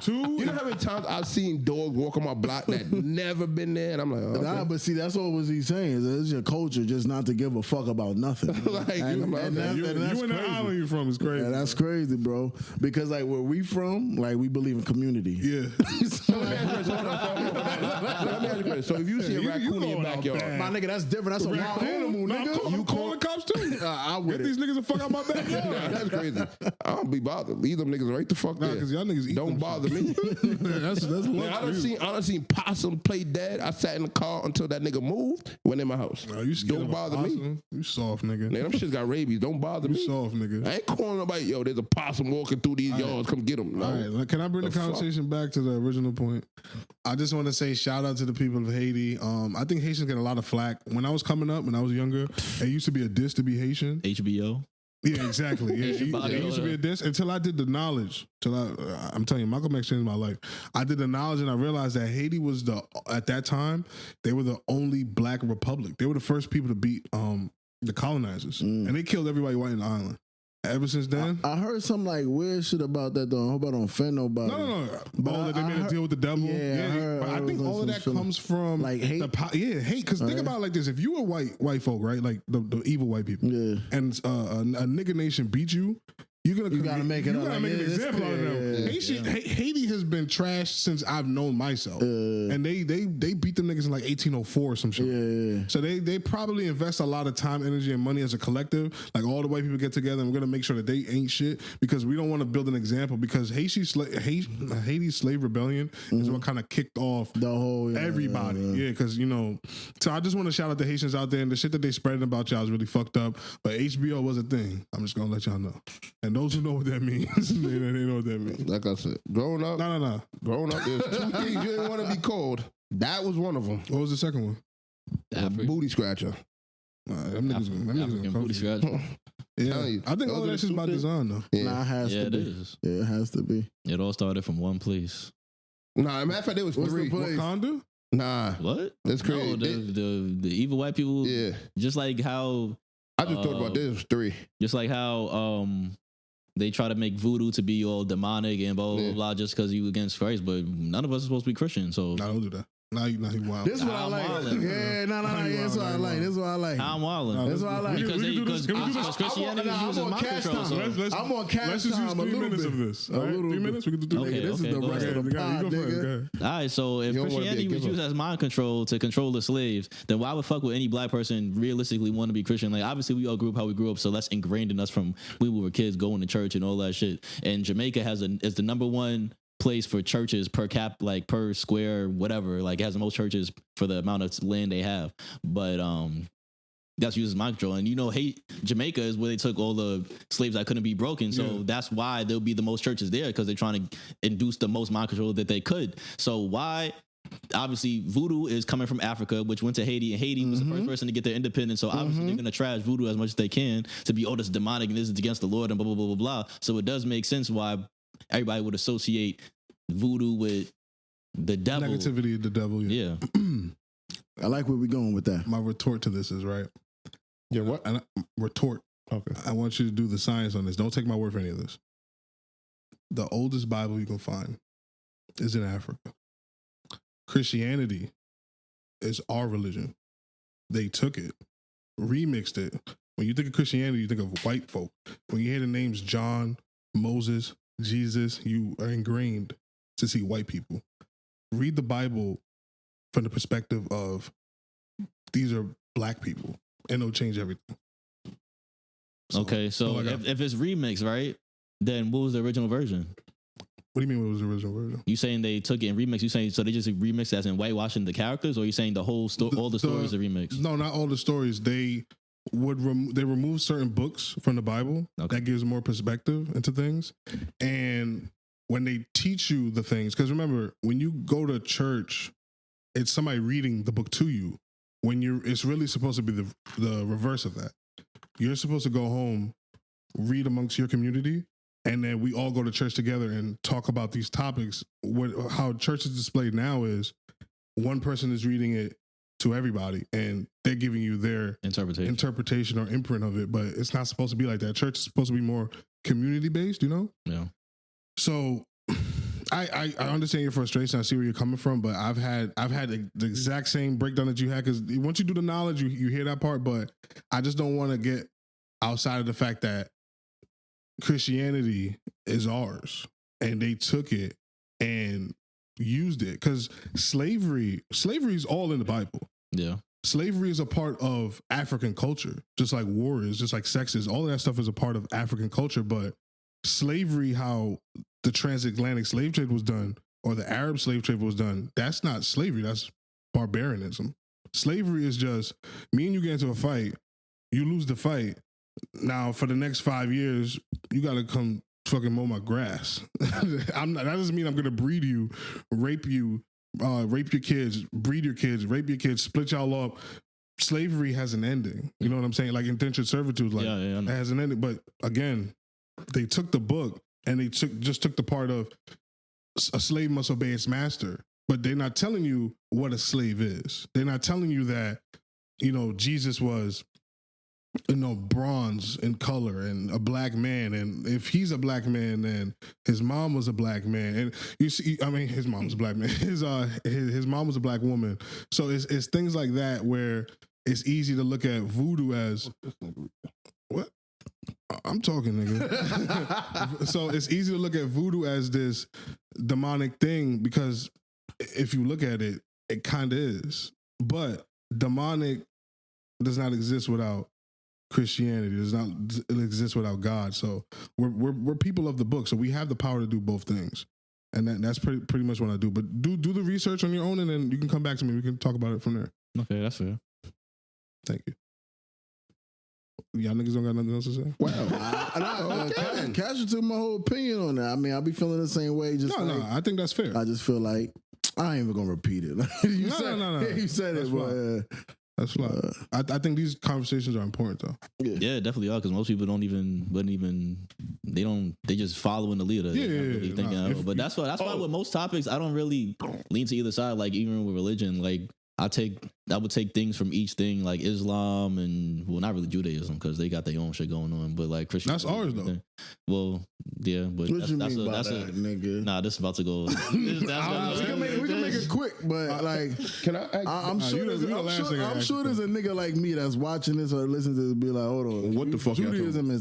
B: Two,
A: You know how many times I've seen dogs walk on my block that never been there, and I'm like, oh, okay.
C: Nah, but see, that's what was he saying. It's your culture just not to give a fuck about nothing.
A: Like,
C: and,
A: okay.
C: that's,
B: you
C: and that's
B: in the
C: crazy.
B: island you from is crazy.
C: Yeah, that's crazy, bro. Because like where we from, like we believe in community.
B: Yeah.
A: So let me ask you a question. Hold on. Let me ask you a question. So if you see a
B: You
A: raccoon in your
B: going out
A: backyard,
B: bad.
C: My nigga, that's different. That's a wild animal, nigga.
B: You call the cops too?
C: I would.
B: Get these niggas the fuck out my backyard.
A: nah, that's crazy. I don't be bothered. Leave them niggas right the fuck
B: Nah,
A: there.
B: because y'all niggas eat
A: Don't
B: them
A: bother me.
B: that's
A: Man, I done seen possum play dead. I sat in the car until that nigga moved. Went in my house.
B: Oh, you scared
A: Don't
B: of a
A: bother me.
B: possum? You soft, nigga.
A: Man, them shits got rabies. Don't bother
B: You
A: me.
B: soft, nigga.
A: I ain't calling nobody. Yo, there's a possum walking through these yards. Come get him. No.
B: All right, can I bring the
A: The fuck?
B: conversation back to the original point? I just want to say shout out to the people of Haiti. I think Haitians get a lot of flack. When I was coming up, when I was younger, it used to be a diss to be Haitian.
D: HBO.
B: Yeah, exactly. Yeah,
D: Haitian body
B: it used to be a diss until I did the knowledge. I'm telling you, Malcolm X changed my life. I did the knowledge and I realized that Haiti was at that time, they were the only black republic. They were the first people to beat the colonizers, and they killed everybody white in the island. Ever since then,
C: I heard some like weird shit about that though. I hope I don't offend nobody.
B: no.
C: But
B: All that they
C: I
B: made a
C: heard-
B: deal with the devil.
C: Yeah, I heard-
B: but I think all of that
C: some shit
B: comes from
C: like hate?
B: hate. Because think about it like this: if you were white folk, right, like the evil white people,
C: Yeah.
B: and a nigga nation beat you. You gotta make it. You gotta make an example out of them. Haiti has been trashed since I've known myself, and they beat them niggas in like 1804 or some shit.
C: Yeah.
B: So they probably invest a lot of time, energy, and money as a collective. Like all the white people get together, and we're gonna make sure that they ain't shit because we don't want to build an example. Because Haiti's slave rebellion is what kind of kicked off
C: The whole
B: everybody. Yeah, because So I just want to shout out the Haitians out there, and the shit that they spreading about y'all is really fucked up. But HBO was a thing. I'm just gonna let y'all know. And those who know what that means, they know what that means.
A: Like I said, growing up,
B: No.
A: growing up, there's two things you didn't want to be called. That was one of them.
B: What was the second one?
A: Booty scratcher.
B: Them niggas
D: African booty
B: uncomfortable.
D: scratch.
B: Yeah,
A: Telling you,
B: I think
A: those
B: all
A: are
B: that
A: the
B: shit's
A: two
B: by
A: things.
B: design though.
A: Yeah.
C: Nah, it has
D: Yeah,
C: to
D: it
C: be.
D: is.
C: Yeah, it has to be.
D: It all started from one place.
A: Nah, matter of fact, there was
C: What's
A: three.
C: the place?
B: Wakanda?
A: Nah,
D: What?
A: that's crazy.
D: No, the evil white people.
A: Yeah,
D: Just like how
A: I just thought about this. It was three.
D: Just like how they try to make voodoo to be all demonic and blah blah
A: Yeah.
D: blah just because you against Christ, but none of us are supposed to be Christian. So
B: Nah, don't do that. Now you wild.
C: This is what I
D: I'm
C: like.
D: wildin'.
C: Yeah, no. This is what I like. This is what I like.
D: I'm wilding.
C: That's what I like.
D: Because
B: We can do this. Can we do this?
D: because Christianity
C: I'm
D: uses
C: on
D: mind
C: cast
D: control.
C: time.
D: So.
C: I'm on cast
B: Let's just use
C: time a
B: 3
C: little
B: minutes
C: bit.
B: of this.
C: A
B: All right?
C: little
B: 3
C: bit.
B: minutes? We can do 3
C: Nigga,
B: minutes.
C: this is the
D: go
C: rest
D: ahead.
C: of the
B: You
C: pod,
B: go first.
C: nigga.
B: Go ahead.
D: All right, so if
A: You don't wanna be a
D: Christianity was
A: giver.
D: used as mind control to control the slaves, then why would fuck would any black person realistically want to be Christian? Like, obviously, we all grew up how we grew up, so that's ingrained in us from we were kids going to church and all that shit. And Jamaica is the number one place for churches per cap, like per square, whatever. Like it has the most churches for the amount of land they have. But that's used as mind control. And you know, Jamaica is where they took all the slaves that couldn't be broken. So that's why there'll be the most churches there, because they're trying to induce the most mind control that they could. So why? Obviously, voodoo is coming from Africa, which went to Haiti, and Haiti was the first person to get their independence. So obviously, they're going to trash voodoo as much as they can to be, oh, this is demonic and this is against the Lord and blah, blah, blah, blah, blah. So it does make sense why everybody would associate voodoo with the devil.
B: Negativity of the devil.
D: Yeah.
C: I like where we're going with that.
B: My retort to this is, right?
A: Yeah, what?
B: Retort.
A: Okay.
B: I want you to do the science on this. Don't take my word for any of this. The oldest Bible you can find is in Africa. Christianity is our religion. They took it, remixed it. When you think of Christianity, you think of white folk. When you hear the names John, Moses, Jesus, you are ingrained to see white people. Read the Bible from the perspective of these are black people, and it'll change everything.
D: Okay, so if it's remix, right, then what was the original version?
B: What do you mean what was the original version?
D: You saying they took it and remixed? You saying so they just remixed as in whitewashing the characters, or you saying the whole all the stories are remixed?
B: No, not all the stories. They would they remove certain books from the Bible that gives more perspective into things. And when they teach you the things, because remember, when you go to church, it's somebody reading the book to you. It's really supposed to be the reverse of that. You're supposed to go home, read amongst your community, and then we all go to church together and talk about these topics. How church is displayed now is one person is reading it to everybody, and they're giving you their interpretation or imprint of it. But it's not supposed to be like that. Church is supposed to be more community based, you know?
D: Yeah.
B: So I understand your frustration. I see where you're coming from, but I've had the exact same breakdown that you had, because once you do the knowledge, you hear that part. But I just don't want to get outside of the fact that Christianity is ours, and they took it and used it, because slavery is all in the Bible.
D: Yeah.
B: Slavery is a part of African culture, just like war is, just like sex is. All of that stuff is a part of African culture. But slavery, how the transatlantic slave trade was done, or the Arab slave trade was done, that's not slavery. That's barbarianism. Slavery is just me and you get into a fight, you lose the fight. Now, for the next 5 years, you got to come fucking mow my grass. That doesn't mean I'm going to breed you, rape you, rape your kids, breed your kids, rape your kids, split y'all up. Slavery has an ending. You know what I'm saying? Like indentured servitude, like it has an ending. But again, they took the book and they just took the part of a slave must obey its master. But they're not telling you what a slave is. They're not telling you that, Jesus was, bronze in color and a black man. And if he's a black man, then his mom was a black man. And you see, his mom was a black man. His mom was a black woman. So it's things like that where it's easy to look at voodoo as what? I'm talking, nigga. So it's easy to look at voodoo as this demonic thing, because if you look at it, it kind of is. But demonic does not exist without Christianity. Does not exist without God. So we're people of the book. So we have the power to do both things, and that's pretty much what I do. But do the research on your own, and then you can come back to me. We can talk about it from there.
D: Okay, that's fair.
B: Thank you. Y'all niggas don't got nothing else to say?
C: Wow. Casual took my whole opinion on that. I'll be feeling the same way.
B: No, I think that's fair.
C: I just feel like I ain't even gonna repeat it. You said
B: that's
C: it, but
B: that's fly. I think these conversations are important, though.
D: Yeah, definitely are, because most people they just following the leader. But that's why with most topics I don't really lean to either side. Like even with religion, like I would take things from each thing, like Islam and not really Judaism, because they got their own shit going on. But like Christianity,
B: that's ours though.
D: Well, yeah, but
C: what you mean by that, nigga?
D: Nah, this is about to go. We
C: can make it quick, but like,
A: can
C: I'm sure there's a nigga like me that's watching this or listening to this be like, hold on,
A: what the fuck?
C: Judaism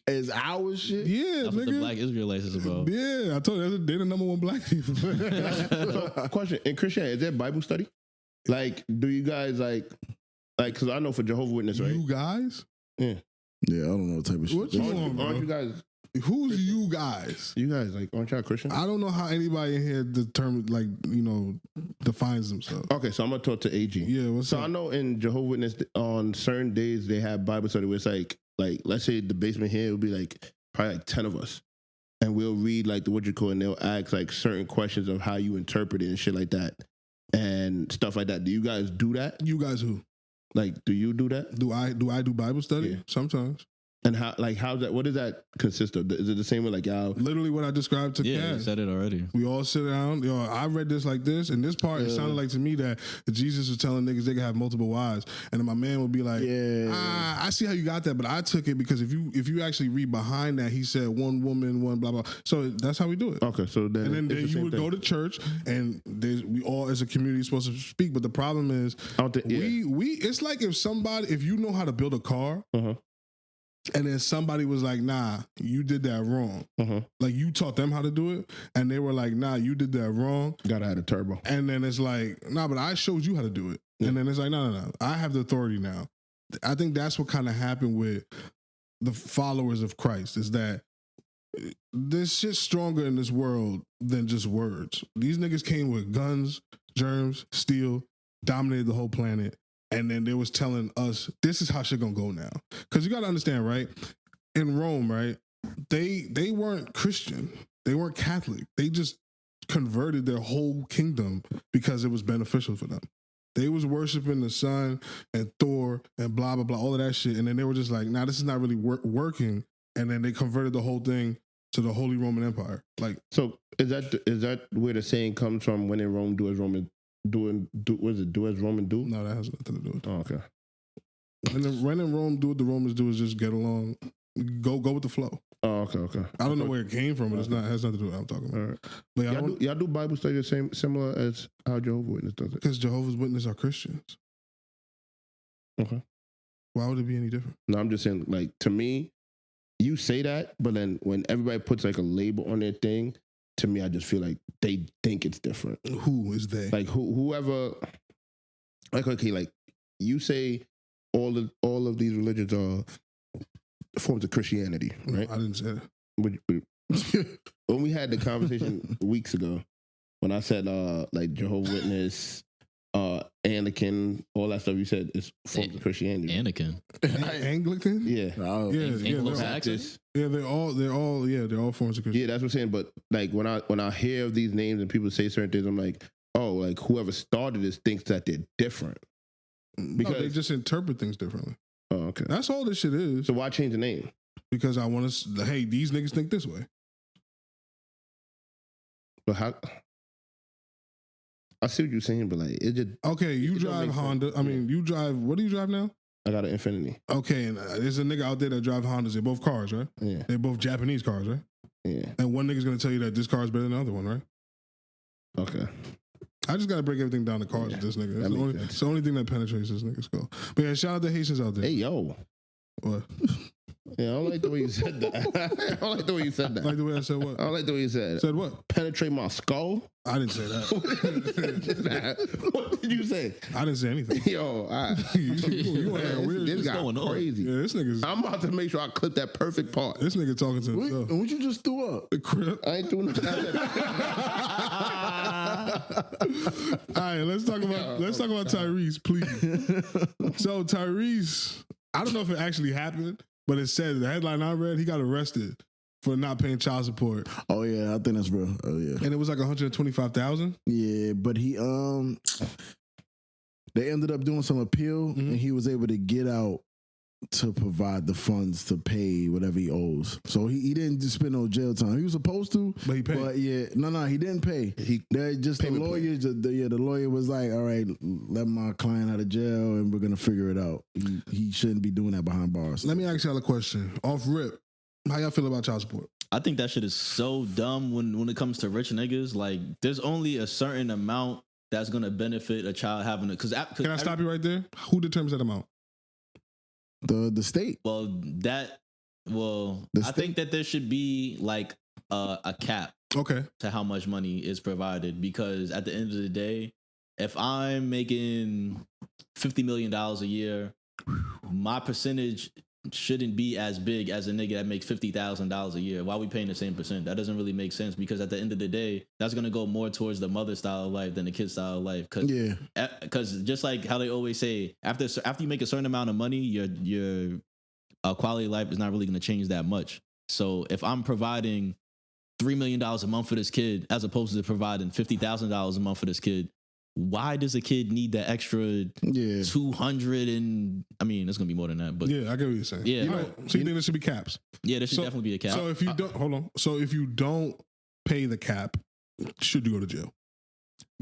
C: is our shit.
B: Yeah,
D: that's
B: nigga.
D: what the Black Israelites is about.
B: Yeah, I told you they're the number one black people.
A: So, question: in Christianity, is there Bible study? Like, do you guys like, because I know for Jehovah's Witness, right?
B: You guys?
A: Yeah.
C: Yeah, I don't know what type of shit.
B: What you want, bro?
A: Aren't you guys?
B: Who's you guys?
A: You guys, like, aren't y'all Christian?
B: I don't know how anybody in here defines themselves.
A: Okay, so I'm gonna talk to AG.
B: Yeah, what's
A: So
B: up?
A: I know in Jehovah's Witness on certain days they have Bible study where it's like let's say the basement here would be like probably like 10 of us, and we'll read like the and they'll ask like certain questions of how you interpret it and shit like that and stuff like that. Do you guys do that?
B: You guys who?
A: Like, do you do that?
B: Do I do Bible study?
A: Yeah.
B: Sometimes.
A: And how's that? What does that consist of? Is it the same way like y'all?
B: Literally what I described to
D: Yeah, you
B: Cass.
D: said it already.
B: We all sit down. Yo, I read this like this, and this part it sounded like to me that Jesus was telling niggas they could have multiple wives, and then my man would be like, I see how you got that, but I took it because if you actually read behind that, he said one woman, one blah blah. So that's how we do it.
A: Okay, so then
B: And then
A: it's the
B: you
A: same
B: would
A: thing.
B: go to church, and we all as a community supposed to speak. But the problem is,
A: I don't think, yeah.
B: we it's like if you know how to build a car.
A: Uh-huh.
B: And then somebody was like, nah, you did that wrong.
A: Uh-huh.
B: Like you taught them how to do it. And they were like, nah, you did that wrong.
A: Gotta have a turbo.
B: And then it's like, nah, but I showed you how to do it.
A: Yeah.
B: And then it's like, no. I have the authority now. I think that's what kind of happened with the followers of Christ is that this shit's stronger in this world than just words. These niggas came with guns, germs, steel, dominated the whole planet. And then they was telling us, this is how shit gonna go now. Because you got to understand, right? In Rome, right? They weren't Christian. They weren't Catholic. They just converted their whole kingdom because it was beneficial for them. They was worshiping the sun and Thor and blah, blah, blah, all of that shit. And then they were just like, nah, this is not really working. And then they converted the whole thing to the Holy Roman Empire. Like,
A: So is that where the saying comes from? When in Rome, do as Roman do as Roman do?
B: no, that has nothing to do with it.
A: Oh, okay.
B: When in Rome, do what the Romans do is just get along. Go with the flow.
A: Oh, okay.
B: I don't know where it came from, but it has nothing to do with what I'm talking about.
A: All right.
B: But yeah,
A: Y'all do Bible study the same, similar as how Jehovah's Witness does it.
B: because Jehovah's Witnesses are Christians.
A: Okay.
B: Why would it be any different?
A: No, I'm just saying, like, to me, you say that, but then when everybody puts like a label on their thing, to me, I just feel like they think it's different.
B: Who is they?
A: Like whoever, like, okay, like you say all of these religions are forms of Christianity, right?
B: I didn't say that.
A: When we had the conversation weeks ago, when I said like Jehovah's Witness, Anglican, all that stuff, you said it's forms of Christianity.
D: Anakin.
B: Anglican?
A: Yeah.
C: Oh,
B: Yeah,
D: Anglo-Saxon?
B: they're all forms of Christianity.
A: Yeah, that's what I'm saying. But like when I hear of these names and people say certain things, I'm like, oh, like whoever started this thinks that they're different.
B: Because they just interpret things differently.
A: Oh, okay.
B: That's all this shit is.
A: So why change the name?
B: Because I want to. Hey, these niggas think this way.
A: But how? I see what you're saying, but like it just.
B: Okay, you
A: It don't
B: drive
A: make
B: Honda.
A: sense.
B: I mean, you drive. What do you drive now?
A: I got an Infinity.
B: Okay, and there's a nigga out there that drive Hondas. They're both cars, right?
A: Yeah,
B: They're both Japanese cars, right?
A: yeah.
B: And one nigga's gonna tell you that this car is better than the other one, right?
A: Okay.
B: I just gotta break everything down to cars
A: Yeah,
B: with this nigga.
A: that
B: It's the,
A: makes
B: only,
A: sense.
B: it's the only thing that penetrates this nigga's skull. But yeah, shout out to Haitians out there.
A: Hey yo.
B: What?
A: Yeah, I don't like the way you said that. I don't like the way you said that.
B: Like the way I said what?
A: I don't like the way you said it.
B: Said what?
A: Penetrate my skull.
B: I didn't say that.
A: What did you say?
B: I didn't say anything.
A: Yo,
B: you want that weird
A: this
B: shit
A: guy
D: going on?
A: crazy.
B: Yeah, this nigga's
A: I'm about to make sure I clip that perfect part.
B: this nigga talking to
C: What,
B: himself.
C: what you just threw up?
B: The crib.
A: I ain't doing nothing.
B: All right, let's talk about Tyrese, please. So Tyrese, I don't know if it actually happened, but it said the headline I read, he got arrested for not paying child support,
C: Oh yeah, I think that's real. Oh yeah,
B: and it was like $125,000.
C: yeah. But he they ended up doing some appeal, and he was able to get out to provide the funds to pay whatever he owes. So he didn't just spend no jail time. He was supposed to,
B: But he paid.
C: But yeah, no, he didn't pay. They just the
A: Payment plan.
C: lawyer. The lawyer was like, "All right, let my client out of jail, and we're gonna figure it out. He shouldn't be doing that behind bars."
B: Let me ask y'all a question. Off rip, how y'all feel about child support?
D: I think that shit is so dumb when it comes to rich niggas. Like, there's only a certain amount that's gonna benefit a child having it.
B: Can I stop you right there? Who determines that amount?
C: The state.
D: The I
C: state-
D: think that there should be like a cap
B: Okay.
D: to how much money is provided, because at the end of the day, if I'm making $50 million a year, my percentage shouldn't be as big as a nigga that makes $50,000 a year. Why are we paying the same percent? That doesn't really make sense because at the end of the day, that's gonna go more towards the mother style of life than the kid style of life. Because just like how they always say, after you make a certain amount of money, your quality of life is not really gonna change that much. So if I'm providing $3 million a month for this kid, as opposed to providing $50,000 a month for this kid, why does a kid need the extra 200 and I mean it's gonna be more than that, but
B: yeah, I get what you're saying.
D: Yeah,
B: so you think there should be caps?
D: Yeah, there should definitely be a cap.
B: So if you don't hold on, so if you don't pay the cap, should you go to jail?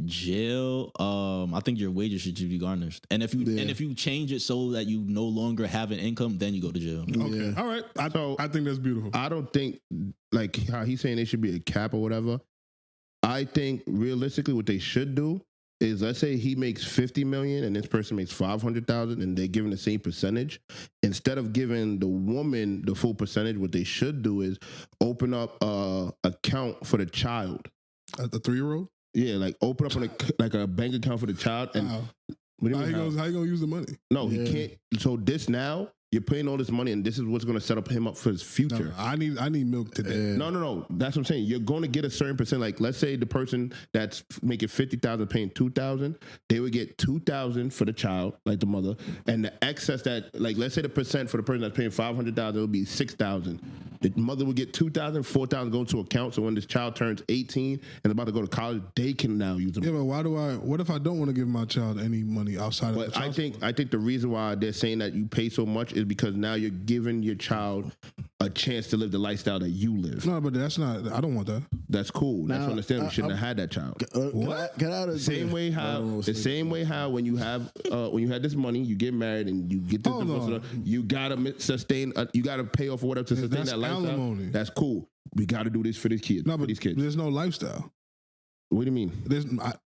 D: Jail, I think your wages should be garnished, and if you change it so that you no longer have an income, then you go to jail.
B: Okay, all right. I think that's beautiful.
A: I don't think like how he's saying there should be a cap or whatever. I think realistically, what they should do is, let's say he makes 50 million and this person makes 500,000, and they're giving the same percentage. Instead of giving the woman the full percentage, what they should do is open up a account for the child.
B: The 3-year-old.
A: Yeah, like open up a bank account for the child. And
B: Wow.
A: what do you
B: How
A: mean,
B: you gonna use the money?
A: No, he can't. So this now, you're paying all this money, and this is what's going to set up him up for his future.
B: No, I need milk today.
A: No. That's what I'm saying. You're going to get a certain percent. Like, let's say the person that's making 50,000 paying 2,000, they would get 2,000 for the child, like the mother, and the excess that, like, let's say the percent for the person that's paying 500,000 would be 6,000. The mother would get 2,000, 4,000 go to account. So when this child turns 18 and about to go to college, they can now use them.
B: Yeah, but what if I don't want to give my child any money outside of the child support?
A: I think the reason why they're saying that you pay so much is because now you're giving your child a chance to live the lifestyle that you live.
B: No, but that's not. I don't want that.
A: That's cool. That's
C: Now,
A: understandable. You shouldn't have had that child.
B: What?
C: Get out of
A: The same way how when you had this money, you get married and you get this divorce, you gotta sustain. You gotta pay off or whatever to sustain that lifestyle.
B: Alimony.
A: That's cool. We got to do this for these kids.
B: No, but
A: for these kids.
B: there's no lifestyle.
A: What do you mean?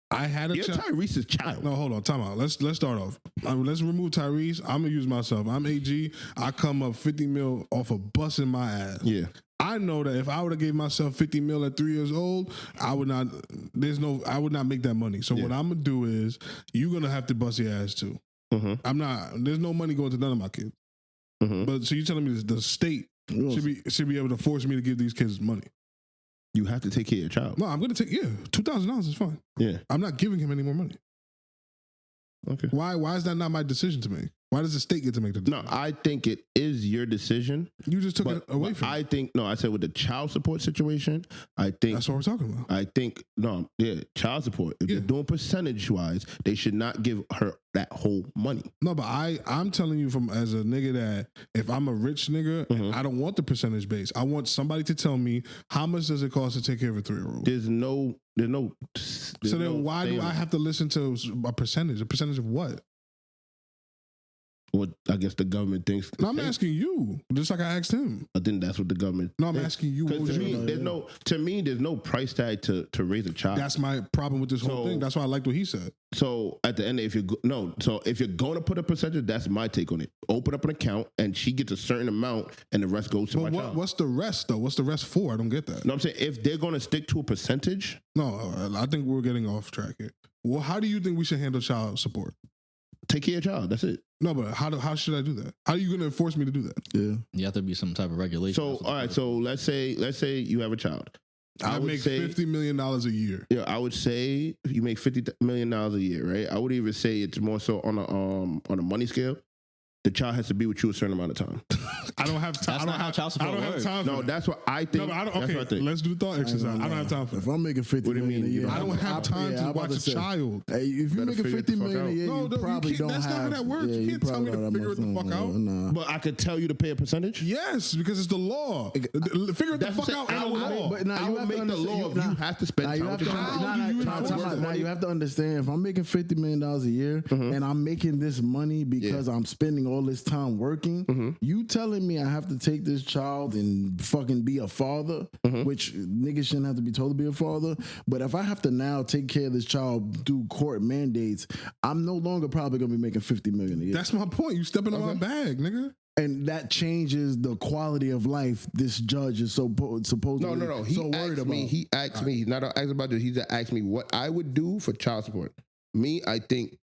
B: I had a
A: You're
B: child.
A: Tyrese's child.
B: No, hold on. Time out. Let's start off. Let's remove Tyrese. I'm gonna use myself. I'm AG. I come up 50 mil off of busting my ass.
A: Yeah.
B: I know that if I would have gave myself 50 mil at 3 years old, I would not make that money. So what I'm gonna do is you're gonna have to bust your ass too.
A: Mm-hmm.
B: There's no money going to none of my kids.
A: Mm-hmm.
B: But so you're telling me the state should be able to force me to give these kids money?
A: You have to take care of your child.
B: No, I'm gonna take $2,000 is fine.
A: Yeah.
B: I'm not giving him any more money.
A: Okay.
B: Why is that not my decision to make? Why does the state get to make the decision?
A: No, I think it is your decision.
B: You just took it away from me.
A: I think I said with the child support situation, I think
B: That's what we're talking about.
A: I think child support. If you're doing percentage wise, they should not give her that whole money.
B: No, but I'm telling you as a nigga that if I'm a rich nigga, I don't want the percentage base. I want somebody to tell me how much does it cost to take care of a 3-year-old.
A: There's no.
B: So then why do I have to listen to a percentage? A percentage of what?
A: What I guess the government thinks.
B: No, I'm asking you, just like I asked him.
A: I think that's what the government.
B: No, I'm asking you.
A: Because to me, there's no price tag to raise a child.
B: That's my problem with this whole thing. That's why I liked what he said.
A: So at the end, if you're going to put a percentage, that's my take on it. Open up an account, and she gets a certain amount, and the rest goes to my child.
B: What's the rest though? What's the rest for? I don't get that.
A: No, I'm saying if they're going to stick to a percentage.
B: No, I think we're getting off track here. Well, how do you think we should handle child support?
A: Take care of your child. That's it.
B: No, but how should I do that? How are you going to enforce me to do that?
C: Yeah,
D: you have to be some type of regulation.
A: So all right. So let's say you have a child.
B: I make $50 million a year.
A: Yeah, I would say you make $50 million a year, right? I would even say it's more so on a money scale. The child has to be with you a certain amount of time.
B: I don't have time.
D: That's not how child support works.
A: No, that's what I think.
B: No, but I don't.
A: That's
B: Okay,
A: what I think.
B: let's do the thought exercise. I don't have time for
C: if
B: that.
C: I'm making 50
A: What do you
C: million
A: mean?
C: a year,
B: I don't have time to watch a child.
C: Hey, if you're making 50 million a year,
B: No,
C: you probably don't
B: that's
C: have.
B: not how that works. You can't tell me to figure it the fuck out.
C: Nah.
A: But I could tell you to pay a percentage.
B: Yes, because it's the law. Figure it the fuck out in the law.
C: But now
A: I
C: you
A: would
C: have to
A: make the law if you have to spend
C: Now you
A: time
C: have
A: with
C: to,
A: your child.
C: now you have to understand. If I'm making $50 million a year and I'm making this money because I'm spending all this time working, you telling me I have to take this child and fucking be a father, which niggas shouldn't have to be told to be a father. But if I have to now take care of this child through court mandates, I'm no longer probably gonna be making $50 million a year.
B: That's my point. You stepping on my bag, nigga.
C: And that changes the quality of life this judge is supposedly
A: No. He
C: so worried about.
A: He asked me. He's not asking about this. He's asked me what I would do for child support. Me, I think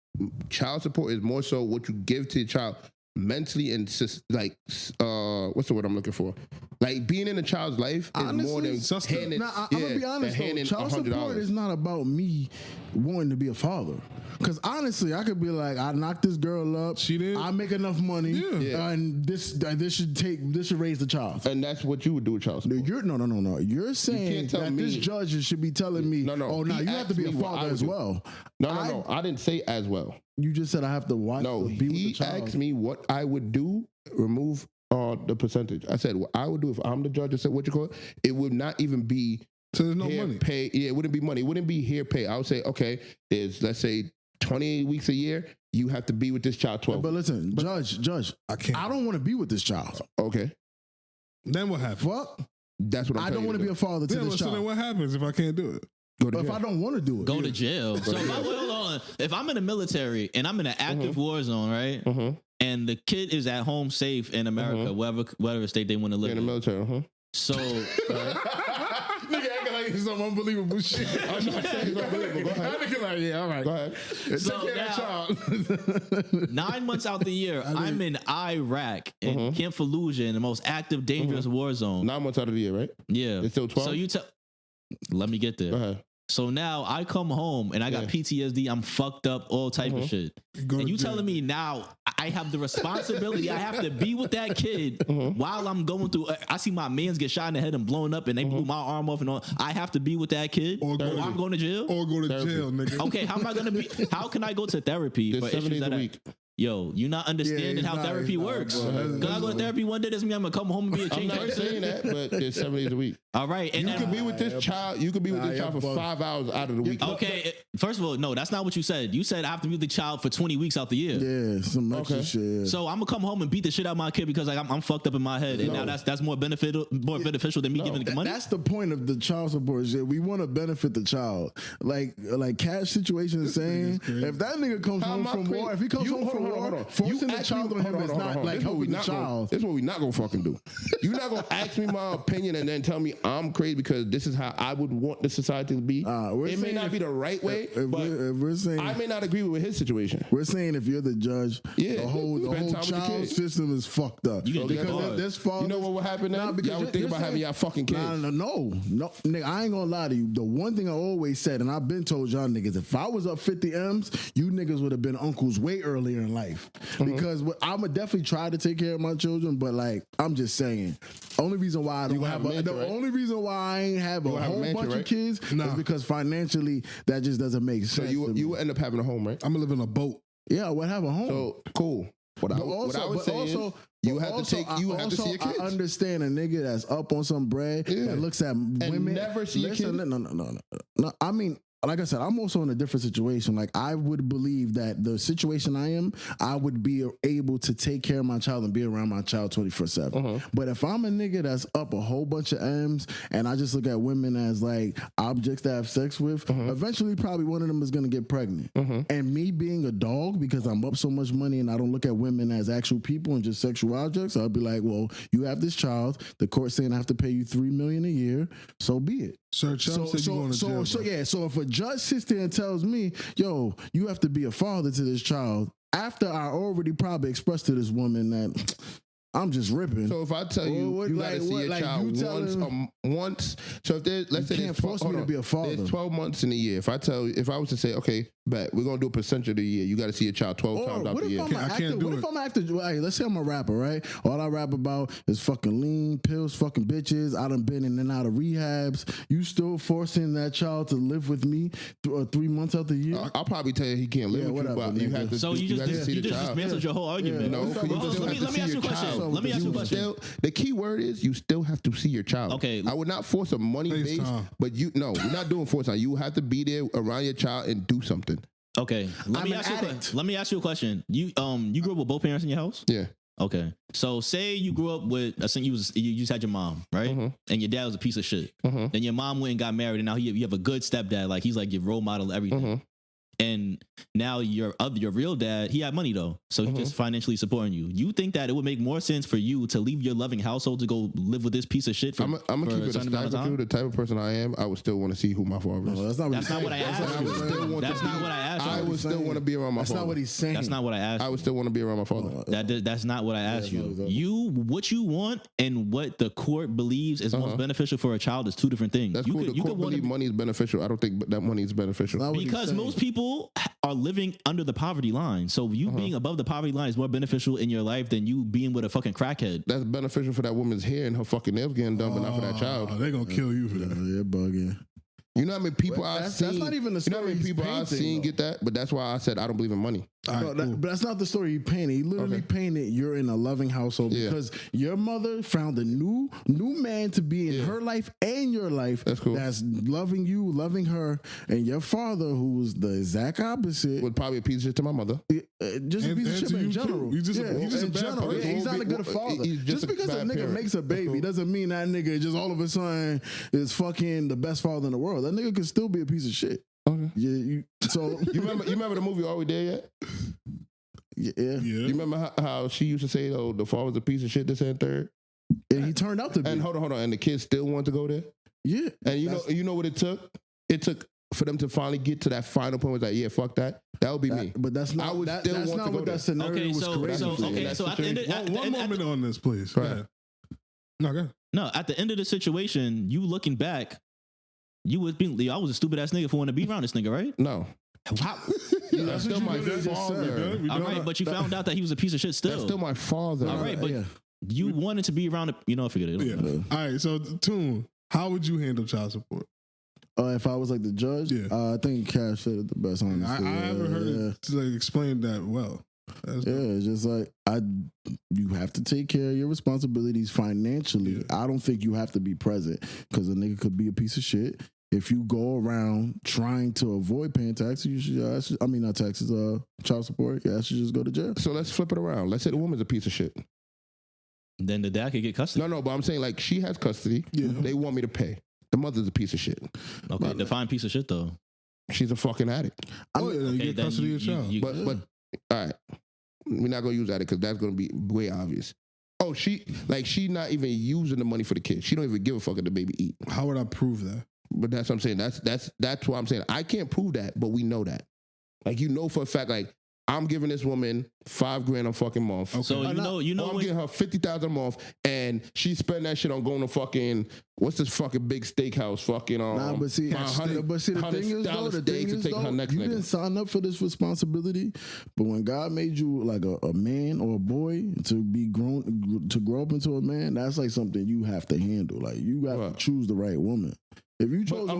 A: child support is more so what you give to your child. mentally and like what's the word I'm looking for? Like being in a child's life is more than handing.
C: I'm gonna be honest though. Child support is not about me wanting to be a father. Because honestly, I could be like, I knocked this girl up.
B: She did.
C: I make enough money, and this should raise the child.
A: And that's what you would do with child support.
C: No. You're saying that this judge should be telling me,
A: no.
C: Oh, no, you have to be a father as well.
A: No. I didn't say as well.
C: You just said I have to watch.
A: No,
C: be with the
A: he
C: child.
A: asked me what I would do. Remove the percentage. I said what I would do if I'm the judge. I said what you call it. It would not even be.
B: So there's no
A: hair
B: money.
A: Pay. Yeah, it wouldn't be money. It wouldn't be hair pay. I would say okay. There's let's say 28 weeks a year. You have to be with this child 12.
C: But listen, Judge,
B: I can't.
C: I don't want to be with this child.
A: Okay,
B: Then what happens?
C: Fuck.
A: that's what I'm.
C: I don't want to be a father to this
B: So then
C: child.
B: what happens if I can't do it?
C: But if I don't want to do it,
D: Go to jail. So hold on. If I'm in the military and I'm in an active war zone, right? And the kid is at home safe in America, whatever state they want to live
A: in the military.
C: nigga
D: So
C: acting like it's some unbelievable shit.
A: I'm not saying it's unbelievable. Go ahead.
C: Nigga like, yeah, all right.
A: Go ahead.
D: So
C: Take care of that child.
D: 9 months out the year, I'm in Iraq in Camp Fallujah in the most active, dangerous war zone.
A: 9 months out of the year, right?
D: Yeah.
A: It's still 12?
D: So you tell. Let me get there.
A: Go ahead.
D: So now I come home and I got PTSD. I'm fucked up, all type of shit. And you telling me now I have the responsibility. I have to be with that kid while I'm going through. I see my mans get shot in the head and blown up, and they blew my arm off and all. I have to be with that kid, or I'm going to jail,
B: or go to jail, nigga.
D: Okay, how am I gonna be? How can I go to therapy
A: There's
D: for
A: 7
D: issues
A: days
D: that
A: a week.
D: Yo, you not understanding how therapy works. Because I go to therapy one day, doesn't mean I'm gonna come home and be a
A: I'm
D: changed
A: not
D: person.
A: saying that, but there's 7 days a week.
D: All right, and
A: You
D: then,
A: could be with this child. You could be with this child for
C: bugging.
A: 5 hours out of the week.
D: okay. First of all, no, that's not what you said. You said I have to be with the child for 20 weeks out the year.
C: Yeah, some extra shit. Yeah.
D: So I'm gonna come home and beat the shit out of my kid because like I'm fucked up in my head, and now that's more beneficial than me giving the money.
C: That's the point of the child support shit. We want to benefit the child. Like Cash situation is saying, if that nigga comes home from war, if he comes home from war, forcing the child on him is not like helping the child.
A: This is what we not gonna fucking do. You're not gonna ask me my opinion and then tell me I'm crazy because this is how I would want the society to be. It may not be the right way, but
C: we're saying,
A: I may not agree with his situation.
C: We're saying if you're the judge,
A: Yeah,
C: the whole
A: spend time with the
C: child
A: kids.
C: system is fucked up.
D: You get
C: because this fault.
A: You know what would happen then? Y'all would think about having y'all fucking kids.
C: No, nigga, I ain't gonna lie to you. The one thing I always said, and I've been told y'all niggas, if I was up 50 M's, you niggas would have been uncles way earlier in life. Because I'ma definitely try to take care of my children, but like I'm just saying, only reason why I don't have only reason why I ain't have a whole bunch of kids is because financially that just doesn't make sense.
A: So you will end up having a home, right?
B: I'm gonna live in a boat.
C: Yeah, I would have a home.
A: So cool. What I would say is you have to see your kids.
C: I understand a nigga that's up on some bread that looks at women.
A: Never see your kids.
C: No. I mean, like I said, I'm also in a different situation. Like I would believe that the situation I am, I would be able to take care of my child and be around my child 24/7. But if I'm a nigga that's up a whole bunch of M's and I just look at women as like objects to have sex with, eventually probably one of them is gonna get pregnant. And me being a dog, because I'm up so much money and I don't look at women as actual people and just sexual objects, I'll be like, well, you have this child. The court's saying I have to pay you $3 million a year. So be it.
B: Sir Trump said you're going to jail.
C: So if a judge sits there and tells me, yo, you have to be a father to this child, after I already probably expressed to this woman that I'm just ripping.
A: So if I tell you, you gotta see your child once. So if there's, let's say,
C: can't force me to be a father.
A: There's 12 months in a year. If I was to say, okay, bet we're gonna do a percentage of the year, you got to see your child 12 times out the year.
C: What if I'm an actor? Hey, let's say I'm a rapper, right? All I rap about is fucking lean pills, fucking bitches. I done been in and out of rehabs. You still forcing that child to live with me 3 months out the year?
A: I'll probably tell you he can't live with you, but you have to.
D: So you just dismantled your whole argument.
A: No,
D: let me ask you a question. Let me ask you a question.
A: The key word is you still have to see your child.
D: Okay.
A: I would not force a money base, but we're not doing force time. You have to be there around your child and do something.
D: Okay. Let me ask you a question. You grew up with both parents in your house?
A: Yeah.
D: Okay. So say you grew up with, I think you just had your mom, right? And your dad was a piece of shit. Then your mom went and got married, and now you have a good stepdad. Like he's like your role model, everything. And now your real dad, he had money though, so he's just financially supporting you. You think that it would make more sense for you to leave your loving household to go live with this piece of shit?
A: I'm gonna keep it a stack with you. The type of person I am, I would still want to see who my father is.
C: No, that's not what I asked you.
D: That's not what I asked you.
A: I would still want to be around my father.
C: That's not what he's saying.
D: That's not what I asked you.
A: I would still want to be around my father.
D: That's not what I asked you. What you want and what the court believes is most beneficial for a child is two different things.
A: That's cool. The court believe money is beneficial. I don't think that money is beneficial.
D: Because most people are living under the poverty line. So you being above the poverty line is more beneficial in your life than you being with a fucking crackhead.
A: That's beneficial for that woman's hair and her fucking nails getting done, but not for that child.
B: They're gonna kill you for that.
C: Yeah, bugging.
A: You know how many people I've seen?
C: That's not even the story.
A: You know how many people I've seen get that? But that's why I said I don't believe in money.
C: But that's not the story he painted. He literally painted you're in a loving household because your mother found a new man to be in her life and your life.
A: That's cool.
C: That's loving you, loving her, and your father, who was the exact opposite,
A: was probably a piece of shit to my mother.
C: Just a piece of shit in general.
B: He's just a bad person.
C: He's not a good father. Just because a nigga makes a baby doesn't mean that nigga just all of a sudden is fucking the best father in the world. That nigga could still be a piece of shit.
A: Okay.
C: Yeah.
A: You remember the movie Are We There Yet?
C: Yeah.
A: You remember how she used to say, "Oh, the father's a piece of shit," this and third?
C: And he turned out to be.
A: And hold on, and the kids still want to go there.
C: Yeah.
A: And you know what it took? It took for them to finally get to that final point. Was like, yeah, fuck that. That would be me.
C: But that's not.
A: I would
C: that's
A: still want
C: not
A: to go
C: what
A: there.
C: that scenario was created.
D: So at the end,
B: One moment on this, please.
A: Right.
B: No, go ahead.
D: No, at the end of the situation, you looking back, you would be. I was a stupid ass nigga for wanting to be around this nigga, right?
A: No.
D: How?
A: That's still my father.
D: All right, but you found out that he was a piece of shit still.
A: That's still my father.
D: All right, but you wanted to be around. Forget it.
B: Yeah. All right, so Toon, how would you handle child support?
C: If I was like the judge, I think Cash said it the best. Honestly,
B: I haven't heard it explained that well.
C: It's just like you have to take care of your responsibilities financially. I don't think you have to be present because a nigga could be a piece of shit. If you go around trying to avoid paying taxes, you should. I mean, not taxes. Child support. Yeah, I should just go to jail.
A: So let's flip it around. Let's say the woman's a piece of shit.
D: Then the dad could get custody.
A: No, but I'm saying like she has custody. Yeah. They want me to pay. The mother's a piece of shit.
D: Okay, define piece of shit though.
A: She's a fucking addict.
B: You get custody of your child.
A: But all right, we're not gonna use that because that's gonna be way obvious. Oh, she not even using the money for the kid. She don't even give a fuck if the baby eat.
B: How would I prove that?
A: But that's what I'm saying. That's why I'm saying I can't prove that, but we know that. Like for a fact, like I'm giving this woman $5,000 a fucking month.
D: Okay. So
A: I'm getting her $50,000 a month, and she spend that shit on going to fucking what's this fucking big steakhouse? Fucking
C: but see, the thing is though, you didn't sign up for this responsibility. But when God made you like a man or a boy to grow up into a man, that's like something you have to handle. Like you got to choose the right woman. If you chose a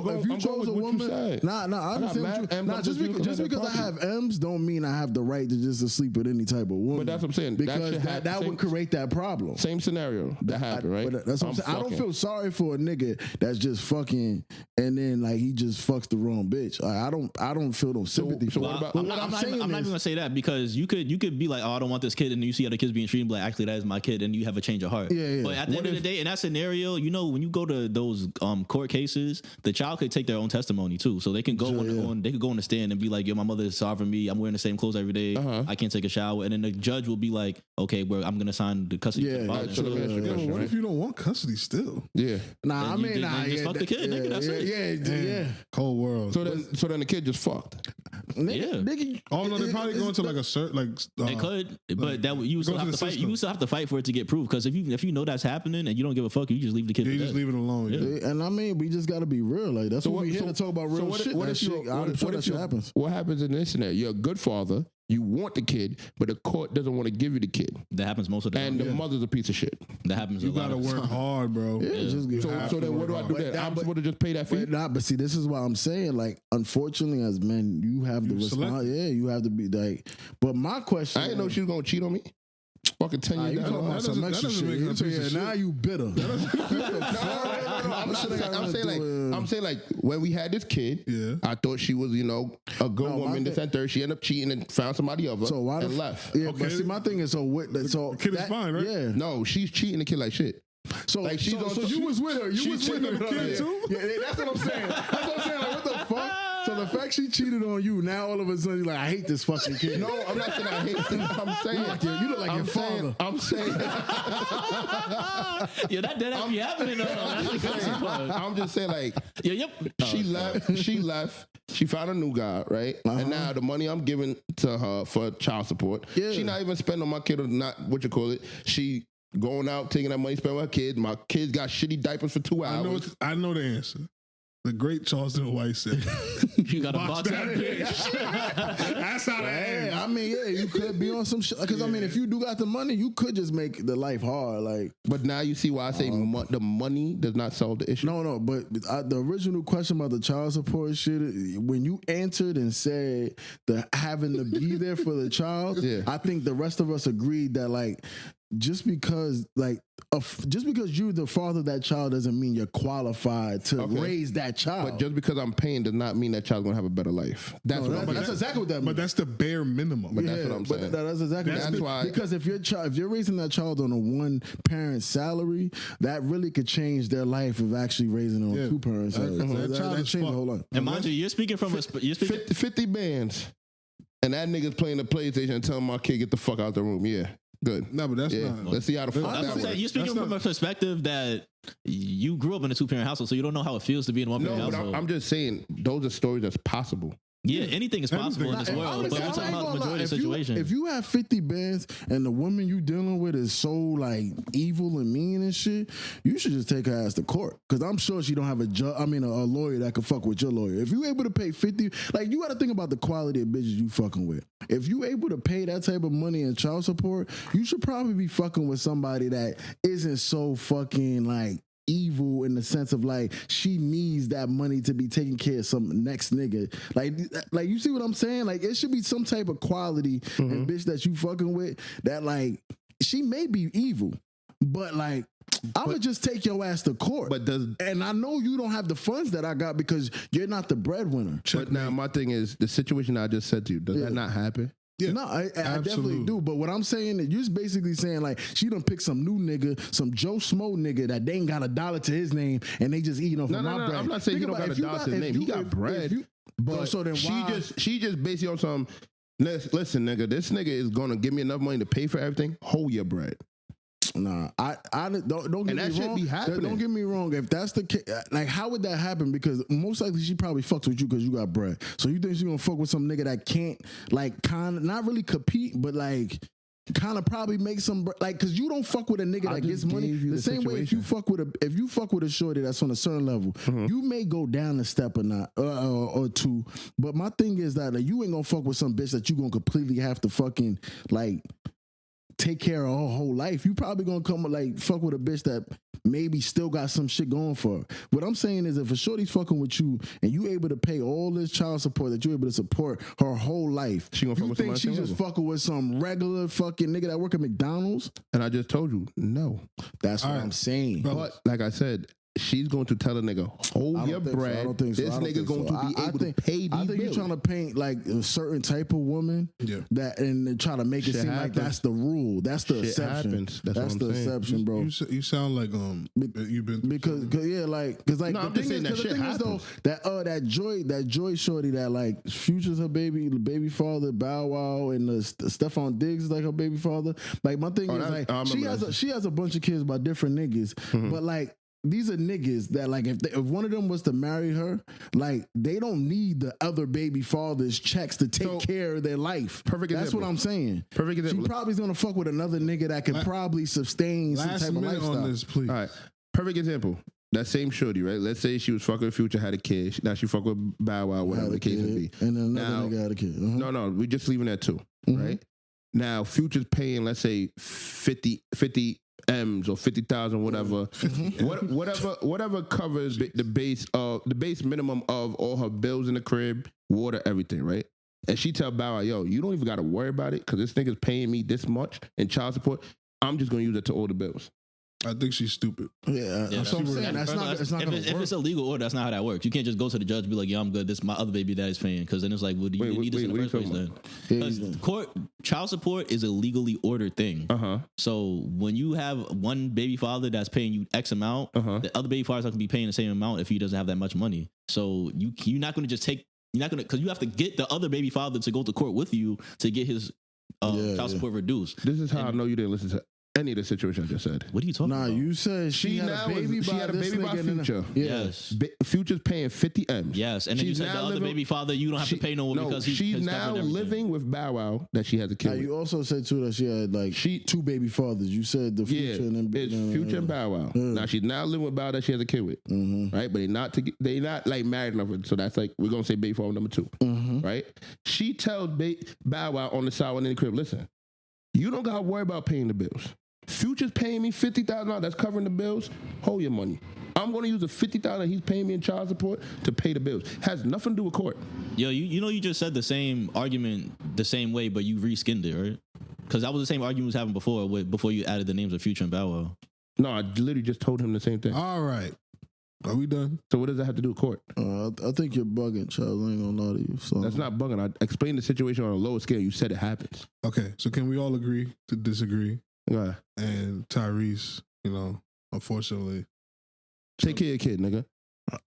C: woman, I understand. Just because I have M's don't mean I have the right to just sleep with any type of woman.
A: But that's what I'm saying.
C: Because that would create that problem.
A: Same scenario that happened, right?
C: But that's what I'm saying. I don't feel sorry for a nigga that's just fucking and then like he just fucks the wrong bitch. Like, I don't feel no sympathy.
A: So what about?
D: I'm not even gonna say that because you could be like, oh, I don't want this kid, and then you see other kids being treated, and be like, actually, that is my kid, and you have a change of heart.
C: Yeah.
D: But at the end of the day, in that scenario, when you go to those court cases, the child could take their own testimony too, so they can go they could go on the stand and be like, "Yo, my mother is sorry for me. I'm wearing the same clothes every day. I can't take a shower." And then the judge will be like, "Okay, I'm gonna sign the custody."
B: What if you don't want custody still?
A: Yeah.
D: Just fuck the kid, nigga. That's it.
C: Yeah.
B: Cold world.
A: So then the kid just fucked.
C: Nigga.
B: Oh no, they probably go into like a certain
D: they could, but that you still have to fight. You still have to fight for it to get proof. Because if you know that's happening and you don't give a fuck, you just leave the kid.
B: You just leave it alone.
C: Yeah. And I mean, we just got to be real. Like that's what we're here to talk about. Real shit.
A: What if
C: happens?
A: What happens in this scenario? You're a good father. You want the kid, but the court doesn't want to give you the kid.
D: That happens most of the time.
A: And the mother's a piece of shit.
D: That happens.
B: You gotta work hard, bro.
A: So then what do I do then? I'm supposed to just pay that fee?
C: But see, this is why I'm saying, like, unfortunately, as men, you have the response. Yeah, you have to be like. But my question,
A: I didn't know she was gonna cheat on me. Fucking 10 years down.
C: Talking about some extra shit. Now you bitter.
A: I'm saying like when we had this kid, I thought she was a good woman. This and third, she ended up cheating and found somebody other and left.
C: Yeah, but see, my thing is the
B: kid is fine, right?
C: Yeah,
A: no, she's cheating the kid like shit.
C: So you was with her. You was with her
B: kid too.
C: Yeah, that's what I'm saying. Like, what the fuck? So the fact she cheated on you, now all of a sudden you're like, I hate this fucking kid.
A: No, I'm not saying I hate him. I'm saying
C: You look like your father.
A: I'm saying.
D: Yeah, that dead ass be happening though. That's the crazy part.
A: I'm just saying, like,
D: Yeah, yep.
A: she left. She found a new guy, right? And now the money I'm giving to her for child support, she not even spending on my kid or not. What you call it? She going out, taking that money, spending on her kid. My kids got shitty diapers for 2 hours.
B: I know the answer. The great Charleston White said,
D: You got a box that bitch.
B: That's how that
C: Hey,
B: ends.
C: I mean, yeah, you could be on some shit. Because, I mean, if you do got the money, you could just make the life hard. Like,
A: But now you see why I say the money does not solve the issue.
C: no, but the original question about the child support shit, when you answered and said the having to be there for the child, I think the rest of us agreed that, like, just because you're the father of that child doesn't mean you're qualified to raise that child.
A: But just because I'm paying does not mean that child's gonna have a better life. That's
C: that's exactly what that means.
B: But that's the bare minimum.
A: But that's what I'm saying.
C: That's exactly
A: That's why.
C: Because if you're raising that child on a one parent salary, that really could change their life of actually raising it on two parents.
B: That child is
C: changed the
B: fucked.
C: whole lot.
D: And mind you, you're speaking from
A: 50 bands, and that nigga's playing the PlayStation and telling my kid get the fuck out the room. Yeah, good.
B: No, but that's not.
A: Let's see how the fuck
D: That's what
A: that
D: I'm saying.
A: works.
D: You're speaking from a perspective that you grew up in a 2-parent household, so you don't know how it feels to be in a 1-parent
A: No, but
D: household.
A: I'm just saying those are stories that's possible.
D: Yeah, anything is possible in this
B: Anything.
D: world, but we're talking about the majority of situations.
C: If you have 50 bands and the woman you dealing with is so like evil and mean and shit, you should just take her ass to court. Because I'm sure she don't have a lawyer that could fuck with your lawyer. If you able to pay 50, like you got to think about the quality of bitches you fucking with. If you able to pay that type of money in child support, you should probably be fucking with somebody that isn't so fucking like evil in the sense of like she needs that money to be taking care of some next nigga. Like you see what I'm saying? Like it should be some type of quality in bitch that you fucking with that like she may be evil, but like I'ma just take your ass to court. And I know you don't have the funds that I got because you're not the breadwinner.
A: But now my thing is the situation I just said to you. Does that not happen?
B: Yeah,
C: no, I definitely do. But what I'm saying is, you're basically saying like she done pick some new nigga, some Joe Smo nigga that they ain't got $1 to his name, and they just eating off of my bread.
A: I'm not saying he don't got $1 to his name. He got bread. But
C: so then
A: she just basically on some. Listen, nigga, this nigga is gonna give me enough money to pay for everything. Hold your bread.
C: Nah, I don't get
A: And that
C: me
A: shit
C: wrong.
A: be happening.
C: Don't get me wrong. If that's the case, like, how would that happen? Because most likely she probably fucks with you because you got bread. So you think she gonna fuck with some nigga that can't, like, kind of not really compete, but like kind of probably make some like, because you don't fuck with a nigga that gets money the same way. If you fuck with a shorty that's on a certain level, you may go down a step or not or two. But my thing is that like, you ain't gonna fuck with some bitch that you gonna completely have to fucking like take care of her whole life. You probably gonna come like fuck with a bitch that maybe still got some shit going for her. What I'm saying is if a shorty's fucking with you and you able to pay all this child support that you able to support her whole life,
A: She gonna fuck
C: you
A: with
C: think
A: somebody
C: she just
A: level.
C: fucking with some regular fucking nigga that work at McDonald's?
A: And I just told you, no.
C: That's what
B: All right.
C: I'm saying.
A: But like I said, she's going to tell a nigga, hold your bread.
C: I don't think so.
A: This
C: I don't
A: nigga's
C: think
A: going
C: so.
A: to be
C: I
A: able
C: think,
A: to pay these
C: I think
A: bills.
C: you're trying to paint like a certain type of woman that and then try to make it
A: Shit
C: seem like
A: happens.
C: that's the rule. That's the
A: Shit
C: exception.
A: happens. That's what I'm
C: the
A: saying.
C: exception, bro.
B: You sound like you've been
C: Because yeah, like because like
A: No,
C: the
A: I'm just
C: thing
A: saying
C: is,
A: that
C: the
A: shit
C: thing is though
A: happens.
C: that joy shorty that like Future's her baby father, Bow Wow, and Stephon Diggs is like her baby father. Like my thing is like
A: I remember
C: she has a bunch of kids by different niggas, but like. These are niggas that like if one of them was to marry her, like they don't need the other baby father's checks to take care of their life.
A: Perfect
C: That's
A: example.
C: what I'm saying.
A: Perfect
C: She
A: example.
C: probably gonna fuck with another nigga that could probably sustain some
B: last
C: type of
B: minute
C: lifestyle.
B: on this, please.
A: All right. Perfect example. That same shorty, right? Let's say she was fucking with Future, had a kid. Now she fuck with Bow Wow, whatever the case may be.
C: And then another
A: Now-
C: nigga had a kid.
A: No, we just leaving that too, right? Now Future's paying, let's say 50 M's or 50,000, whatever, whatever covers the base minimum of all her bills in the crib, water, everything, right? And she tell Bow Wow, yo, you don't even got to worry about it because this nigga's paying me this much in child support. I'm just gonna use it to order bills.
B: I think she's stupid.
C: Yeah, that's what I'm saying. That's not
D: if
C: gonna work.
D: it's a legal order, that's not how that works. You can't just go to the judge and be like, "Yeah, I'm good. This is my other baby daddy's paying." Because then it's like, "Well, do you need this in the
A: what
D: first
A: are you
D: place?"
A: talking
D: Then, because child support is a legally ordered thing. So when you have one baby father that's paying you X amount, the other baby father's not gonna be paying the same amount if he doesn't have that much money. So you're not gonna just take You're not gonna, because you have to get the other baby father to go to court with you to get his child support reduced.
A: This is how I know you didn't listen to any of the situation I just said.
D: What are you talking about?
C: Nah, you said she had a baby by
A: Future.
D: Yes.
A: Future's paying 50 M's.
D: Yes, and then you said the other baby father, you don't have to pay no more because
A: she's
D: he's
A: now
D: covering everything.
A: living with Bow Wow that she has a kid
C: Now,
A: with.
C: you also said too that she had like two baby fathers. You said the Future and then
A: it's Future and Bow Wow. Now she's now living with Bow Wow that she has a kid with, right? But they not like married enough, so that's like we're gonna say baby father number 2, right? She tells Bow Wow on the side in the crib, listen, you don't gotta worry about paying the bills. Future's paying me $50,000. That's covering the bills. Hold your money. I'm going to use the $50,000 he's paying me in child support to pay the bills. Has nothing to do with court.
D: Yo, you know you just said the same argument the same way, but you reskinned it, right? Because that was the same argument we was having before you added the names of Future and Bow Wow.
A: No, I literally just told him the same thing.
B: All right. Are we done?
A: So what does that have to do with court?
C: I think you're bugging, Charles. I ain't gonna lie to you. So.
A: That's not bugging. I explained the situation on a lower scale. You said it happens.
B: Okay, so can we all agree to disagree?
A: Yeah.
B: And Tyrese, unfortunately.
A: Take care of your kid, nigga.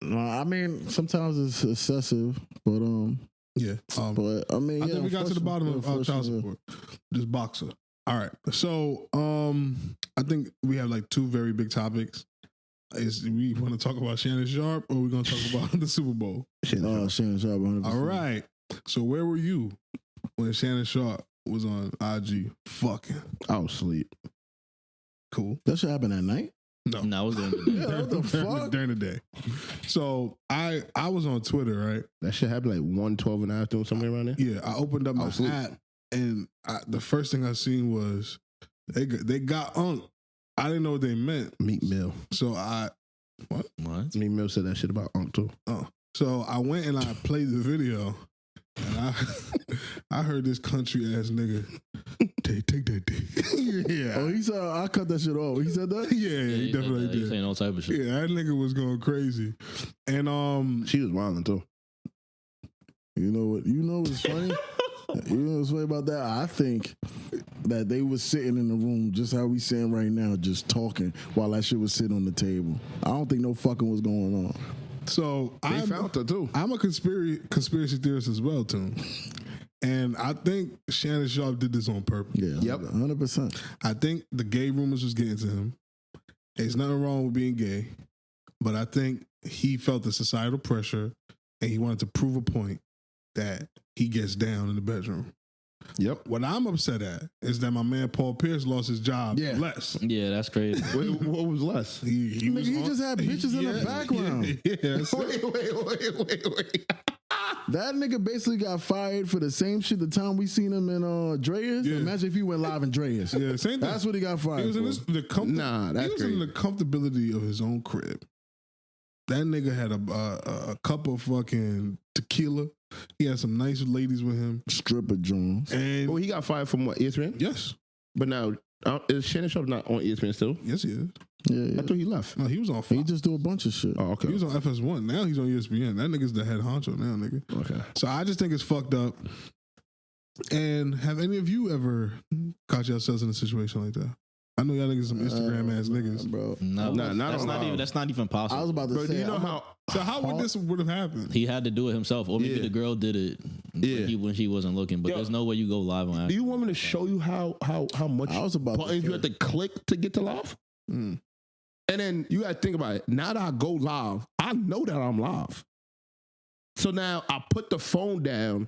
C: No, I mean, sometimes it's excessive, but
B: yeah.
C: but I mean,
B: I think we got to the bottom of child support. This boxer. All right. So I think we have like 2 very big topics. We want to talk about Shannon Sharpe or we gonna talk about the Super Bowl?
C: Shannon Sharpe. 100%.
B: All right. So where were you when Shannon Sharpe was on IG fucking?
A: I was asleep.
B: Cool.
C: That should happen at night.
B: No,
D: I was doing the
C: Yeah, what the fuck?
B: during the day. So I was on Twitter, right?
A: That shit happened like 1:12 in the afternoon, somewhere around there.
B: Yeah, I opened up my app and the first thing I seen was they got Unc. I didn't know what they meant.
A: Meek Mill.
B: So
D: What?
A: Meek Mill said that shit about Unc too.
B: So I went and I played the video, and I heard this country ass nigga take that dick. Yeah.
C: Oh, he said I cut that shit off. He said that.
B: Yeah, he definitely
D: He's
B: did.
D: saying all type of shit.
B: Yeah, that nigga was going crazy, and
A: She was wilding too.
C: You know what? You know what's funny? You know what's funny about that? I think that they was sitting in the room just how we sitting right now, just talking while that shit was sitting on the table. I don't think no fucking was going on.
B: So
A: They found her too.
B: I'm a conspiracy theorist as well, too. And I think Shannon Sharpe did this on purpose.
C: Yeah,
A: Yep.
C: 100%.
B: I think the gay rumors was getting to him. There's nothing wrong with being gay, but I think he felt the societal pressure and he wanted to prove a point that he gets down in the bedroom.
A: Yep.
B: What I'm upset at is that my man Paul Pierce lost his job less.
D: Yeah, that's crazy.
A: Wait, what was less?
B: He
C: Just had bitches in the background.
B: Yeah.
A: Wait.
C: That nigga basically got fired for the same shit the time we seen him in Dreas.
B: Yeah.
C: Imagine if he went live in Dreas.
B: Yeah, same thing.
C: That's what he got fired
B: He was
C: for.
B: in
A: That's
B: he was in the comfortability of his own crib. That nigga had a cup of fucking tequila. He had some nice ladies with him.
C: Stripper Jones.
B: And
A: Well, he got fired from what, ESPN?
B: yes,
A: But now, is Shannon Sharpe not on ESPN still?
B: yes, he is.
C: Yeah.
A: I thought he left.
B: No, he was on.
C: He
B: Fox.
C: just do a bunch of shit.
A: Oh, okay.
B: He was on FS1. Now he's on ESPN. That nigga's the head honcho now, nigga.
A: Okay.
B: So I just think it's fucked up. And have any of you ever caught yourselves in a situation like that? I know y'all niggas some Instagram ass niggas.
C: Bro.
D: No,
A: Nah, not
D: that's
A: on
D: not
A: live.
D: even. That's not even possible.
C: I was about to
A: Bro,
C: say.
A: do you know how?
B: So how would this would have happened?
D: He had to do it himself, or maybe
A: Yeah.
D: the girl did it when he wasn't looking. But
A: Yo.
D: there's no way you go live on.
A: Do you want me to show you how much
C: I was about to
A: buttons you
C: say.
A: have to click to get to live?
B: Mm.
A: And then you got to think about it. Now that I go live, I know that I'm live. So now I put the phone down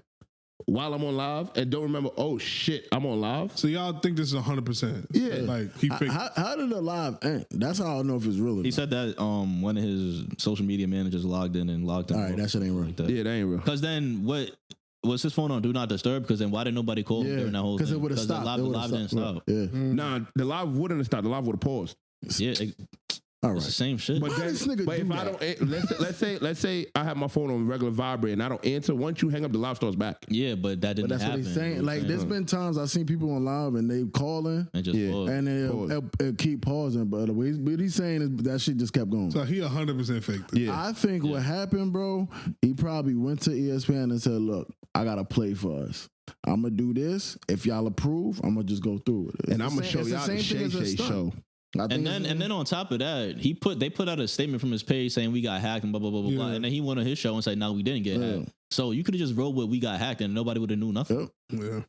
A: while I'm on live and don't remember, oh shit, I'm on live.
B: So y'all think this is 100%?
A: Yeah.
B: Like he faked.
C: How did the live end? That's how I know if it's real or
D: He
C: not.
D: said that one of his social media managers logged in and logged him.
C: All right, that shit ain't real.
D: like that.
A: Yeah, that ain't real.
D: Because then what was his phone on Do Not Disturb? Because then why did nobody call him during that whole thing?
C: Because it would have stopped.
D: The live didn't stop.
C: Yeah.
A: Nah, the live wouldn't have stopped. The live would have paused.
D: Yeah,
C: All
D: it's the
C: right.
D: same shit.
A: But,
C: Why this nigga
A: but
C: do
A: if
C: that?
A: I don't, let's say I have my phone on regular vibrate and I don't answer. Once you hang up, the live starts back.
D: Yeah, but that didn't
C: But that's
D: happen.
C: what he's saying. Like, there's been times I've seen people on live and they calling
D: and just
A: Yeah.
D: paused.
C: and it'll keep pausing. But what he's saying is that shit just kept going.
B: So he 100% faked it.
A: Yeah.
C: I think what happened, bro, he probably went to ESPN and said, look, I got to play for us. I'm going to do this. If y'all approve, I'm going to just go through with it.
A: And I'm gonna show y'all the Shay Shay show.
D: And then on top of that, they put out a statement from his page saying we got hacked and blah blah blah blah blah. And then he went on his show and said, "No, we didn't get hacked." So you could have just rolled with "we got hacked" and nobody would have knew nothing.
B: Yeah.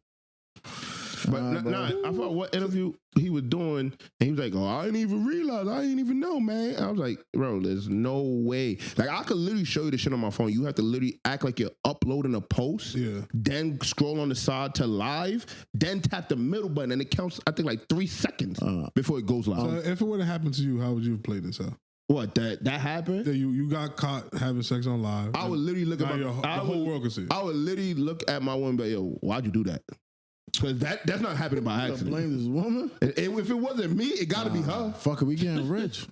A: But I thought what interview he was doing, and he was like, "Oh, I didn't even realize. I didn't even know, man." I was like, "Bro, there's no way. Like, I could literally show you the shit on my phone. You have to literally act like you're uploading a post, then scroll on the side to live, then tap the middle button, and it counts. I think like 3 seconds before it goes live.
B: So if it would have happened to you, how would you have played this out?
A: What that happened?
B: Yeah, you got caught having sex on live.
A: I would literally look at
B: the whole world could see it.
A: I would literally look at my woman, but yo, why'd you do that? Because that's not happening by accident.
C: Blame this woman.
A: If it wasn't me, it got to be her.
C: Fuck it, we getting rich.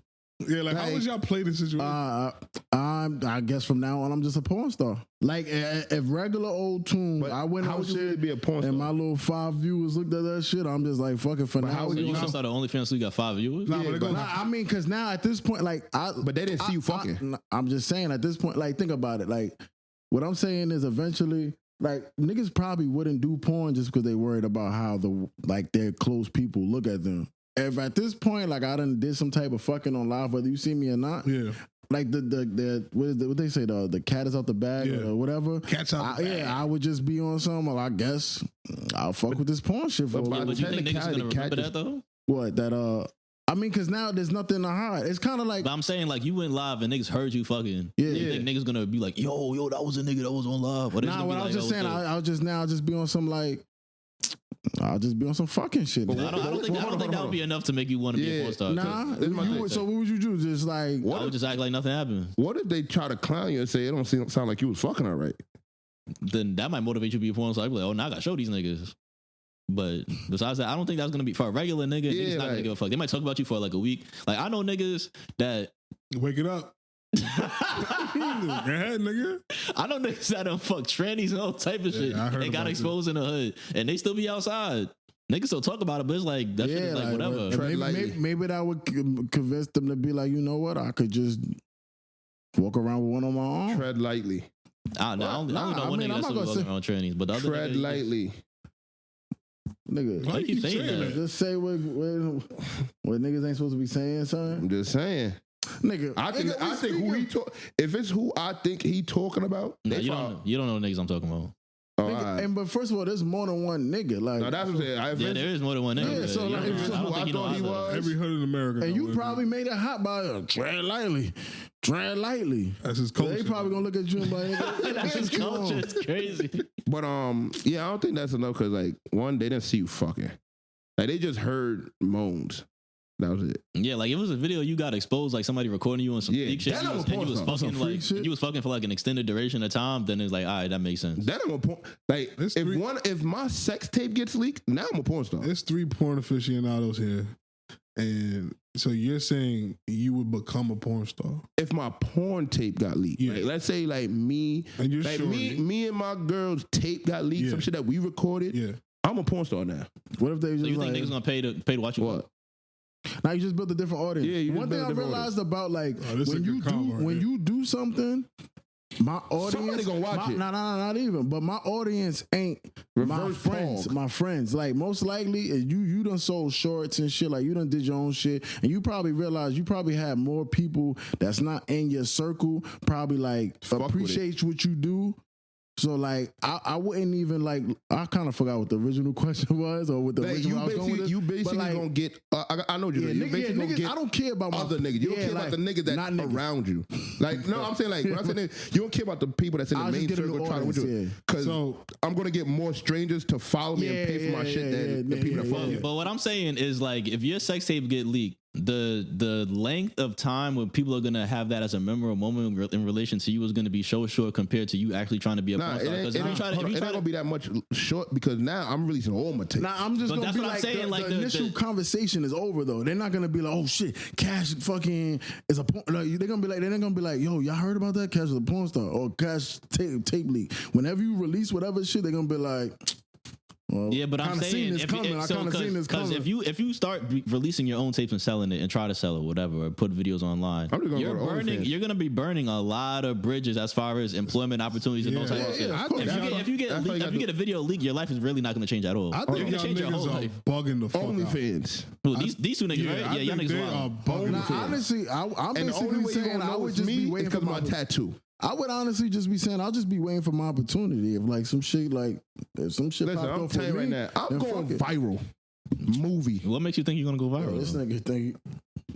B: Yeah, like how would y'all play this situation?
C: I guess from now on, I'm just a porn star. Like if regular old tune,
A: But
C: I went
A: how
C: on
A: would you
C: shit
A: really be a porn star?
C: and my little 5 viewers looked at that shit. I'm just like, fuck it for now.
A: how would
D: So you can start the OnlyFans so you got 5 viewers.
B: Nah, but it goes,
C: I mean, because now at this point, like,
A: But they didn't see you fucking.
C: I'm just saying at this point, like, think about it. Like, what I'm saying is eventually, like, niggas probably wouldn't do porn just because they worried about how their close people look at them. If at this point, like, I done did some type of fucking on live, whether you see me or not, like what they say, the cat is out the bag or whatever.
B: Cat's out the bag.
C: Yeah, I would just be on some. Well, I guess I'll fuck with this porn shit for a little.
D: But you think niggas gonna remember that though?
C: What that? I mean, because now there's nothing to hide. It's kind of like.
D: But I'm saying, like, you went live and niggas heard you fucking.
C: Yeah.
D: You think niggas gonna be like, yo, that was a nigga that was on live. Or
C: Nah, what I was just saying, I'll just be on some like. I'll just be on some fucking shit.
D: I don't think that would be enough to make you want to be a porn star.
C: Nah, so what would you do? Just like
D: I would just act like nothing happened.
A: What if they try to clown you and say it don't sound like you was fucking all right?
D: Then that might motivate you to be a porn star. I'd be like, oh, now I gotta show these niggas. But besides that, I don't think that's gonna be for a regular nigga. Niggas not gonna give a fuck. They might talk about you for like a week. Like I know niggas that
B: wake it up. Go ahead, nigga.
D: I know niggas that done fuck trannies and all type of shit and got exposed in the hood, and they still be outside. Niggas still talk about it, but it's like that shit is like whatever.
C: Maybe that would convince them to be like, you know what, I could just walk around with one on my arm.
A: Tread lightly.
D: I don't know one nigga that's still walking around trannies, but the other
A: tread lightly.
C: Nigga,
D: why you keep saying that?
C: Just say what niggas ain't supposed to be saying, son.
A: I'm just saying.
C: Nigga,
A: I think who he if it's who I think he talking about,
D: no, you don't know the niggas I'm talking about.
C: Nigga, but first of all, there's more than one nigga. Like,
A: no, that's what I'm saying.
D: Yeah, there is more than one nigga.
C: Yeah, so like,
D: I don't think you know either.
B: Every hood in America.
C: And you probably made it hot by tread lightly. Tread lightly.
B: That's his culture.
C: They probably gonna look at you and be like,
D: that's his culture. It's crazy.
A: But yeah, I don't think that's enough because like one, they didn't see you fucking. Like they just heard moans. That was it.
D: Yeah, like it was a video you got exposed, like somebody recording you on some freak shit. And you was fucking like you was fucking for like an extended duration of time. Then it's like, all right, that makes sense.
A: That ain't a porn. Like if my sex tape gets leaked, now I'm a porn star.
B: There's 3 porn aficionados here, and so you're saying you would become a porn star
A: if my porn tape got leaked.
B: Yeah.
A: Like, let's say like me,
B: and you're
A: like
B: sure
A: me and my girl's tape got leaked. Some shit that we recorded.
B: Yeah,
A: I'm a porn star now.
C: What if they just
D: so you think niggas gonna pay to watch you?
A: What?
C: Now you just built a different audience.
A: Yeah,
C: one thing I realized about like when you do something, my audience
A: somebody gonna watch it.
C: No, not even. But my audience ain't my friends. My friends, like most likely, you done sold shorts and shit. Like you done did your own shit, and you probably realize you probably have more people that's not in your circle. Probably like appreciate what you do. So like I wouldn't even like I kind of forgot what the original question was or what the original I was going with this.
A: You basically like, gonna get I know you. You basically gonna get.
C: I don't care about
A: other niggas. You don't care about the nigga that's around you. Like no, I'm saying like when I say nigga, you don't care about the people that's in the main circle trying to with you. Because I'm gonna get more strangers to follow me and pay for my shit than the people that follow me.
D: But what I'm saying is like if your sex tape get leaked, the length of time when people are gonna have that as a memorable moment in relation to you is gonna be so short compared to you actually trying to be a porn star. Because if you try
A: it ain't gonna be that much short because now I'm releasing all my tapes.
C: Nah, I'm just gonna be like the initial conversation is over though. They're not gonna be like, oh shit, Cash fucking is a porn. Like, they're gonna be like, yo, y'all heard about that? Cash is a porn star or Cash tape leak. Whenever you release whatever shit, they're gonna be like, Well,
D: Yeah, but I'm
C: kinda
D: saying
C: seen this coming. I kind of seen this
D: because
C: coming.
D: if you start releasing your own tapes and selling it and try to sell it, whatever, or put videos online,
A: I'm just gonna
D: you're
A: go to
D: burning.
A: OnlyFans.
D: You're gonna be burning a lot of bridges as far as employment opportunities and those type of shit.
B: I think
D: If you get a video leak, your life is really not gonna change at all.
B: I
D: You're
B: think
D: gonna
B: y'all
D: change your whole
B: niggas are
D: life.
B: bugging the fuck out.
A: OnlyFans.
D: Who, these two niggas, right?
B: I
D: Yeah, y'all
B: think
D: niggas
B: they are
D: wild.
B: bugging.
C: Nah, honestly, I'm
A: And the only
C: basically
A: way you
C: saying
A: gonna
C: I
A: know
C: would
A: it's
C: just
A: me
C: be
A: is
C: waiting
A: because
C: for
A: of my tattoo.
C: I would honestly just be saying I'll just be waiting for my opportunity. If like some shit if some shit
A: Listen,
C: popped
A: I'm
C: off
A: telling
C: with
A: you
C: me,
A: right now, I'm
C: then
A: going
C: fuck it.
A: viral. Movie.
D: What makes you think you're gonna go viral?
C: This
D: though?
C: nigga think,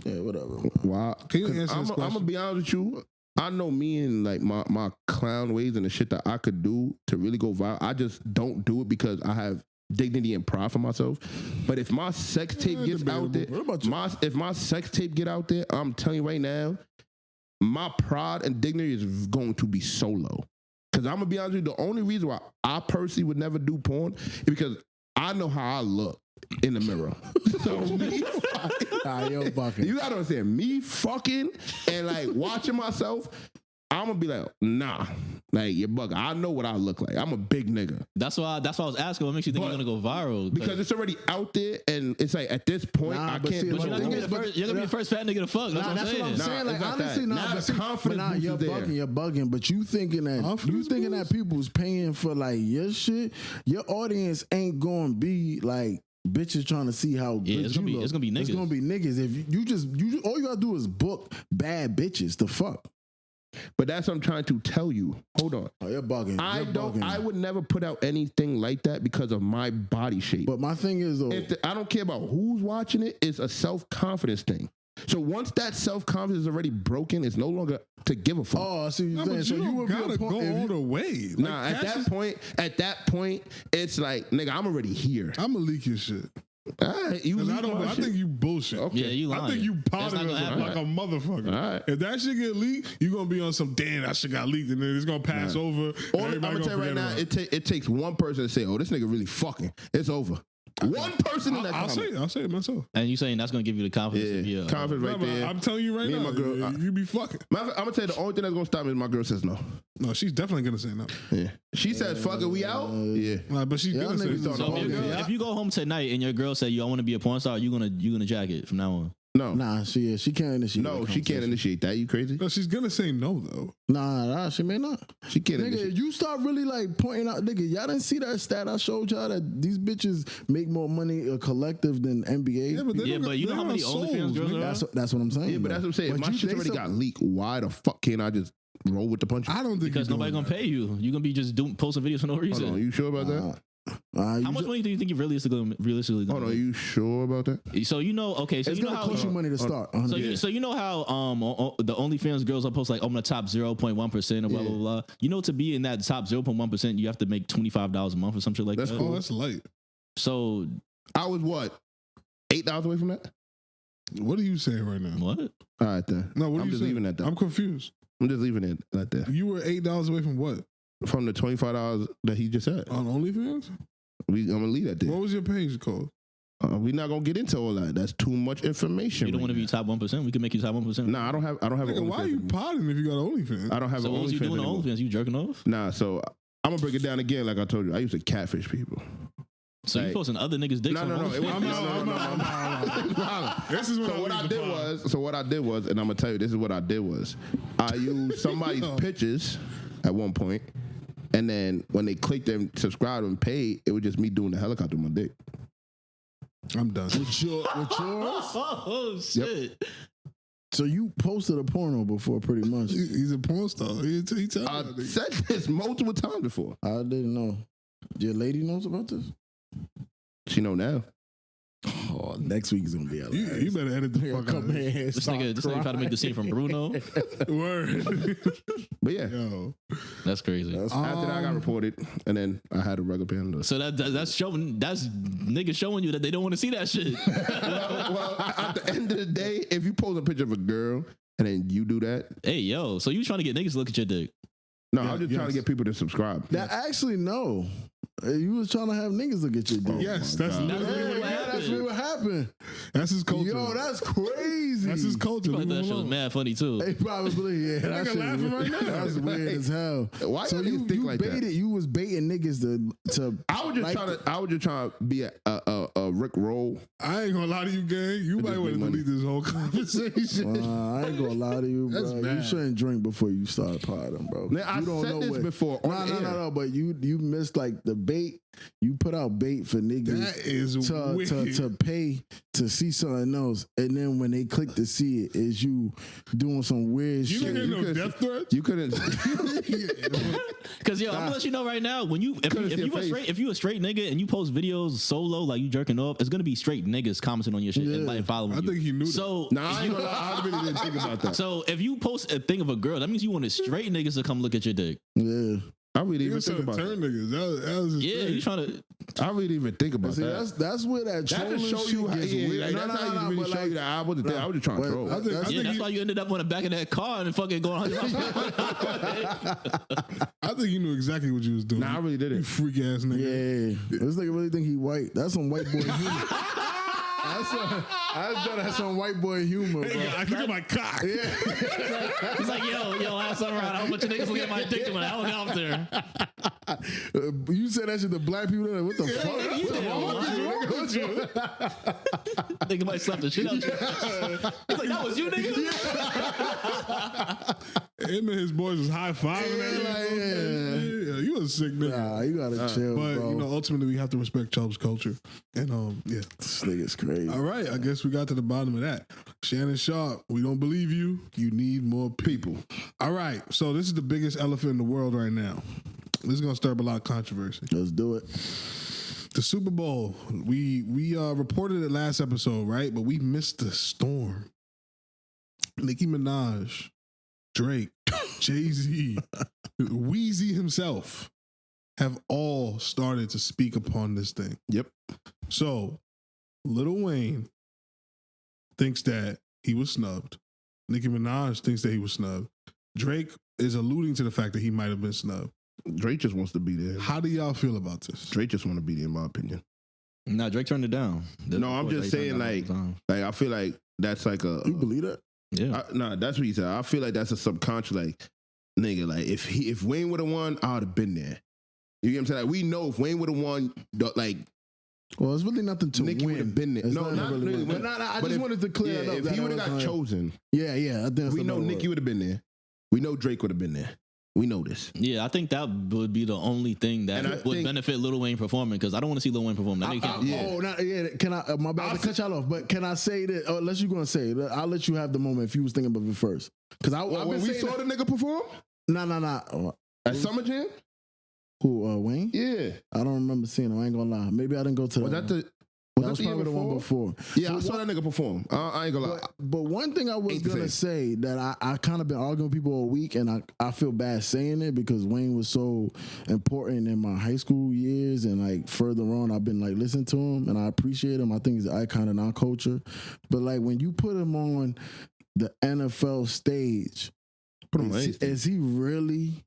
C: yeah, whatever. Man.
A: Wow.
B: Can you answer this
A: I'm
B: question?
A: gonna be honest with you. I know me and like my clown ways and the shit that I could do to really go viral. I just don't do it because I have dignity and pride for myself. But if my sex tape gets out there,
C: What about you?
A: if my sex tape get out there, I'm telling you right now, my pride and dignity is going to be so low. Because I'm gonna be honest with you, the only reason why I personally would never do porn is because I know how I look in the mirror. So me,
C: Yo, bucket.
A: you gotta understand, me fucking and like watching myself, I'm gonna be like, nah, like you're bugging. I know what I look like. I'm a big nigga.
D: That's why I was asking. What makes you think
A: But-
D: you're gonna go viral?
A: Because it's already out there, and it's like at this point,
C: Nah,
A: I
C: but
A: can't.
C: see,
A: do
D: But you're not
A: it.
D: gonna be the first. You're gonna be the first fat nigga to fuck. That's
C: Nah,
D: what I'm
C: that's what
D: saying.
C: I'm
A: Nah,
C: saying. Like
A: it's not
C: honestly,
A: that.
C: nah,
A: Now
C: but
A: the confidence
C: you're
A: boost is there.
C: bugging, you're bugging. But you thinking that people's paying for like your shit. Your audience ain't gonna be like bitches trying to see how
D: Yeah,
C: good
D: it's
C: you
D: gonna be-
C: look.
D: it's gonna be
C: It's
D: niggas.
C: gonna be niggas. If you just all you gotta do is book bad bitches to fuck.
A: But that's what I'm trying to tell you. Hold on.
C: Oh, you're bugging. You're bugging.
A: I would never put out anything like that because of my body shape.
C: But my thing is though,
A: I don't care about who's watching it. It's a self-confidence thing. So once that self-confidence is already broken, it's no longer to give a fuck.
C: oh, I see what
B: No,
C: you're
B: but
C: saying. So
B: you
C: you would
B: don't
C: be
B: gotta
C: a
B: go
C: point. if
B: all
C: you-
B: the way. Like,
A: Nah, at
B: Cassius-
A: that point, it's like, nigga, I'm already here.
B: I'm gonna leak your shit.
A: All right, you
B: 'Cause
A: leak my
B: I
A: shit.
B: think you bullshit.
A: Okay.
D: Yeah, you lying.
B: I think you
D: That's
B: potted
D: not
B: us
D: gonna happen.
B: like a motherfucker.
A: All right.
B: If that shit get leaked, you gonna be on some damn that shit got leaked and then it's gonna pass over. and
A: I'm
B: everybody
A: gonna tell you right
B: forget
A: now,
B: about
A: it takes one person to say, "Oh, this nigga really fucking." It's over. One person in that
B: I'll
A: comment.
B: say it myself.
D: And you saying that's gonna give you the confidence?
A: Yeah,
D: If you're,
A: confidence
B: No,
A: right
B: but
A: there.
B: I'm telling you right
A: Me and
B: now,
A: my girl,
B: you be fucking.
A: I'm gonna tell you the only thing that's gonna stop me is my girl says no.
B: No, she's definitely gonna say no.
A: Yeah, she says, "Fuck it, we out." Yeah,
B: Nah, but she's
C: Y'all
B: gonna say
C: niggas
B: no.
C: is
D: So if,
C: Okay.
D: if you go home tonight and your girl say, "Yo, I want to be a porn star," you gonna jack it from now on.
A: no,
C: Nah, she can't initiate.
A: no,
C: that
A: she can't
C: conversation.
A: initiate that. You crazy?
B: No, she's gonna say no though.
C: Nah, she may not.
A: She can't
C: Nigga,
A: initiate.
C: you start really like pointing out, nigga, y'all didn't see that stat I showed y'all that these bitches make more money a collective than NBA.
B: Yeah, but, they
D: Yeah,
B: don't
D: but you
B: they
D: know how
B: don't
D: many
B: have
D: OnlyFans
B: souls,
D: girls
B: nigga.
D: are?
C: That's what I'm saying.
A: Yeah, but
C: though.
A: that's what I'm saying. If my
C: you-
A: shit
C: they
A: already
C: so-
A: got leaked, why the fuck can't I just roll with the punches?
B: I don't think
D: Because
B: you're
D: nobody
B: doing
D: gonna
B: that.
D: pay you. You're gonna be just posting videos for no
A: Hold
D: reason.
A: on, you sure about that?
D: How
C: you
D: much
C: just-
D: money do you think you realistically?
A: Hold on, you sure about that?
D: So you know, okay. So
C: It's
D: you know
C: gonna
D: how.
C: cost you money to start.
D: So you know how the OnlyFans girls are post like I'm the top 0.1% or blah blah blah. You know, to be in that top 0.1%, you have to make $25 a month or some shit like
A: That's
D: that.
A: cool.
B: Oh, that's light.
D: So
A: I was what, $8 away from that?
B: What are you saying right now?
D: what?
A: All right then.
B: No, what are
A: I'm
B: you
A: just
B: saying?
A: leaving it at that.
B: I'm confused.
A: I'm just leaving it at that.
B: You were $8 away from what?
A: From the $25 that he just said,
B: On OnlyFans?
A: I'm gonna leave that there.
B: What was your page called?
A: We're not gonna get into all that. That's too much information.
D: You don't
A: right
D: want to be
A: now.
D: top 1%. We can make you top 1%.
A: Nah, I don't have.
B: Nigga,
A: an
B: why are
A: OnlyFans
B: you
A: anymore.
B: potting if you got OnlyFans?
A: I don't have
D: So
A: an
D: what was you
A: OnlyFans
D: doing on
A: anymore.
D: OnlyFans? You jerking off?
A: Nah, so I'm gonna break it down again. Like I told you, I used to catfish people.
D: So you
A: Like-
D: posting other niggas' dicks
A: No,
D: on
A: no, no.
D: OnlyFans?
A: It wasn't-
B: I'm out. This is
A: So what I did was, and I'm gonna tell you, this is what I did was, I used somebody's pictures at one point, and then when they clicked and subscribed and paid, it was just me doing the helicopter with my dick.
B: I'm done.
C: With yours?
D: Oh shit!
C: So you posted a porno before, pretty much.
B: He's a porn star. He tell
A: I
B: you that, nigga.
A: said this multiple times before.
C: I didn't know. Your lady knows about this?
A: She know now.
C: Oh, next week's gonna be a
B: You better edit the fuck out of this.
D: This nigga tried to make the scene from Bruno.
B: Word.
A: But yeah,
B: Yo.
D: That's crazy.
A: after that I got reported, and then I had a regular panel.
D: So that's niggas showing you that they don't want to see that shit.
A: well, at the end of the day, if you post a picture of a girl and then you do that,
D: Hey yo, so you trying to get niggas to look at your dick?
A: no,
B: Yeah,
A: I'm just trying to
B: yes.
A: get people to subscribe.
C: That actually no. You was trying to have niggas look at your dick.
B: Yes, that's literally
C: That's what happened.
B: That's his culture.
C: Yo, that's crazy.
B: That's his culture.
D: But
B: Leave him
D: that shit was
B: alone.
D: mad funny too.
C: They probably, yeah. That
B: nigga
C: shit
B: laughing right now.
C: That's weird as hell.
A: Why
C: So
A: y'all
C: you
A: niggas think like
C: baited,
A: that?
C: you was baiting niggas to
A: I was just trying to be a Rick Roll.
B: I ain't gonna lie to you, gang. You might
A: just
B: want to
A: make money.
B: delete this whole conversation.
C: I ain't gonna lie to you,
B: That's
C: bro. You
B: bad.
C: shouldn't drink before you start potting, bro.
A: Man, I
C: You don't
A: said
C: know
A: this
C: what-
A: before on air.
C: No. But you missed like the bait. You put out bait for niggas
B: That is wicked.
C: to pay to see something else, and then when they click to see it, is you doing some weird
B: You
C: shit.
B: nigga no
A: could've-
B: death threats?
A: You couldn't.
D: Cause yo, I'm gonna let you know right now. When you
A: Couldn't see your
D: if you a straight nigga and you post videos solo like you jerking off, it's gonna be straight niggas commenting on your shit and
C: Yeah.
D: like following
B: I
D: you.
B: think he knew that.
D: So
A: Nah, I ain't gonna lie. I really didn't think about that.
D: so if you post a thing of a girl, that means you want straight niggas to come look at your dick.
C: Yeah.
A: I really
B: He
A: even
B: was
A: think
B: trying to
A: about
B: turn
A: that.
B: niggas. That was his
D: Yeah,
B: thing.
D: you trying to.
A: I really even think about
C: See,
A: that.
C: that's where that
A: That
C: trolling
A: just show you how,
C: shit gets
A: yeah,
C: weird.
A: like, that's how you really
C: but
A: show you that I wasn't there. I was just trying to
C: but
A: troll.
B: I think
D: Yeah, that's
B: he-
D: why you ended up on the back of that car and fucking going 100 miles.
B: I think you knew exactly what you was doing.
A: Nah, I really
B: You
A: didn't.
B: freak ass nigga.
C: Yeah, this nigga really think he white. That's some white boy humor. That's some white boy humor, bro.
B: Hey, I look at my cock.
D: He's like, yo, ask someone around how much of niggas look at my dick when I was out there.
C: You said that shit to black people. They're like, what the fuck?
D: Yeah,
C: What's wrong with you?
D: Nigga might slap the shit out you. He's like, that was you, nigga?
B: Him and his boys was high fiving at
C: Like,
B: him. Yeah, you was a sick nigga.
C: Nah, you gotta chill,
B: But
C: bro.
B: you know, ultimately we have to respect Chubb's culture. And yeah.
C: This nigga's crazy.
B: All right, I guess we got to the bottom of that. Shannon Sharpe, we don't believe you. You need more people. All right, so this is the biggest elephant in the world right now. This is gonna stir up a lot of controversy.
C: Let's do it.
B: The Super Bowl. We reported it last episode, right? But we missed the storm. Nicki Minaj, Drake, Jay-Z, Weezy himself have all started to speak upon this thing.
A: Yep.
B: So, Lil Wayne thinks that he was snubbed. Nicki Minaj thinks that he was snubbed. Drake is alluding to the fact that he might have been snubbed.
A: Drake just wants to be there.
B: How do y'all feel about this?
A: Drake just want to be there, in my opinion.
D: Nah, Drake turned it down.
A: No, I'm just saying, like I feel like that's like a.
C: You believe that?
D: yeah.
A: Nah, that's what he said. I feel like that's a subconscious, like, nigga, like if Wayne would have won, I would have been there. You get what I'm saying? Like, we know if Wayne would have won, like,
C: Well, it's really nothing to
A: Nicki would
C: win.
A: have been there.
C: It's
A: No, not really
C: win.
A: win.
C: But I
A: But
C: just
A: if-
C: wanted to clear it
A: yeah,
C: up.
A: if
C: that
A: he would have
C: it
A: got
C: was like-
A: chosen,
C: Yeah, I think that's
A: we
C: the
A: know
C: better
A: Nicki
C: word.
A: would have been there. We know Drake would have been there. We know this.
D: Yeah, I think that would be the only thing that
A: And I
D: would
A: think-
D: benefit Lil Wayne performing because I don't want to see Lil Wayne perform. That nigga can't.
A: Yeah.
C: Oh, can I? My bad to cut y'all off, but can I say that? Unless you're gonna say it, I'll let you have the moment if you was thinking about it first. Because I've
A: When
C: been
A: we
C: saying
A: saw the nigga perform
C: nah.
A: at Summer Jam,
C: Who? Wayne?
A: yeah,
C: I don't remember seeing him. I ain't gonna lie. Maybe I didn't go to
A: was
C: that.
A: that
C: one.
A: the?
C: That was
A: the year
C: probably the one before.
A: Yeah, I saw that nigga perform. I ain't gonna lie.
C: But one thing I was
A: Ain't the
C: gonna
A: same.
C: say that I kind of been arguing with people all week, and I feel bad saying it because Wayne was so important in my high school years, and like further on, I've been like listening to him, and I appreciate him. I think he's an icon in our culture. But like when you put him on the NFL stage,
A: Put him on any stage.
C: is he really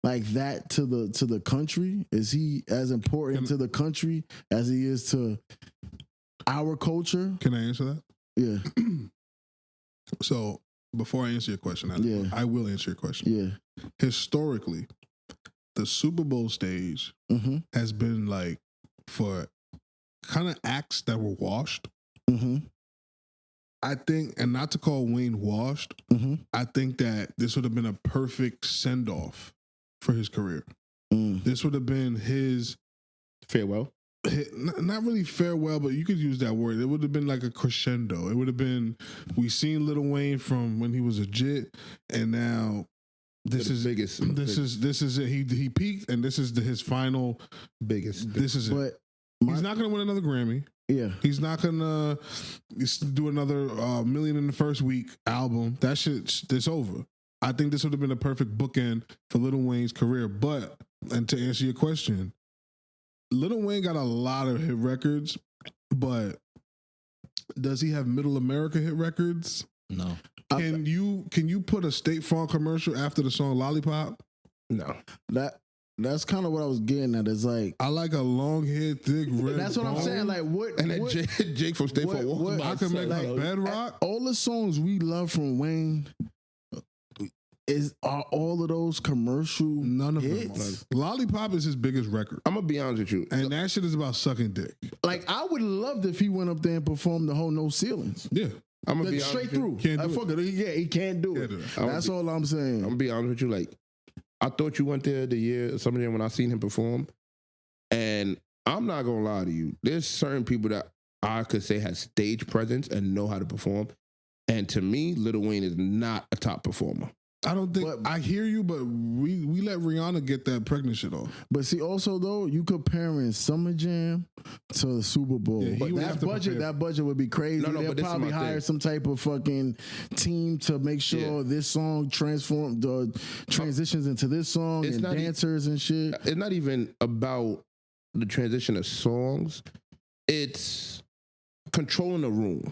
C: like that to the country? Is he as important to the country as he is to our culture?
B: Can I answer that?
C: Yeah,
B: So before I answer your question,
C: Yeah.
B: I will answer your question.
C: yeah.
B: Historically, the Super Bowl stage
C: Mm-hmm.
B: has been like for kind of acts that were washed.
C: Mm-hmm.
B: I think, and not to call Wayne washed,
C: Mm-hmm.
B: I think that this would have been a perfect send off for his career.
C: Mm.
B: This would have been his
A: Farewell.
B: not really farewell, but you could use that word. It would have been like a crescendo. It would have been, we seen Lil Wayne from when he was a jit, and now this
A: The
B: is
A: biggest-
B: this is it. He peaked, and this is his final.
A: biggest.
B: This is it.
C: But
B: He's not going to win another Grammy.
C: yeah,
B: He's not going to do another million in the first week album. That shit's it's over. I think this would have been a perfect bookend for Lil Wayne's career. But, and to answer your question, Lil Wayne got a lot of hit records, but does he have Middle America hit records?
D: No.
B: Can you put a State Farm commercial after the song Lollipop?
A: No.
C: that That's kind of what I was getting at. It's like
B: I like a long hair, thick red.
C: that's what I'm
B: bone.
C: saying. Like what?
A: And then
C: what,
A: Jake from Stay for a Walk.
C: what-
B: I can make
C: like,
B: a bedrock.
C: all the songs we love from Wayne are all of those commercial
B: None of
C: hits.
B: them. Lollipop is his biggest record.
A: I'm gonna be honest with you.
B: And that shit is about sucking dick.
C: Like I would have loved if he went up there and performed the whole No Ceilings.
B: Yeah.
A: I'm gonna
C: Like,
A: be honest
C: straight
A: with you.
C: through.
B: Can't do
C: Like, fuck it. Yeah, he can't do
B: Can't
C: it.
B: do it.
C: That's all I'm saying.
A: I'm gonna be honest with you. Like, I thought you went there the year some of them when I seen him perform, and I'm not gonna lie to you. There's certain people that I could say has stage presence and know how to perform, and to me, Lil Wayne is not a top performer.
B: I don't think
C: But-
B: I hear you, but we let Rihanna get that pregnant shit off.
C: But see, also though, you comparing Summer Jam to the Super Bowl.
B: Yeah, he
C: But
B: would have to prepare.
C: that budget would be crazy.
A: No,
C: They'll
A: but this is
C: probably
A: my
C: hire
A: thing.
C: some type of fucking team to make sure this song transitions into this song
A: It's
C: and
A: not
C: dancers and shit.
A: It's not even about the transition of songs. It's controlling the room.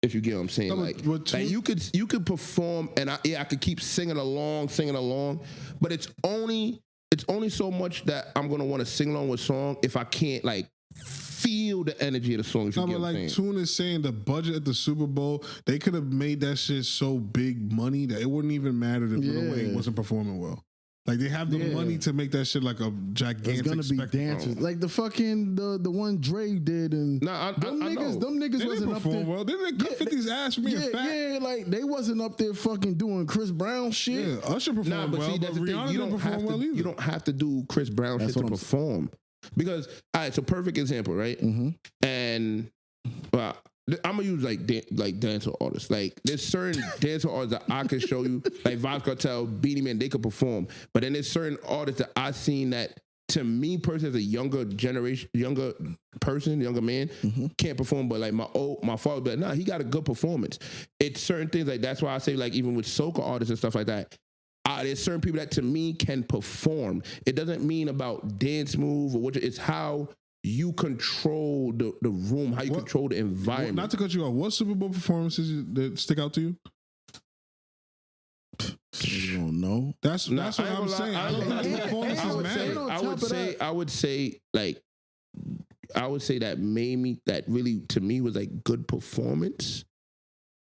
A: If you get what I'm saying,
B: No, but
A: like,
B: what
A: like you could perform, and I could keep singing along, but it's only so much that I'm gonna want to sing along with song if I can't like feel the energy of the song. If you
B: No,
A: get
B: but
A: what I'm
B: like
A: saying.
B: Tune is saying the budget at the Super Bowl, they could have made that shit so big money that it wouldn't even matter if Lil
C: Yeah.
B: Wayne wasn't performing well. Like they have the
C: Yeah.
B: money to make that shit like a
C: There's
B: gigantic
C: gonna be
B: spectacle.
C: dancers like the fucking the one Dre did and
A: Nah,
C: them
A: I
C: niggas
A: know.
C: them niggas
B: They didn't
C: wasn't up
B: perform
C: there.
B: well. They didn't cut 50's ass for being
C: Yeah,
B: fat.
C: yeah, like they wasn't up there fucking doing Chris Brown shit.
B: Yeah, Usher performed
A: Nah, but
B: well,
A: see,
B: but
A: that's the thing.
B: Rihanna
A: You
B: didn't
A: don't have
B: perform well
A: to.
B: either.
A: You don't have to do Chris Brown
C: That's
A: shit to
C: what I'm
A: perform, because all right. So perfect example, right?
C: Mm-hmm.
A: And I'm gonna use like dancer artists. Like there's certain dancer artists that I can show you, like Vibes Cartel, Beanie Man, they could perform. But then there's certain artists that I've seen that, to me personally, as a younger generation, younger man, can't perform. But like my father, but nah, he got a good performance. It's certain things like that's why I say like even with soca artists and stuff like that. There's certain people that to me can perform. It doesn't mean about dance move or what. It's how you control the room, how you control the environment.
B: Not to cut you off, what Super Bowl performances that stick out to you?
C: You don't know.
B: That's
A: Nah,
B: what
A: I ain't
B: I'm
A: gonna
B: saying.
A: lie, I ain't gonna lie.
B: Performances
C: I would
B: matter.
C: say- on top of that-
A: I would say that made me, that really to me was like good performance.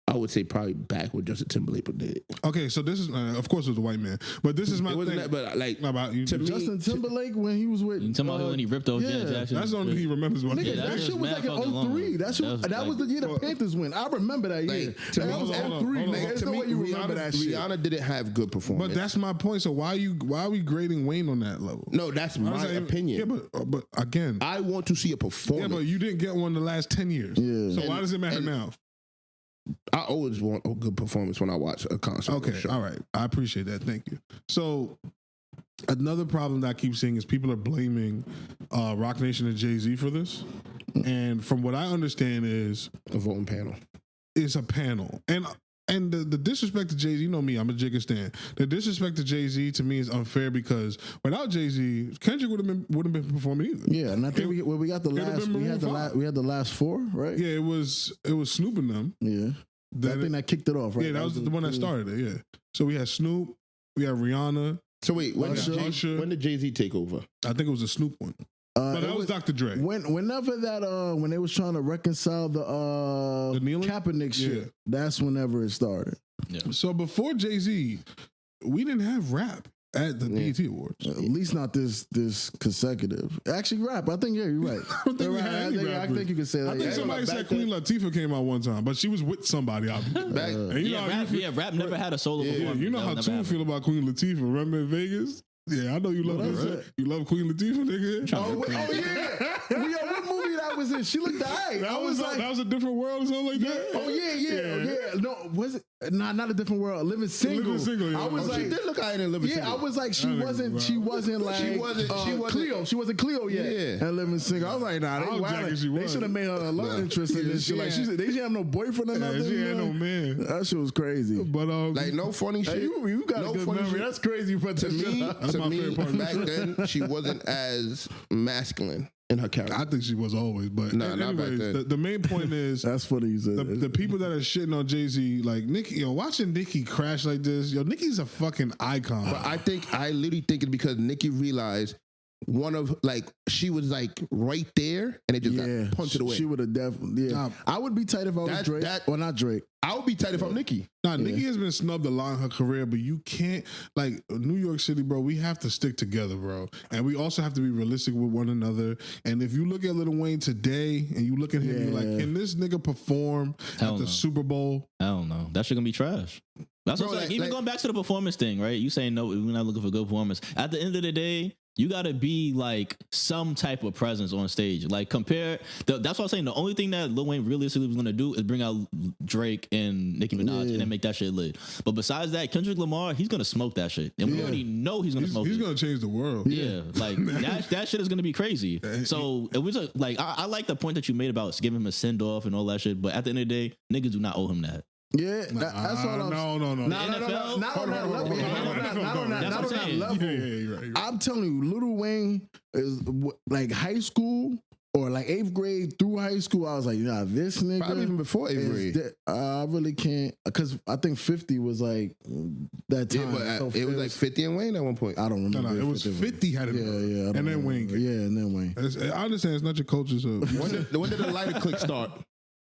A: I would say probably back when Justin Timberlake did it.
B: Okay, so this is of course it was a white man, but this is my
A: It wasn't
B: thing.
A: that, but like
B: About you.
A: to me,
C: Justin Timberlake when he was with
D: You talking about when he ripped off
C: yeah.
D: Janet Jackson?
B: That's the only thing he remembers about
C: Nigga,
B: the
D: that
C: that
D: was
C: shit was
D: mad
C: like in
D: fucking long.
C: 03. That was the year the Panthers win. I remember that year.
A: Like, to
C: that
A: me-
C: was
B: hold on,
C: 03,
B: hold on.
C: nigga. There's
A: to
C: no
A: me,
C: way you remember that shit.
A: Rihanna didn't have good performance.
B: But that's my point. So why are we grading Wayne on that level?
A: no, that's
B: How does
A: my
B: that even-
A: opinion.
B: Yeah, but again,
A: I want to see a performance.
B: yeah, but you didn't get one the last 10 years.
C: Yeah.
B: So why does it matter
A: and-
B: now?
A: I always want a good performance when I watch a concert. or
B: Okay,
A: show.
B: all right. I appreciate that. Thank you. So another problem that I keep seeing is people are blaming Rock Nation and Jay-Z for this. And from what I understand is
A: A voting panel.
B: it's a panel. And the disrespect to Jay-Z, you know me, I'm a Jigga stan. The disrespect to Jay-Z to me is unfair because without Jay-Z, Kendrick wouldn't been performing either.
C: Yeah, and I think we got the
B: It'd have
C: last
B: been
C: we had
B: Maroon 5.
C: we had the last four, right?
B: Yeah, it was Snoop and them.
C: Yeah.
B: That-
C: I think that kicked it off, right?
B: Yeah, that was the one that started it, yeah. So we had Snoop, we had Rihanna.
A: So wait, when
B: Usher.
A: did Jay-Z take over?
B: I think it was a Snoop one. But that was Dr. Dre.
C: Whenever that when they was trying to reconcile the
B: kneeling?
C: Kaepernick shit,
B: Yeah.
C: that's whenever it started.
B: So before Jay-Z, we didn't have rap at the BET Awards.
C: At least not this consecutive. Actually, rap. I think you're right.
B: I don't think we had any
C: I
B: rappers.
C: think you can say that.
B: I think
C: yeah.
B: somebody
A: back
B: said Queen
A: then-
B: Latifah came out one time, but she was with somebody. Obviously.
A: Back,
B: And you know how you feel,
D: rap never had a solo performance.
B: you know
D: That
B: how
D: never
B: Tune
D: happened.
B: feel about Queen Latifah. Remember in Vegas? Yeah, I know you love
C: What is
B: her.
C: it?
B: You love Queen Latifah, nigga.
C: Oh yeah. Yo, what movie that was in? She looked alright.
B: That was a different world or something like that.
C: Oh yeah. No, was it? Nah, not a different world. Living Single.
B: Living Single, yeah.
C: I was
B: Oh,
A: she
C: like,
A: did look out in Living
C: yeah,
A: Single.
C: I was like, she
B: That nigga
C: wasn't
B: was
C: like,
A: She wasn't
C: Cleo. She wasn't Cleo yet.
A: Yeah.
C: And Living Single. I was like, nah,
B: I was jacking she
C: they
B: was.
C: should have made her a love interest in
B: Yeah,
C: this
B: she
C: shit. Like,
B: had-
C: they didn't have no boyfriend or
B: Yeah,
C: nothing.
B: she had no
C: like,
B: man.
C: That shit was crazy.
B: But
A: like no funny shit.
C: Hey, you got
A: no
C: a good
A: funny
C: memory.
A: shit.
C: That's crazy for
A: To me,
B: That's my favorite part.
A: back then, she wasn't as masculine in her character.
B: I think she was always, but
A: Nah, not back
B: anyways,
A: then.
B: the main point is
C: That's funny you said.
B: the people that are shitting on Jay-Z, like Nicki, watching Nicki crash like this, Nicki's a fucking icon.
A: But I literally think it's because Nicki realized she was like right there and it just got punched away.
C: She would have definitely. Yeah, I would be tight if I was Drake. Or not Drake.
A: I would be tight if I'm Nicki.
B: Nicki has been snubbed a lot in her career, but you can't, like, New York City, bro, we have to stick together, bro. And we also have to be realistic with one another. And if you look at Lil Wayne today and you look at him, you're like, can this nigga perform at the Super Bowl?
D: Hell no. That shit gonna be trash. That's what I'm saying. Even going back to the performance thing, right? You saying no, we're not looking for good performance. At the end of the day, you gotta be like some type of presence on stage. Like that's what I'm saying. The only thing that Lil Wayne realistically was gonna do is bring out Drake and Nicki Minaj and then make that shit lit. But besides that, Kendrick Lamar, he's gonna smoke that shit, and we already know he's gonna smoke.
B: He's gonna change the world.
D: Yeah, like that shit is gonna be crazy. So it was like I like the point that you made about giving him a send off and all that shit. But at the end of the day, niggas do not owe him that.
C: Yeah, that's all.
B: No.
C: Not on that level. Not on that level.
B: Yeah, right.
C: I'm telling you, Lil Wayne is like high school or like 8th grade through high school. I was like, nah, this nigga.
A: Probably even before 8th grade.
C: I really can't, because I think 50 was like that time.
A: Yeah, but it was like 50 and Wayne at one point.
C: I don't remember.
B: No, it was 50 had it.
C: Yeah.
B: And then Wayne.
C: Yeah, and then Wayne.
B: I understand it's not your culture, so.
A: When did the lighter click start?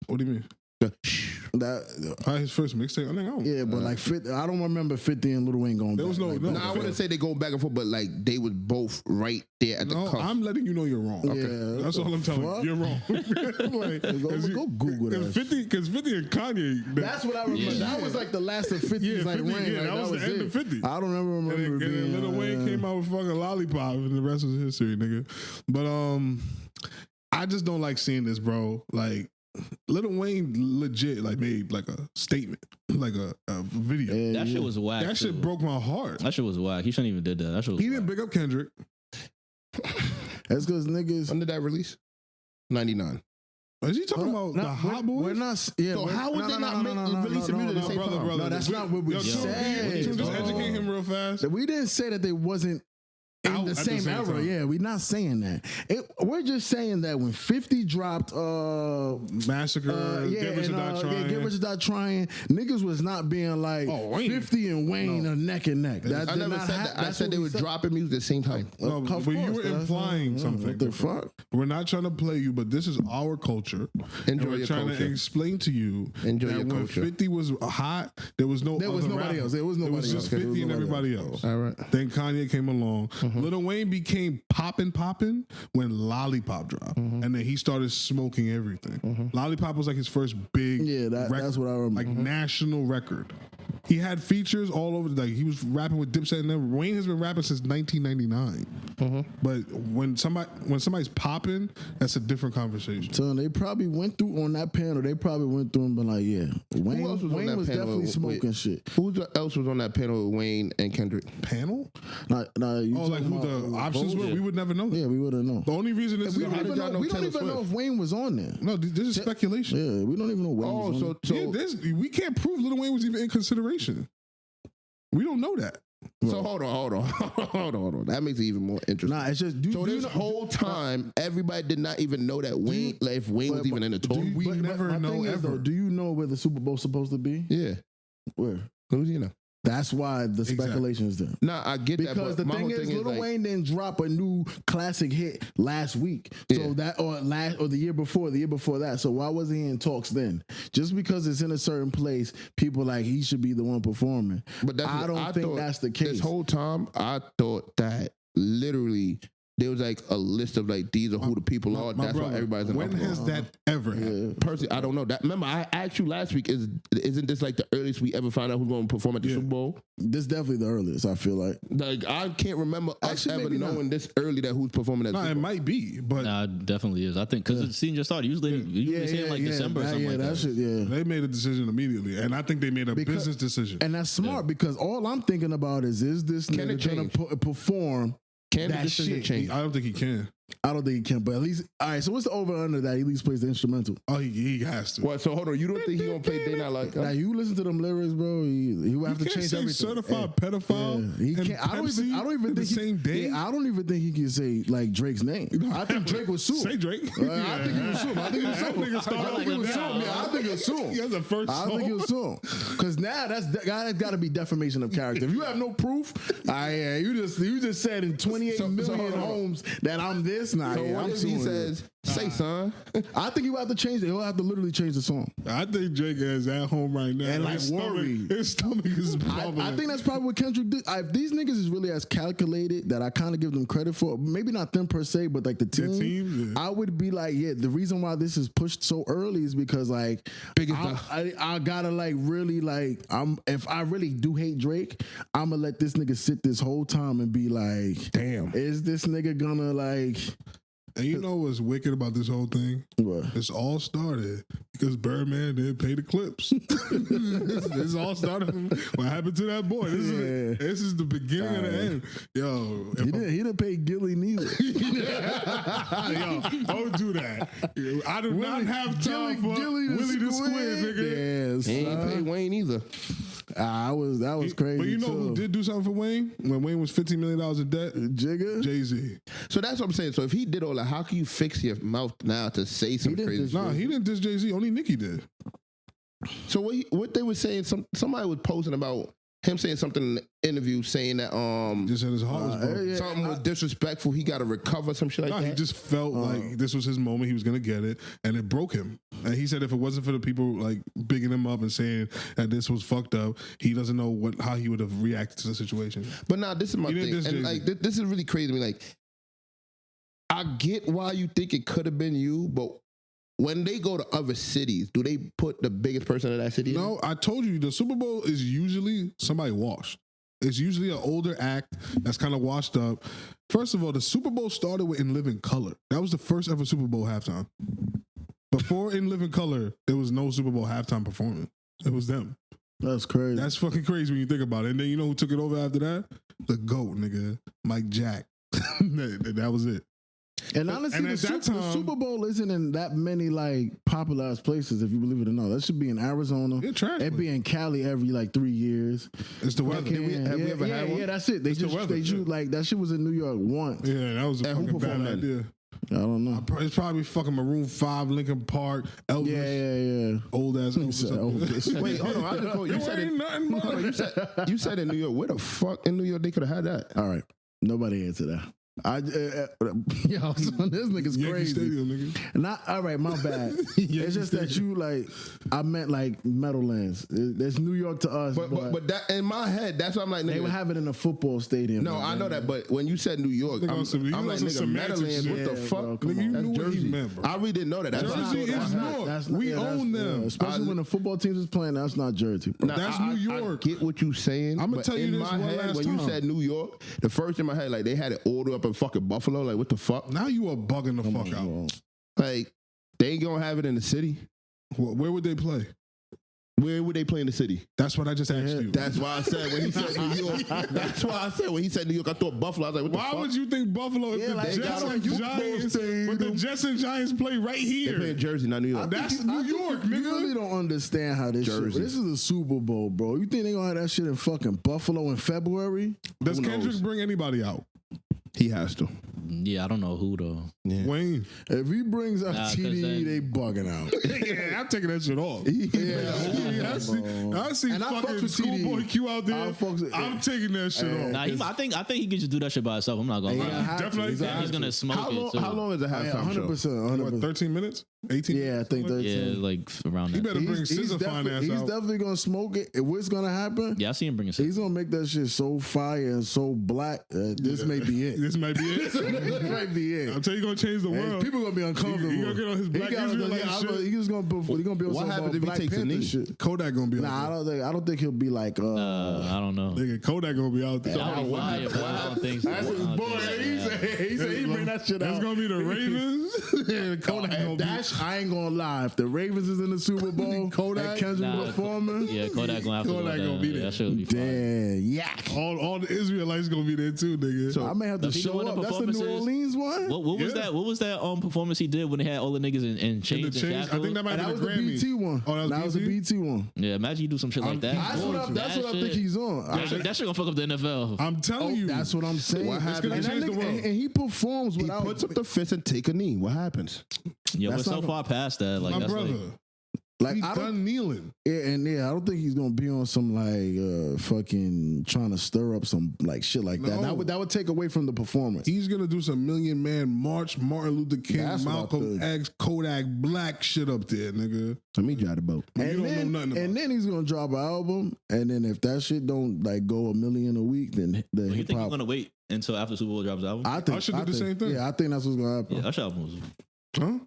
B: What do you mean? His first mixtape. I don't know.
C: Yeah, but like 50, I don't remember 50 and Lil Wayne going.
B: There was no.
A: I wouldn't say they go back and forth, but like they was both right there at the cusp.
B: I'm letting you know you're wrong.
C: Okay,
B: that's all I'm telling you. You're wrong. Like,
C: go Google that.
B: Because 50 and Kanye.
C: That's what I remember. That was like the last of 50's like
B: 50,
C: Wayne.
B: Yeah,
C: like,
B: that was the end of 50.
C: I don't remember.
B: And then Lil Wayne came out with fucking Lollipop, and the rest was history, nigga. But I just don't like seeing this, bro. Like. Lil Wayne legit like made like a statement, like a video.
D: That shit was whack.
B: That shit broke my heart.
D: That shit was whack. He shouldn't even did that. That shit was
B: He didn't big up Kendrick.
C: That's because niggas.
A: When did that release? 99.
B: Is he talking about the Hot Boys?
C: We're not. Yeah.
A: So how would they not release music at the same time?
B: Brother,
C: No, that's not what we said.
B: Just educate him real fast.
C: We didn't say that they wasn't in the same era.
B: Time.
C: Yeah, we're not saying that. We're just saying that when 50 dropped
B: Massacre, Get Rich or Die Trying.
C: Get Rich or Die Trying, niggas was not being like 50 and Wayne are neck and neck.
A: I never said that. I said they were dropping music at the same time.
B: No, but you were implying something.
C: What the fuck?
B: We're not trying to play you, but this is our culture.
A: Enjoy
B: we're
A: your
B: trying
A: culture.
B: to explain to you
A: Enjoy
B: that
A: your
B: when
A: culture.
B: 50 was hot, there was nobody else.
C: There was nobody
B: It was just
C: else.
B: 50 and everybody else.
A: All right.
B: Then Kanye came along. Lil Wayne became poppin' when Lollipop dropped, and then he started smoking everything. Lollipop was like his first big,
C: that's what I remember.
B: like national record. He had features all over. Like he was rapping with Dipset, and then Wayne has been rapping since 1999. But when somebody's popping, that's a different conversation.
C: So they probably went through on that panel. They probably went through and been like, yeah, Wayne was definitely smoking shit.
A: Who else was on that panel with Wayne and Kendrick?
B: Panel?
C: Nah,
B: Like who the options were? We would never know that.
C: Yeah, we wouldn't know.
B: The only reason is
C: We don't even know if Wayne was on there.
B: No, this is speculation.
C: Yeah, we don't even know Wayne was on there.
B: We can't prove Lil Wayne was even in consideration. We don't know that.
A: So hold on. That makes it even more interesting.
C: Nah, it's just
A: this whole time, everybody did not even know that Wayne, if Wayne was even in the talk.
B: We never know ever.
C: Do you know where the Super Bowl's supposed to be?
A: Yeah,
C: Where?
A: Louisiana.
C: That's why the speculation is there.
A: Nah, I get that.
C: Because the thing is, Lil Wayne didn't drop a new classic hit last week. So that or the year before that. So why wasn't he in talks then? Just because it's in a certain place, people like he should be the one performing. But I don't think that's the case.
A: This whole time, I thought that literally there was like a list of like these are who the people are. That's why everybody's in.
B: When has that ever happened?
A: Personally, I don't know. That remember I asked you last week. Isn't this like the earliest we ever find out who's going to perform at the Super Bowl?
C: This is definitely the earliest. I feel like
A: I can't remember us ever knowing this early that who's performing at the Super Bowl.
B: It might be, but
D: nah, it definitely is. I think because the season just started. Usually saying like December or something like that.
B: They made a decision immediately, and I think they made a business decision.
C: And that's smart because all I'm thinking about is this nigga gonna perform?
A: Can
C: that
A: the decision
C: shit
A: change?
B: I don't think he can.
C: I don't think he can, but at least all right. So what's the over under that he at least plays the instrumental?
B: Oh, he has to.
A: What? So hold on, you don't think he gonna play They Not Like Us?
C: Now you listen to them lyrics, bro. He would have to change everything.
B: Certified pedophile.
C: He can't. I don't even think
B: same day.
C: I don't even think he can say like Drake's name. I think Drake would sue him.
B: Say Drake.
C: I think he would sue him. I think he would sue him. I think he would sue him. Yeah, I think he'll sue him.
B: He has the first
C: I think he'll sue him. Because now that's got to be defamation of character. If you have no proof, you just said in 28 million homes that I'm this now.
A: So what if he says, "Say, son"?
C: I think he will have to change it. He'll have to literally change the song.
B: I think Drake is at home right now.
C: And like worry.
B: His stomach is bubbling.
C: I think that's probably what Kendrick did. If these niggas is really as calculated that I kind of give them credit for, maybe not them per se, but like the team, I would be like, yeah, the reason why this is pushed so early is because like I gotta like really like if I really do hate Drake, I'm gonna let this nigga sit this whole time and be like, damn, is this nigga gonna like?
B: And you know what's wicked about this whole thing?
C: What?
B: It's all started because Birdman didn't pay the clips. This all started from what happened to that boy. This is the beginning of the end. Yo,
C: he didn't pay Gilly neither.
B: Yo, don't do that. I do not have time for Willie the Squid, nigga.
C: Yes,
A: He ain't pay Wayne either.
C: that was crazy.
B: But you know who did do something for Wayne when Wayne was $15 million in debt?
C: Jigga?
B: Jay-Z.
A: So that's what I'm saying. So if he did all that, how can you fix your mouth now to say some crazy?
B: Nah, he didn't diss Jay-Z. Only Nicki did.
A: So what they were saying? Somebody was posting about him saying something in the interview, saying that
B: just said his heart was broken.
A: something was disrespectful. He got to recover some shit like that.
B: He just felt like this was his moment. He was gonna get it, and it broke him. And he said if it wasn't for the people like bigging him up and saying that this was fucked up, he doesn't know how he would have reacted to the situation.
A: But now this is my thing, and like this is really crazy to me. Like, I get why you think it could have been you, but when they go to other cities, do they put the biggest person in that city?
B: No, I told you the Super Bowl is usually somebody washed. It's usually an older act that's kind of washed up. First of all, the Super Bowl started with In Living Color. That was the first ever Super Bowl halftime. Before In Living Color, there was no Super Bowl halftime performance. It was them.
C: That's crazy.
B: That's fucking crazy when you think about it. And then you know who took it over after that? The GOAT, nigga. Mike Jack. That was it.
C: And honestly, the Super Bowl isn't in that many like popularized places, if you believe it or not. That should be in Arizona. It'd be in Cali every like 3 years.
B: It's the weather.
A: Have we ever had one?
C: Yeah, that's it. They like that shit was in New York once.
B: Yeah, that was a fucking bad idea.
C: I don't know.
B: It's probably fucking Maroon 5, Linkin Park, Elvis.
C: Yeah.
B: Old ass Elvis.
A: Wait, hold on. You said in New York. Where the fuck in New York they could have had that?
C: All right. Nobody answered that. Yo, son, this nigga's crazy.
B: Stadium, nigga.
C: All right, my bad. It's just that you like, I meant like Meadowlands. There's New York to us,
A: but that in my head, that's what I'm like. Nigga,
C: they would have it in a football stadium.
A: No, I know that, but when you said New York, I'm like, nigga, Meadowlands. What the fuck?
B: Nigga, you knew
A: Jersey.
B: what he meant, bro.
A: I really didn't know that. That's
B: Jersey is North. We own them,
C: especially when the football teams is playing. That's not Jersey, bro.
B: That's New York.
A: I get what you saying.
B: I'm gonna tell you this one last time.
A: When you said New York, the first in my head, like they had it ordered up in fucking Buffalo. Like, what the fuck?
B: Now you are bugging the fuck out.
A: Like, they ain't gonna have it in the city.
B: Where would they play?
A: Where would they play in the city?
B: That's what I just asked you.
A: That's why I said when he said New York. That's why I said when he said New York, I thought Buffalo. I was like, what the fuck?
B: Why would you think Buffalo if the Jets and Giants? But the Jets and Giants play right here.
A: They play in Jersey, not New York.
B: That's New York, nigga.
C: You really don't understand how this shit. This is the Super Bowl, bro. You think they gonna have that shit in fucking Buffalo in February?
B: Does Kendrick bring anybody out?
A: He has to.
D: Yeah, I don't know who though.
A: Yeah.
B: Wayne.
C: If he brings up TDE, they bugging out.
B: Yeah, I'm taking that shit off. I see
C: and
B: fucking Schoolboy Q out there. I'm taking that shit off.
D: Nah, I think he can just do that shit by himself. I'm not gonna lie.
B: Definitely.
D: He's gonna smoke it. So.
A: How long is a halftime show?
C: 100%.
B: What, 13 minutes? 18?
C: Yeah, I think 13.
D: Yeah, like around that.
B: He better bring Scissor Finance
C: He's
B: out.
C: definitely gonna smoke it. What's gonna happen?
D: Yeah, I see him bringing Scissor.
C: He's gonna make that shit so fire and so black. This may be it.
B: This might be it.
C: This might be it.
B: I'm telling you, he's gonna change the world.
C: People gonna be uncomfortable.
B: He gonna get on his black Israelite shit.
C: He's gonna be on
A: What happens if he takes a knee?
C: shit.
B: Kodak gonna be out there.
C: I don't think he'll be like.
D: I don't know.
B: Nigga, Kodak gonna be out there.
D: I don't think so.
C: That's his boy. He said he bring that shit out.
B: That's gonna be the Ravens. And Kodak gonna be.
C: match, I ain't gonna lie. If the Ravens is in the Super Bowl,
B: Kodak?
C: and Kendrick performing,
D: Yeah, Kodak gonna have to
B: Kodak gonna be there.
D: That should be fun.
C: damn, yak.
B: All the Israelites gonna be there too, nigga.
C: So I may have to
D: Does he know
C: show
D: what
C: up.
D: the
C: That's the New
D: performance is?
C: Orleans one.
D: What was
B: Yeah.
D: that? What was that performance he did when they had all the niggas in chains and shackles?
B: I think that might
C: And
B: be
C: that was
B: the
C: the
B: Grammy.
C: BT one.
B: Oh, that was
C: the
B: BT?
C: BT one.
D: Yeah, imagine you do some shit like that.
C: That's what I think he's on.
D: That shit gonna fuck up the NFL.
B: I'm telling you.
C: That's what I'm saying.
A: What happened?
C: And,
B: It's gonna change the world.
C: and he performs
A: He
C: without.
A: puts up the fist and take a knee. What happens?
D: Yeah, we're
C: That's
D: so
C: not
D: far past that. Like
B: My
D: that's
B: brother.
C: like
B: He's
C: I don't.
B: done kneeling.
C: Yeah, I don't think he's gonna be on some like fucking trying to stir up some like shit like that.
B: No.
C: That would take away from the performance.
B: He's gonna do some Million Man March, Martin Luther King,
C: That's what I
B: Malcolm
C: think.
B: X, Kodak Black shit up there, nigga.
A: Let me drive the boat.
B: You
C: And
B: don't
C: then,
B: know nothing about
C: and then he's gonna drop an album, and then if that shit don't like go 1 million a week, then the
D: you
C: hip
D: think he's
C: hop.
D: gonna wait until after Super Bowl drops the album?
C: I think
B: Usher did the same thing.
C: Yeah, I think that's what's gonna happen.
D: Yeah, Usher album was
B: Huh?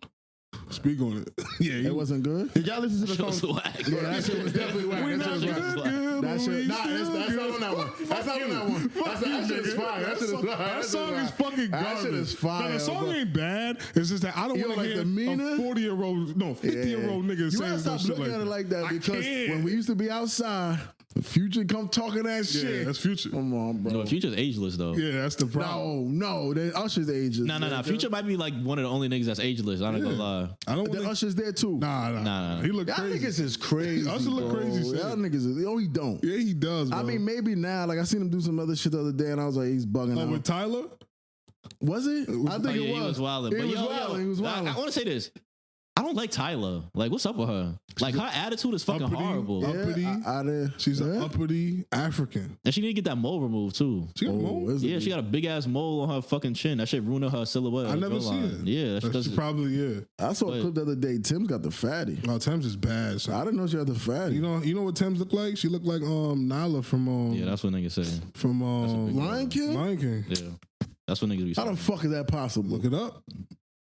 B: Speak on it. Yeah,
C: It wasn't good.
A: Did y'all listen to the
D: Usher
A: song?
D: was whack.
C: Yeah, that shit was definitely whack.
B: We
C: That
B: not
C: shit was
B: good,
C: whack.
B: good,
C: That
B: but
C: shit,
B: we
C: nah,
B: still
C: that's not
B: good.
C: on that one. That's not on that one.
B: Fuck
C: That shit
B: you,
C: is
B: nigga.
C: fire. That shit is fire.
B: That song is fucking
C: That
B: garbage.
C: shit is fire.
B: Now, the song
C: bro.
B: ain't bad. It's just that I don't
C: You
B: want
C: don't
B: to
C: like
B: hear
C: the meaner?
B: a 40-year-old, no, 50-year-old nigga
C: You
B: saying
C: gotta
B: some
C: stop
B: shit
C: looking
B: like
C: at it
B: that.
C: like that
B: I
C: because
B: can't.
C: when we used to be outside, Future come talking that
B: Yeah,
C: shit.
B: that's Future.
C: Come on, bro.
D: No, Future's ageless though.
B: Yeah, that's the problem.
C: No, Usher's ages.
D: Nah. Future might be like one of the only niggas that's ageless. I'm not gonna lie.
B: I don't
C: The
B: want to.
C: Usher's there too.
B: Nah. He look
C: Y'all
B: crazy.
C: niggas is crazy.
B: Usher look
C: bro.
B: crazy,
C: Y'all
B: son.
C: niggas is. No, he don't.
B: Yeah, he does, bro.
C: I mean, maybe now. Like I seen him do some other shit the other day, and I was like, he's bugging
B: oh,
C: out.
B: with Tyler?
C: Was it? I think
D: Oh, yeah,
C: it
D: he was wilding.
C: He
D: But
C: was
D: yo,
C: wilding. He was
D: I
C: wilding.
D: want to say this. I don't like Tyler. Like, what's up with her? Like, her attitude is fucking
B: Uppity.
D: horrible.
B: Uppity.
C: I did.
B: She's an
C: Yeah?
B: uppity African.
D: And she need to get that mole removed too.
B: She got
C: Oh,
B: more.
C: is it?
D: Yeah, she got a big ass mole on her fucking chin. That shit ruining her silhouette.
B: I never
D: jawline.
B: seen it.
D: Yeah, that shit
B: She
D: does.
B: probably, yeah.
C: I saw a
D: But-
C: clip the other day. Tim's got the fatty.
B: Oh, Thames is bad.
C: I
B: Son.
C: didn't know she had the fatty.
B: You know what Thames look like? She looked like Nyla from
D: Yeah, that's what niggas say.
B: from
D: big
C: Lion King?
B: Lion King.
D: Yeah, that's what niggas be
C: How
D: saying.
C: the fuck is that possible?
B: Look it up.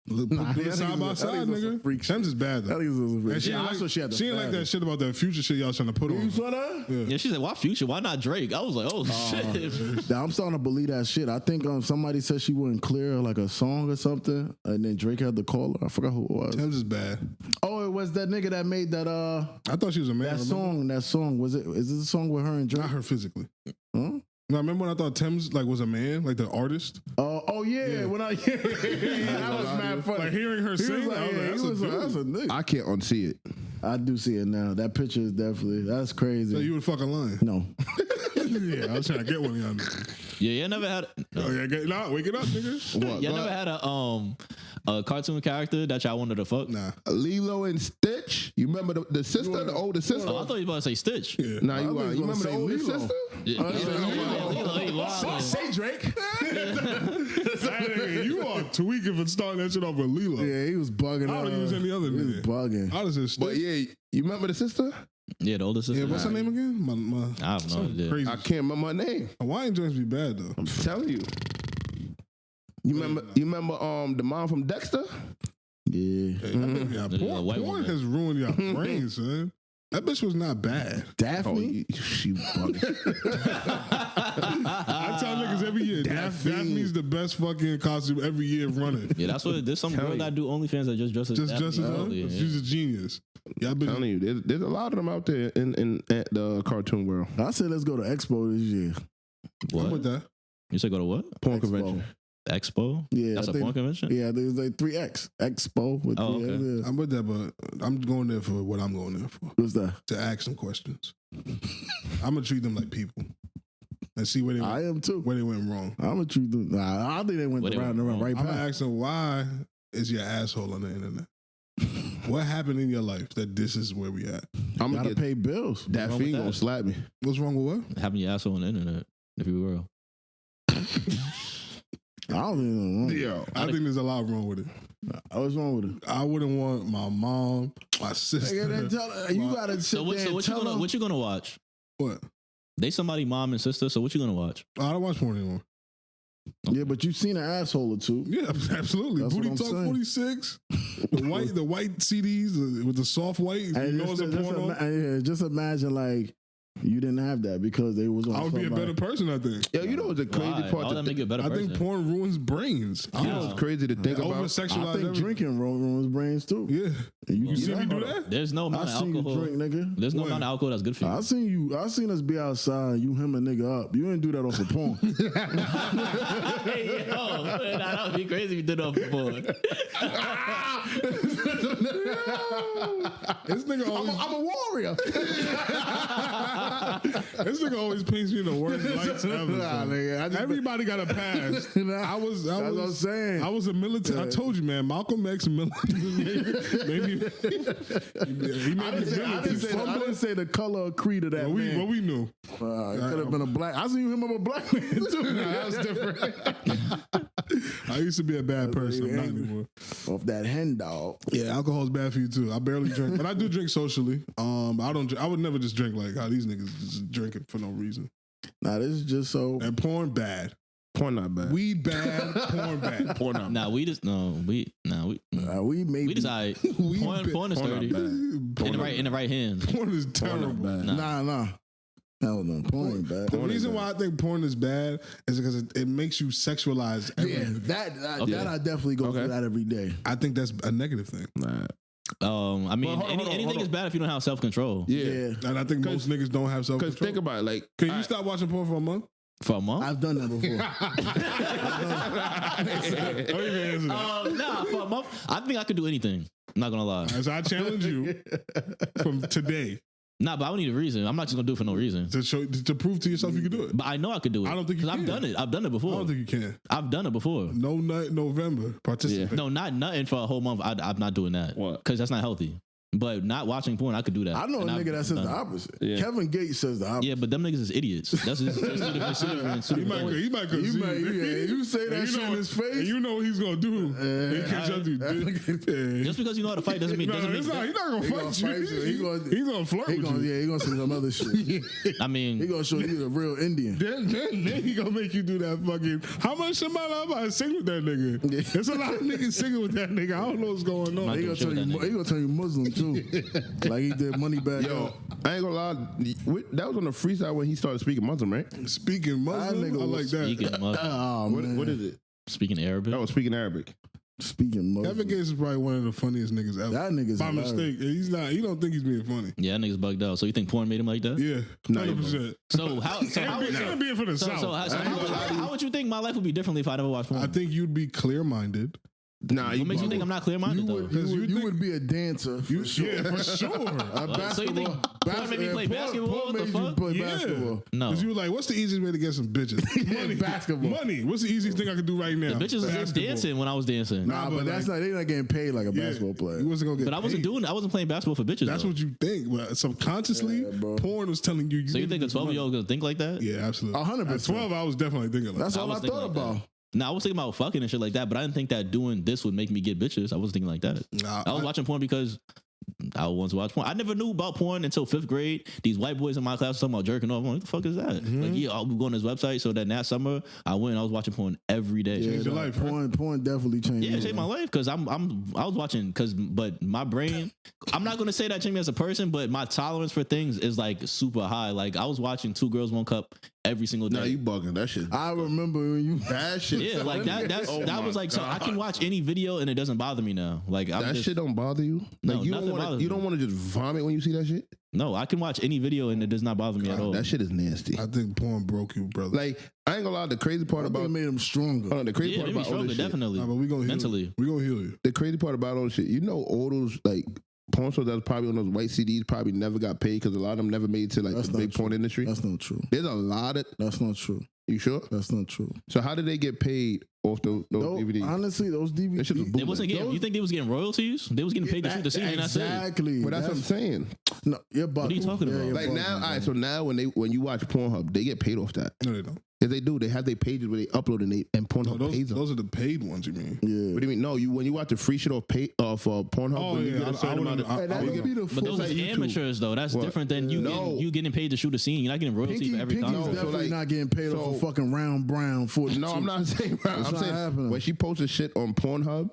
B: Look,
C: Nah,
B: put it
C: that
B: side
C: nigga's
B: by
C: a-
B: side,
C: that nigga's a
B: nigga.
C: freak
B: Thames is bad
C: That
B: though.
C: is a
B: And she
C: yeah,
B: ain't
C: I
B: like,
C: saw she had the
B: she ain't like
C: fatty.
B: that shit about that Future shit y'all trying to put on.
C: You saw that?
B: Yeah.
D: Yeah, she said, "Why Future? Why not Drake?" I was like, "Oh shit."
C: Nah, I'm starting to believe that shit. I think somebody said she wouldn't clear like a song or something, and then Drake had to call her. I forgot who it was.
B: Thames is bad.
C: Oh, it was that nigga that made that
B: I thought she was a man.
C: that
B: remember?
C: song. Was it? Is this a song with her and Drake?
B: Not her physically.
C: Huh?
B: No, I remember when I thought Thames like was a man, like the artist.
C: Oh yeah, when I that was mad funny.
B: Like hearing her
C: He
B: sing,
C: was like,
B: I was
C: yeah,
B: like,
C: he
B: that's a
C: was like,
B: dude.
C: that's a nigga.
A: I can't unsee it.
C: I do see it now. That picture is that's crazy.
B: So you was fucking lying.
C: No,
B: Yeah, I was trying to get one of y'all. Niggas.
D: Yeah, you never had.
B: Oh yeah, nah, wake it up, nigga.
A: What?
D: You
A: Go
D: never
A: ahead.
D: had a cartoon character that y'all wanted to fuck.
B: Nah,
A: Lilo and Stitch. You remember the sister, the older sister?
D: Oh, I thought you were about to say Stitch.
B: yeah.
A: Nah,
C: I
A: you
C: thought you
A: you
C: was
A: remember the
C: gonna
A: older
C: say Lilo.
A: sister?
D: Yeah, Lilo, he wildin'.
C: say Drake.
B: That nigga, you are tweaking for starting that shit off with Lilo.
C: Yeah, he was bugging.
B: I would use any other
C: He was
B: nigga.
C: bugging.
B: I was just.
A: But yeah, you remember the sister?
D: Yeah, the older sister.
B: Yeah, what's her name again?
D: I have no
B: some
D: idea.
B: Crazy.
A: I can't remember her name.
B: Hawaiian joints be bad though.
A: I'm telling you. You remember the mom from Dexter?
C: Yeah,
B: Hey, that thing- yeah,
D: There's a
B: porn
D: white woman.
B: has ruined your brain, son. That bitch was not bad.
A: Oh,
C: Daphne.
A: she bugging.
B: I tell niggas every year, Daphne's the best fucking costume every year running.
D: Yeah, that's what. There's some
A: Tell
D: girl
A: you.
D: that do OnlyFans that just dresses.
B: Just as her.
D: Yeah.
B: She's a genius. Yeah,
A: I'm telling you, there's a lot of them out there in the cartoon world.
C: I said let's go to Expo this year.
B: I'm
D: What?
B: with that.
D: You said go to what?
A: Porn
C: Expo.
A: convention.
D: Expo?
C: Yeah,
D: That's
C: I
D: a
C: think-
D: porn convention?
C: Yeah, there's like 3X Expo with
D: Oh,
C: 3X.
D: okay.
C: Yeah.
B: I'm with that, but I'm going there for what I'm going there for.
C: What's that?
B: To ask some questions. I'm gonna treat them like people and see where they
C: I am too.
B: where they went wrong.
C: I'm gonna treat them. Nah, I think they went
D: Where they
C: around
D: went
C: the right
B: I'm gonna
C: path.
B: ask them, why is your asshole on the internet? What happened in your life that this is where we at?
A: I'm gonna
C: Gotta
A: get
C: pay bills.
A: that
D: wrong with
A: fiend
D: that?
A: gonna slap me.
B: What's wrong with what?
D: Having your asshole on the internet, if you will.
C: I don't even know.
A: Yo,
B: I think there's a lot wrong with it.
C: What's wrong with it?
B: I wouldn't want my mom, my sister.
C: Nigga, then tell her, you gotta sit
D: So what?
C: there
D: So
C: and
D: what you
C: tell
D: gonna?
C: them.
D: What you gonna watch?
B: What?
D: They somebody mom and sister. So what you gonna watch?
B: I don't watch porn anymore.
C: Yeah, but you've seen an asshole or two.
B: Yeah, absolutely.
C: That's
B: Booty
C: what I'm
B: Talk
C: saying.
B: 46. The white CDs with the soft white. You know it's a porno.
C: Just imagine like You didn't have that because they was on.
B: I would be a better person, I think.
A: Yeah, you know what's the crazy
D: Why?
A: part?
D: Why would that make you a better
B: I
D: person?
B: think porn ruins brains.
A: You know what's crazy to think
B: Over
A: about?
B: sexualized.
C: I think drinking ruins brains too.
B: Yeah.
C: And
B: You see me do that?
D: There's no
C: I
D: amount of
C: seen
D: alcohol.
C: you drink, nigga.
D: There's no
B: When?
D: amount of alcohol that's good for you.
C: I seen us be outside. You him a nigga up. You didn't do that off of porn.
D: Hey, yo, that would be crazy if you did that before.
B: This nigga always,
C: I'm a warrior.
B: this nigga always paints me in the worst lights ever.
C: Nah,
B: son.
C: nigga, I just-
B: Everybody got a past. I was
C: That's what I'm saying.
B: I was a military. I told you, man. Malcolm X military. Maybe he
C: I
B: made me
C: I didn't say the color or creed of that man.
B: What we knew.
C: It could have been a black. I seen him as a black man too.
B: Nah, that was different. I used to be a bad person. I'm not anymore.
C: Off that hen dog.
B: Yeah, alcohol's bad for you too. I barely drink, but I do drink socially. I don't. I would never just drink like how these niggas just drinking for no reason.
C: Nah, this is just so.
B: And porn bad,
A: Porn not bad.
B: weed bad, porn bad.
A: Porn not
D: Nah, we just we
C: We
D: just alright.
B: We
D: Porn is
A: Porn not
D: sturdy.
A: bad.
D: In the right hands.
B: Porn is terrible.
A: bad.
C: Nah. Hell no, porn ain't bad.
B: The reason why I think porn is bad is because it makes you sexualize
C: Yeah,
B: everything.
C: that I definitely go through that every day.
B: I think that's a negative thing.
A: Nah.
D: I mean,
A: Well, hold on,
D: anything
A: hold
D: is
A: on.
D: bad if you don't have self control.
A: Yeah.
B: And I think most niggas don't have self-control.
A: Because think about it, like,
B: Can you stop watching porn for a month?
D: For a month.
C: I've done that before.
B: Oh, you can answer that.
D: Nah, for a month. I think I could do anything. I'm not gonna lie.
B: So I challenge you from today
D: Nah, but I don't need a reason. I'm not just gonna do it for no reason.
B: to prove to yourself you can do it.
D: But I know I could do it.
B: I don't think you
D: I've
B: can.
D: done it. I've done it before.
B: I don't think you can.
D: I've done it before.
B: No nut November. Participate.
D: No, not nothing for a whole month. I'm not doing that.
A: What?
D: Because that's not healthy. But not watching porn, I could do that.
C: I know a
D: And I've
C: nigga that says
D: done
C: the
D: it.
C: opposite.
A: Yeah.
C: Kevin Gates says the opposite.
D: Yeah, but them niggas is idiots. That's just two different
B: He might go. He might go.
C: You
B: see
C: might, you say that
B: And
C: shit in his
B: And
C: face.
B: you know what he's gonna do. He catch up to you.
D: Just because you know how to fight doesn't mean
B: No,
D: doesn't
B: he's
D: mean.
B: not. He's not gonna
C: He gonna
B: fight
C: fight
B: you.
C: you.
B: He's gonna flirt
C: He
B: with
C: gonna,
B: you.
C: yeah, he gonna say some other shit.
D: I mean,
C: He gonna show you the real Indian.
B: Then he gonna make you do that fucking. How much somebody about sing with that nigga? There's a lot of niggas singing with that nigga. I don't know what's going on.
D: Not
C: He
D: doing
C: gonna
D: shit
C: turn
D: with
C: you.
D: that nigga.
C: He gonna turn you Muslim too, like he did Money Back
A: Yo,
C: Up.
A: I ain't gonna lie. That was on the freestyle when he started speaking Muslim, right?
B: Speaking Muslim,
C: That nigga
B: I like
C: was
B: that.
D: speaking
C: Oh man,
A: What is it?
D: speaking Arabic.
A: Oh, speaking Arabic.
C: Speaking Muslim,
B: Kevin Gates is probably one of the funniest niggas ever.
C: that nigga's
B: By
C: hilarious.
B: mistake, he's not. He don't think he's being funny.
D: Yeah, that nigga's bugged out. So you think porn made him like that?
B: Yeah,
A: Nah,
B: 100%.
D: So how? So how?
B: He's
D: So,
B: not being for the
D: so,
B: South.
D: how would you think my life would be differently if I never watched porn?
B: I think you'd be clear minded.
A: Nah,
D: What makes you think I'm not clear minded though?
C: You would be a dancer for sure.
B: Yeah, for sure.
C: A
D: So you think porn made me play basketball? What the
C: made you
D: fuck?
C: play
B: Yeah.
C: basketball.
D: No.
B: Because you were like, what's the easiest way to get some bitches? Money.
C: Basketball.
B: Money. What's the easiest thing I could do right now?
D: The bitches was just
B: Basketball.
D: dancing when I was dancing.
C: Nah, but that's not. They're not getting paid like a
B: Yeah,
C: basketball player.
B: You wasn't gonna get
D: But I wasn't
B: paid.
D: doing. I wasn't playing basketball for bitches.
B: That's
D: though.
B: what you think. But subconsciously,
C: Yeah, bro.
B: porn was telling you.
D: So you
B: need
D: think a
B: this money.
D: 12-year-old gonna think like that?
B: Yeah, absolutely.
C: 100%.
B: At 12, I was definitely thinking like
C: That's
B: that.
C: all I
D: was thinking
C: thought
D: like that.
C: about.
D: No, I was thinking about fucking and shit like that, but I didn't think that doing this would make me get bitches. I wasn't thinking like that.
B: Nah,
D: I was watching porn because I wanted to watch porn. I never knew about porn until 5th grade. These white boys in my class were talking about jerking off. I'm like, what the fuck is that? Like, yeah, I'll be going to this website. So then that summer, I went and I was watching porn every day.
B: Changed your
C: nah,
B: life, right?
C: porn definitely changed.
D: Yeah, it changed my life because I was watching but my brain, I'm not gonna say that changed me as a person, but my tolerance for things is like super high. Like I was watching 2 Girls, 1 Cup every single day.
A: Nah, you bugging. That shit.
C: I remember when you.
A: That shit.
D: Yeah, like that
A: Oh
D: that
A: my
D: was like so I can watch any video and it doesn't bother me now. Like I'm
A: That
D: just,
A: shit don't bother you.
D: No,
A: Like you
D: nothing
A: don't want
D: bothers
A: to. You
D: me.
A: don't want to just vomit when you see that shit.
D: no, I can watch any video and it does not bother me at all.
A: That shit is nasty.
B: I think porn broke you, brother.
A: Like I ain't gonna lie. The crazy part
C: I think
A: about
C: it made him stronger.
A: the crazy
D: Yeah,
A: part
D: maybe
A: about all
D: stronger,
A: this shit.
D: definitely.
B: Nah, but we gonna heal
D: mentally.
B: you. We gonna heal you.
A: The crazy part about all this shit. You know, all those like porn stars that's probably on those white CDs probably never got paid because a lot of them never made it to like
C: That's
A: the
C: not
A: big porn industry.
C: That's not true.
A: There's a lot of.
C: That's not true.
A: You sure?
C: That's not true.
A: So how did they get paid off those DVDs?
C: Honestly, those DVDs.
A: That shit was
D: They
A: bootleg.
D: wasn't getting. You think they was getting royalties? They was getting paid to shoot the scene, and that's it.
C: Exactly.
A: But that's what I'm saying.
C: No, you're bugging.
D: What are you talking about?
C: you're
A: Like
C: bugging,
A: now, all
C: bro.
A: right. So now when you watch Pornhub, they get paid off that.
B: No, they don't.
A: Yes, they do. They have their pages where they upload and Pornhub
B: No,
A: pays them.
B: those are the paid ones. You mean?
C: Yeah.
A: What do you mean? No, when you watch the free shit off Pornhub,
B: Oh,
A: when you
B: yeah,
A: get a certain amount of,
C: Hey, that
A: you
C: would
A: get-
C: be the
D: But
C: full
D: those are
A: like YouTube.
D: amateurs though. That's
A: What?
D: different than you
A: No.
D: you getting paid to shoot a scene. You're not getting royalties
C: Pinky,
D: for every
C: Pinky's
D: time.
A: No, so
C: definitely
A: like-
C: not getting paid off
A: so-
C: of fucking round brown 42.
A: No, I'm not saying. I'm
C: That's not
A: saying
C: happening.
A: when she posted shit on Pornhub,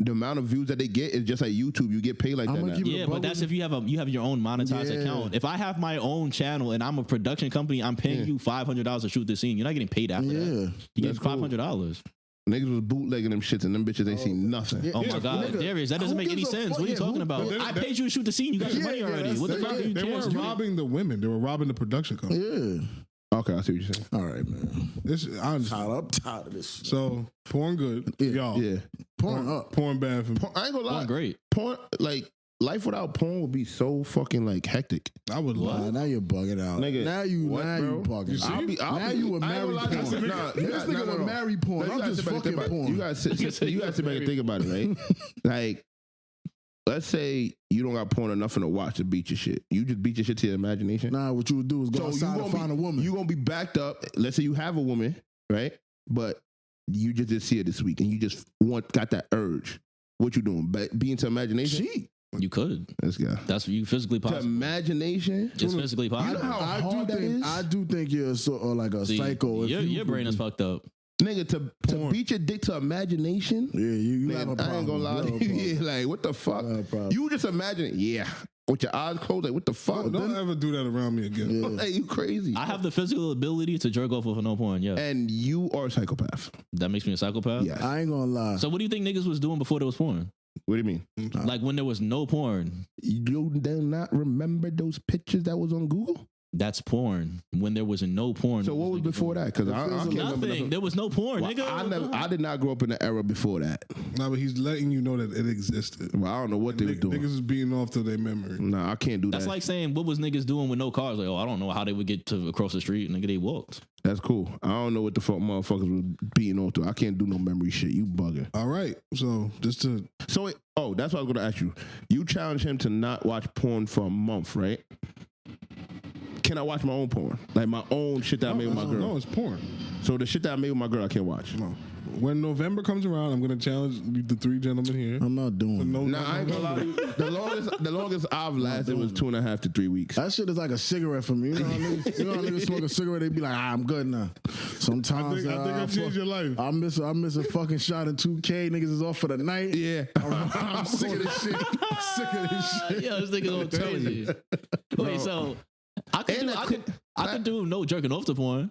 A: the amount of views that they get is just like YouTube. You get paid like
C: I'm
A: that.
C: gonna
A: Now.
C: keep it
D: Yeah, but that's if you have your own monetized account. If I have my own channel and I'm a production company, I'm paying you $500 to shoot this scene. You're not getting paid after that. You get $500.
A: Niggas was bootlegging them shits and them bitches ain't seen nothing.
D: Oh my God,
C: nigga,
D: Darius, that doesn't
C: who
D: make any
C: gives a
D: sense.
C: fuck?
D: What are you
C: Yeah,
D: talking
C: who-
D: about?
B: they-
D: I paid you to shoot the scene. You got your money
C: yeah,
D: already. What the fuck? Do you
B: They
D: care?
B: weren't robbing the women. They were robbing the production company.
C: Yeah.
A: Okay, I see what you're saying.
C: All right, man.
B: I'm
C: tired of this shit.
B: So porn good, y'all.
A: Yeah,
C: Porn up.
B: Porn bad for me.
A: I ain't gonna lie.
D: Oh, great.
A: Porn, like life without porn would be so fucking like hectic.
B: I would
C: Nah,
B: lie.
C: now you're bugging out.
A: Nigga,
C: now you
A: what, bro?
C: bugging
B: You
C: out.
B: see?
C: Now you would
A: I ain't
C: marry
A: gonna lie,
C: porn.
A: this nigga
C: would marry porn.
A: No, you
C: I'm
A: gotta
C: just
A: sit back and think
C: fucking
A: about it.
C: porn.
A: You gotta sit back and think about it, right? Like, let's say you don't got porn or nothing to watch to beat your shit. You just beat your shit to your imagination.
C: Nah, what you would do is go outside and find a woman.
A: You gonna be backed up. Let's say you have a woman, right? But you just didn't see her this week, and you just got that urge. What you doing? Be into imagination.
D: You could.
A: This guy.
D: That's you physically
A: To
D: possible.
A: imagination.
D: It's physically
A: You know
D: possible.
A: how hard that is?
C: I do think you're sort of like a
D: See,
C: psycho. If
D: your brain is fucked up.
A: Nigga, to beat your dick to imagination.
C: Yeah, you
A: Man,
C: have a problem.
A: I ain't gonna lie to you. Yeah, like what the fuck? You just imagine it. Yeah, with your eyes closed. Like what the fuck?
B: Don't ever do that around me again.
C: Yeah.
A: Like, you crazy?
D: I have the physical ability to jerk off with no porn. Yeah,
A: And you are a psychopath.
D: that makes me a psychopath.
A: Yes.
C: I ain't gonna lie.
D: So what do you think niggas was doing before there was porn?
A: What do you mean?
D: Like when there was no porn,
A: You do not remember those pictures that was on Google?
D: that's porn. When there was no porn.
A: So what was before that? Because I can't remember.
D: Nothing.
A: nothing.
D: There was no porn,
A: Well,
D: nigga.
A: I did not grow up in the era before that.
B: Nah, but he's letting you know that it existed.
A: Well, I don't know what they was doing.
B: Niggas is beating off to their memory.
A: Nah, I can't do
D: That's
A: that.
D: like saying what was niggas doing with no cars? Like, oh, I don't know how they would get to across the street. Nigga, they walked.
A: That's cool. I don't know what the fuck motherfuckers was beating off to. I can't do no memory shit. You bugging.
B: All right. So just to
A: So, that's what I was gonna ask you. You challenged him to not watch porn for a month, right? Can I watch my own porn? Like my own shit that I made with my girl?
B: No, it's porn.
A: So the shit that I made with my girl, I can't watch.
B: No. When November comes around, I'm gonna challenge the three gentlemen here.
C: I'm not doing it.
B: No,
A: Nah, I ain't gonna lie to you. The longest I've lasted was 2.5 to 3 weeks.
C: That shit is like a cigarette for me. You know how niggas smoke a cigarette, they be like, I'm good now. Sometimes
B: I think I changed your life.
C: I miss a fucking shot in 2K. Niggas is off for the night.
A: Yeah.
C: I'm sick of this shit. Sick of this shit.
D: Yeah, this nigga gonna tell you. Wait, so I could do no jerking off to porn.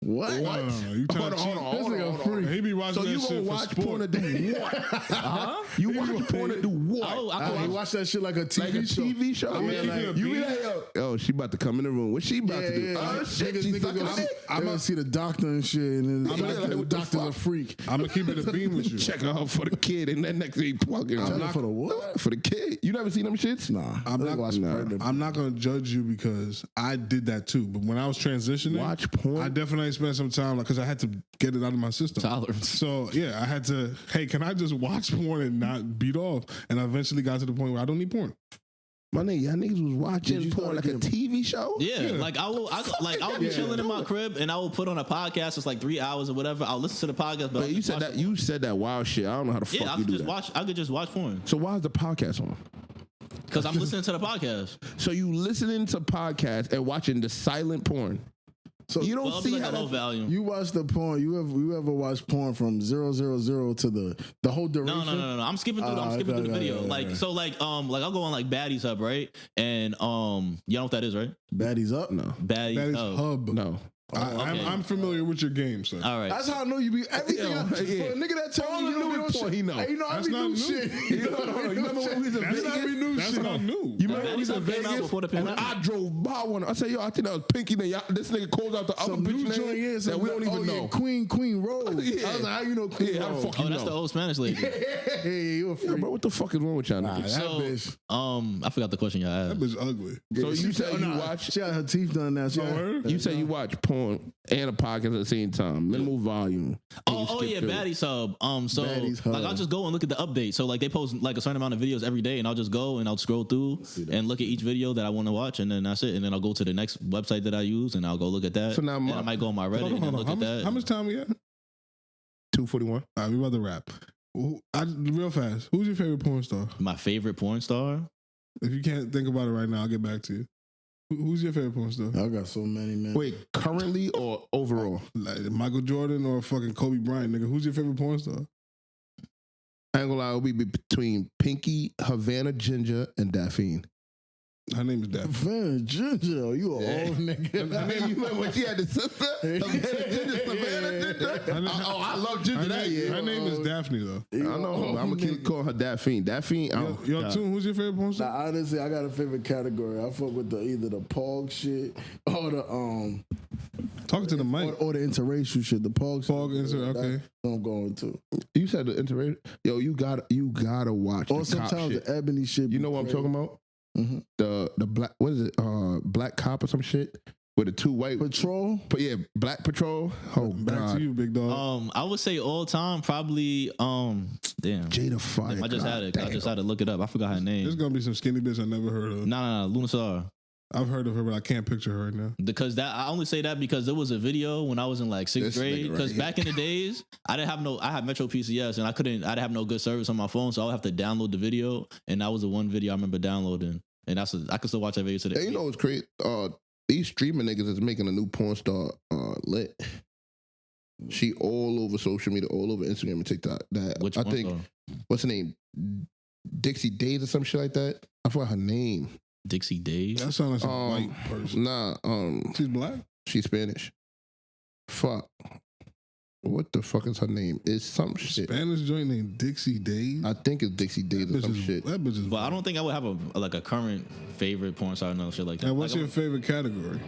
C: What?
B: No. You trying to cheat.
C: This nigga free.
B: He be watching
A: So
B: that
A: you
B: shit
A: gonna
B: for
A: watch
B: sport.
A: porn to do what?
D: Huh?
A: You watch porn to do what?
D: Oh, I
C: I
D: could
C: watch that shit like a TV
A: Like a
C: show.
A: TV show?
B: I'm
A: Yeah,
B: keeping
A: like,
B: it a
A: you be
B: beat.
A: like, yo, she about to come in the room. What she about to do? Oh, shit, she
C: niggas
A: sucking
C: go,
A: dick?
C: I'm gonna see the doctor and shit, and then
A: I'm like,
C: the
A: what the
C: doctor's a
A: fuck?
C: freak.
B: I'm gonna keep it a beam with you.
A: Check her out for the kid, and then next thing plugging.
C: Check for the what?
A: For the kid. You never seen them shits?
C: Nah,
B: I'm not-
C: watching
A: nah.
C: Predator.
B: I'm not gonna judge you because I did that too. But when I was transitioning,
A: Watch porn?
B: I definitely spent some time because I had to get it out of my system.
D: Tolerance.
B: So yeah, I had to. Hey, can I just watch porn and not beat off? And I eventually got to the point where I don't need porn.
A: My nigga, y'all niggas was watching
C: you
A: porn like a
C: started
A: TV show?
D: Yeah, like I'll be
A: Yeah.
D: chilling in my crib and I will put on a podcast. It's like 3 hours or whatever. I'll listen to the podcast. But
A: But you said that wild shit. I don't know how the fuck
D: Yeah, I
A: you
D: could
A: do
D: just
A: that.
D: watch. I could just watch porn
A: So why is the podcast on?
D: because I'm listening to the podcast.
A: So you listening to podcasts and watching the silent porn.
C: So
A: You don't
D: Well, it'll be
A: see
D: like
A: how
D: a low
A: that,
D: volume.
C: you watch the porn. You ever watch porn from 000 to the whole duration?
D: No. I'm skipping through. I'm skipping through the video. Like I'll go on like Baddies Hub, right? And you know what that is, right?
C: Baddies up.
A: No.
D: Baddies
B: That is
D: Hub.
B: hub.
A: No.
D: okay.
B: I'm familiar with your game, sir.
D: All right.
C: That's how I know you be everything.
A: Yeah,
C: For
A: yeah.
C: a nigga that tell me you don't be doing shit.
A: He know.
C: Hey, you know I
B: That's
C: be
B: not
C: new
B: new.
C: shit.
A: You remember when we was in
B: That's
A: Vegas?
B: not new. That's not new.
A: You remember when we was
D: Baddies
A: in
D: Hub came out
A: Vegas?
D: before the
A: And
D: pandemic.
A: I drove by one. I said, yo, I think that was Pinky. Then this nigga calls out the other
C: Some new
A: bitch
C: joint
A: name
C: is
A: that we don't even know.
C: Queen Rose.
A: Yeah.
C: I was like, how you know Queen
A: Yeah, how the
C: Rose?
A: fuck
D: Oh,
A: you
D: that's
A: know?
D: the old Spanish lady.
C: Hey, you a
A: Yeah,
C: freak.
A: bro, what the fuck is wrong with y'all
C: Nah,
A: niggas?
C: that
D: So,
C: bitch.
D: I forgot the question y'all
B: That
D: asked.
B: bitch ugly.
A: So you said you watch.
C: She got her teeth done now. She
B: Oh,
C: got-
B: word?
A: You said you watch porn and a podcast at the same time. Minimal volume. And you
D: Oh
A: skip
D: yeah,
A: through it.
D: Baddies Hub. So
C: Baddies Hub.
D: like I'll just go and look at the update. So like they post like a certain amount of videos every day, and I'll just go and I'll scroll through and look at each video that I want to watch, and then that's it. And then I'll go to the next website that I use, and I'll go look at that.
A: So now
D: and I might go on my Reddit and then look
B: How
D: at
B: much,
D: that.
B: how much time we got?
A: 241.
B: All right, we about to wrap. Real fast. Who's your favorite porn star?
D: My favorite porn star.
B: If you can't think about it right now, I'll get back to you. Who's your favorite porn star?
C: I got so many, man.
A: Wait, currently or overall?
B: Like Michael Jordan or fucking Kobe Bryant, nigga. Who's your favorite porn star?
A: I ain't gonna lie, it'll be between Pinky, Havana Ginger, and Daphne.
B: Her name is Daphne.
C: Savannah Ginger, you an old nigga.
A: You remember when she had the sister? Havana Ginger, Savannah Ginger? I love Ginger that year.
B: Her name is Daphne, though.
A: I know. I'm gonna keep calling her Daphne. Daphne.
B: Yo, Tune, who's your favorite porn star?
C: Nah, honestly, I got a favorite category. I fuck with either the Pog shit or the
B: Talking to the mic.
C: or the interracial shit. The Pog shit.
B: Okay.
C: That's what I'm going to.
A: You said the interracial. Yo, you gotta watch.
C: Or
A: the cop
C: sometimes
A: shit.
C: the ebony shit.
A: You know what I'm talking about?
C: Mm-hmm.
A: The black, what is it? Black cop or some shit with the two white
C: Patrol.
A: But yeah, Black Patrol. Oh,
B: Back
A: God.
B: to you, big dog.
D: I would say all time probably damn.
A: Jada Fire.
D: I just
A: God
D: had it.
A: damn.
D: I just had to look it up. I forgot her name.
B: There's gonna be some skinny bitch I never heard of.
D: Nah, Lunasar.
B: I've heard of her, but I can't picture her right now.
D: Because I only say that because there was a video when I was in like sixth
A: This
D: grade.
A: nigga right
D: Because
A: here.
D: back in the days, I had Metro PCS and I didn't have no good service on my phone, so I would have to download the video. And that was the one video I remember downloading. And I could still watch that video today.
A: Hey, you know what's crazy? These streaming niggas is making a new porn star lit. She all over social media, all over Instagram and TikTok. That
D: Which
A: I
D: one,
A: think
D: though?
A: what's her name? Dixie Days or some shit like that. I forgot her name.
D: Dixie Days.
B: That sounds like some white person.
A: Nah,
B: She's black?
A: she's Spanish. Fuck. What the fuck is her name? It's some shit.
B: Spanish joint named Dixie Days?
A: I think it's Dixie Days or some shit.
B: That bitch is
D: But I don't think I would have a current favorite porn star or no shit like that.
B: And what's
D: Like,
B: your favorite category?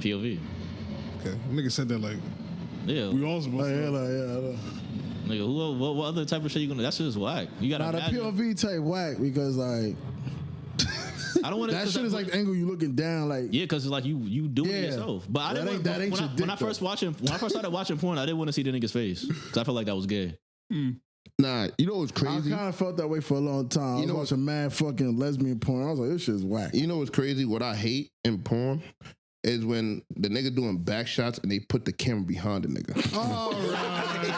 D: POV?
B: Okay. Nigga said that like
D: Yeah.
B: we all supposed to.
C: Yeah.
D: Nigga, what other type of shit you gonna? That's just whack. You gotta
C: Now the
D: imagine.
C: POV type whack because like
D: I don't want
C: that shit is like the angle you looking down like.
D: Yeah, because it's like you doing
C: Yeah.
D: it yourself. But I
C: That
D: didn't
C: ain't-
D: want,
C: that ain't
D: when,
C: your
D: I,
C: dick,
D: when I first started watching porn, I didn't want to see the nigga's face because I felt like that was gay.
A: Nah, you know what's
C: I
A: crazy?
C: kind of felt that way for a long time.
A: You know
C: I was watching mad fucking lesbian porn. I was like, this shit's whack.
A: You know what's crazy? What I hate in porn is when the nigga doing back shots and they put the camera behind the nigga.
C: All right.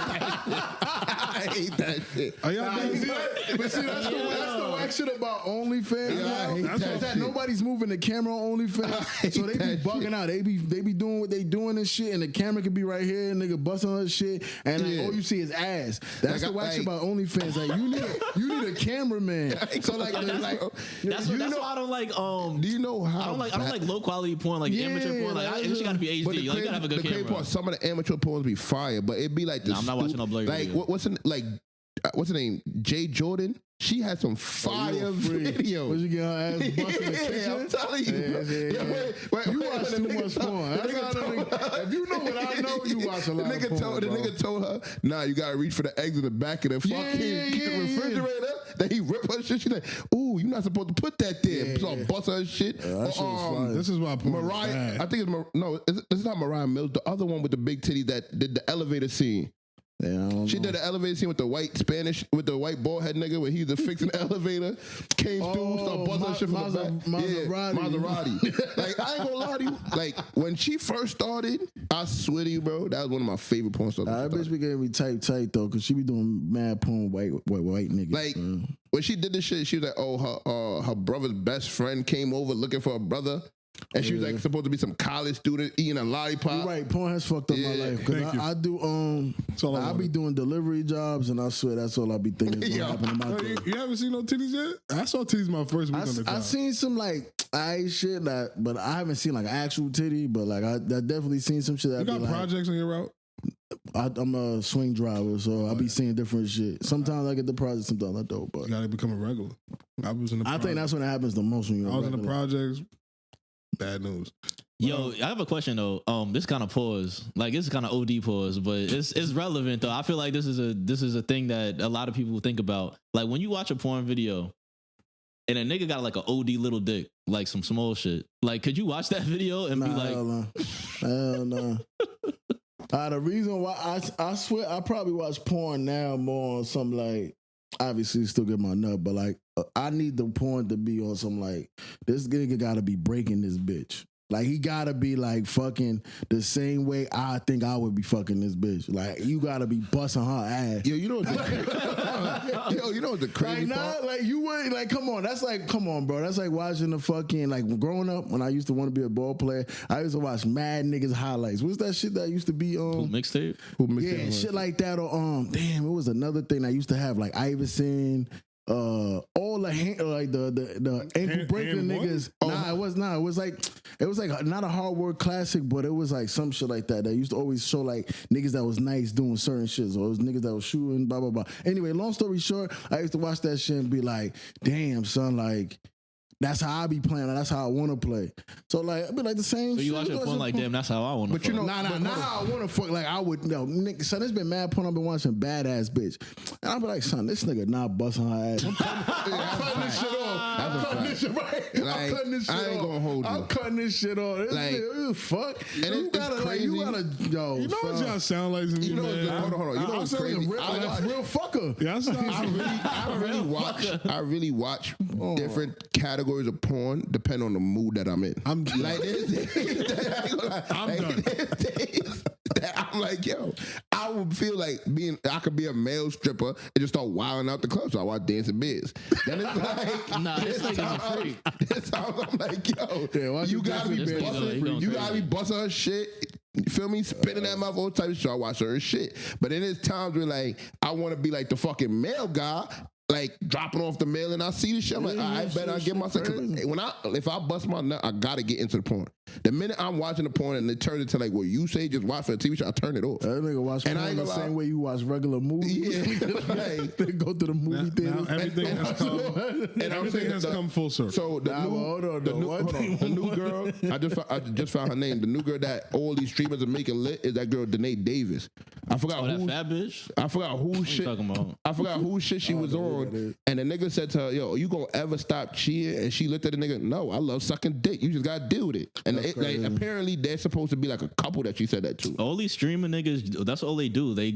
A: I hate that shit.
B: Are y'all niggas?
C: But see, that's the whack shit about OnlyFans.
A: Yeah, I hate
C: now.
A: that
C: That
A: shit.
C: nobody's moving the camera on OnlyFans, so they be
A: that
C: bugging out. They be doing what they doing and shit, and the camera could be right here, and nigga busting on the shit, and like,
A: Yeah.
C: all you see is ass. That's
A: Like,
C: the whack shit
A: like-
C: about OnlyFans. Like you need a cameraman. So like
D: That's
C: you
D: why
C: know-
D: I don't like.
A: Do you know how?
D: I don't like low quality porn, like
C: Yeah,
D: amateur porn. Like
C: that's
D: it just gotta be
A: But
D: HD.
A: the
D: Like you gotta have a good
A: crazy
D: camera.
A: part, some of the amateur porns be fire, but it'd be like the
D: Nah, I'm not watching no blurry
A: like
D: video.
A: what's her name? Jay Jordan. She had some fire videos.
C: Was you get her ass busting in the kitchen?
A: Yeah, I'm telling you.
C: Yeah,
A: bro.
C: yeah,
A: Yeah,
C: yeah.
A: wait,
C: You
A: wait,
C: watch
A: the
C: too
A: nigga
C: much
A: told-
C: porn.
A: the
C: That's
A: nigga
C: how
A: told
C: the
A: her-
C: if you know what I know, you watch a lot
A: The
C: of
A: nigga
C: porn,
A: told the
C: bro.
A: nigga told her, nah, you gotta reach for the eggs in the back of the fucking
C: yeah.
A: refrigerator. Then he rip her shit. She's like, ooh, you're not supposed to put that there.
C: Yeah,
A: So
C: yeah.
A: bust her shit.
C: that shit was fire.
B: This is why porn is
A: Mariah,
B: bad.
A: I think it's this is not Mariah Mills. The other one with the big titty that did the elevator scene.
C: Yeah, I don't
A: She
C: know.
A: did the elevator scene with the white bald head nigga where he's fixing the elevator, came through, started busting shit from the back. Maserati. Like, I ain't gonna lie to you. Like, when she first started, I swear to you, bro, that was one of my favorite porn stars.
C: That bitch be getting me tight though, cause she be doing mad porn white niggas.
A: Like,
C: man.
A: when she did this shit, she was like, oh, her brother's best friend came over looking for her brother. And she was like supposed to be some college student eating a lollipop.
C: You're right, porn has fucked up my
A: Yeah.
C: life. Cause
B: Thank you.
C: I do
B: all I
C: I be
B: wanted.
C: doing delivery jobs, and I swear that's all I be thinking is
A: Yo.
C: gonna happen to my
B: Oh,
C: day.
B: you haven't seen no titties yet? I saw titties my first week on the job.
C: I seen some like eye shit that, but I haven't seen like actual titty. But like I definitely seen some shit that
B: You
C: be
B: got
C: like,
B: projects on your route?
C: I'm a swing driver, so I be seeing different shit. Sometimes I get the project, sometimes I don't. But
B: You got to become a regular. I was in the.
C: I think that's when it happens the most when you're.
B: I was in the
C: regular.
B: projects. Bad news.
D: Yo, I have a question though. This kind of pause, like it's kind of OD pause, but it's relevant though. I feel like this is a thing that a lot of people think about. Like when you watch a porn video, and a nigga got like an OD little dick, like some small shit. Like, could you watch that video and be like,
C: hell no. The reason why I swear I probably watch porn now more on some like, obviously still get my nut, but like I need the porn to be on some like, this nigga gotta be breaking this bitch. Like he gotta be like fucking the same way I think I would be fucking this bitch. Like you gotta be busting her ass.
A: Yo, you know what you know what the crazy
C: Like
A: part?
C: like you would like come on. That's like come on, bro. That's like watching the fucking like growing up when I used to want to be a ball player. I used to watch mad niggas highlights. What's that shit that used to be
D: Mixtape.
C: yeah, shit like that or damn, it was another thing I used to have like Iverson. All the like the ankle breaker niggas. Nah, it was not. It was like not a hard work classic, but it was like some shit like that. They used to always show like niggas that was nice doing certain shit. So it was niggas that was shooting, blah blah blah. Anyway, long story short, I used to watch that shit and be like, damn son, like. That's how I be playing. That's how I want to play. So like, I be like the same.
D: So you watch it fun like damn. That's how I want to.
A: But you know,
C: not how I want to fuck. Like I would, nigga, son, there's been mad porn. I've been watching badass bitch, and I'll be like, son, this nigga not busting her ass. I'm cutting this shit off. I'm cutting this shit right. I'm cutting this shit off.
A: I ain't gonna hold you.
C: I'm cutting this shit off. This
A: Like,
C: nigga, fuck.
A: And
C: You
A: it's
C: gotta,
A: crazy.
C: you gotta, yo.
B: You know what y'all sound like to me,
A: You know,
B: man?
A: hold on. You know what's crazy?
C: Real fucker.
B: Yeah,
A: I really watch different categories of porn depend on the mood that I'm in.
B: I'm
A: Like
B: I'm done.
A: I'm like, yo, I would feel like I could be a male stripper and just start wilding out the club. So I watch Dancing Biz. Then it's like,
D: Nah, this nigga's a freak.
A: This time I'm like, yo, you gotta be
D: This nigga, he going
A: you gotta be
D: crazy.
A: busting her shit. You feel me? Spinning that mouth all type of shit. I watch her shit. But then there's times where like I want to be like the fucking male guy. Like dropping off the mail and I see this shit, I'm like, I bet I get myself. If I bust my nut, I gotta get into the porn. The minute I'm watching the porn and it turns into like what you say, just watch for a TV show, I turn it off.
C: That nigga watch
A: And I
C: porn
A: ain't
C: the
A: gonna lie.
C: same way you watch regular movies.
A: Yeah, right.
C: They go to the movie
B: Now
C: theater.
B: everything has come.
A: And I'm
B: Everything
A: saying
B: has
A: the-
B: come full circle.
A: So the new,
C: hold on,
A: the
C: though.
A: new,
C: What?
A: hold on, the new girl, I just found her name. The new girl that all these streamers are making lit is that girl Danae Davis. I forgot
D: Oh, that
A: who.
D: fat bitch.
A: I forgot who
D: What you
A: shit.
D: talking about?
A: I forgot who shit she was
C: know who that
A: on,
C: is.
A: and the nigga said to her, "Yo, you gonna ever stop cheating?" And she looked at the nigga, "No, I love sucking dick. You just gotta deal with it." And like, apparently, they're supposed to be like a couple that she said that to.
D: All these streaming niggas, that's all they do. They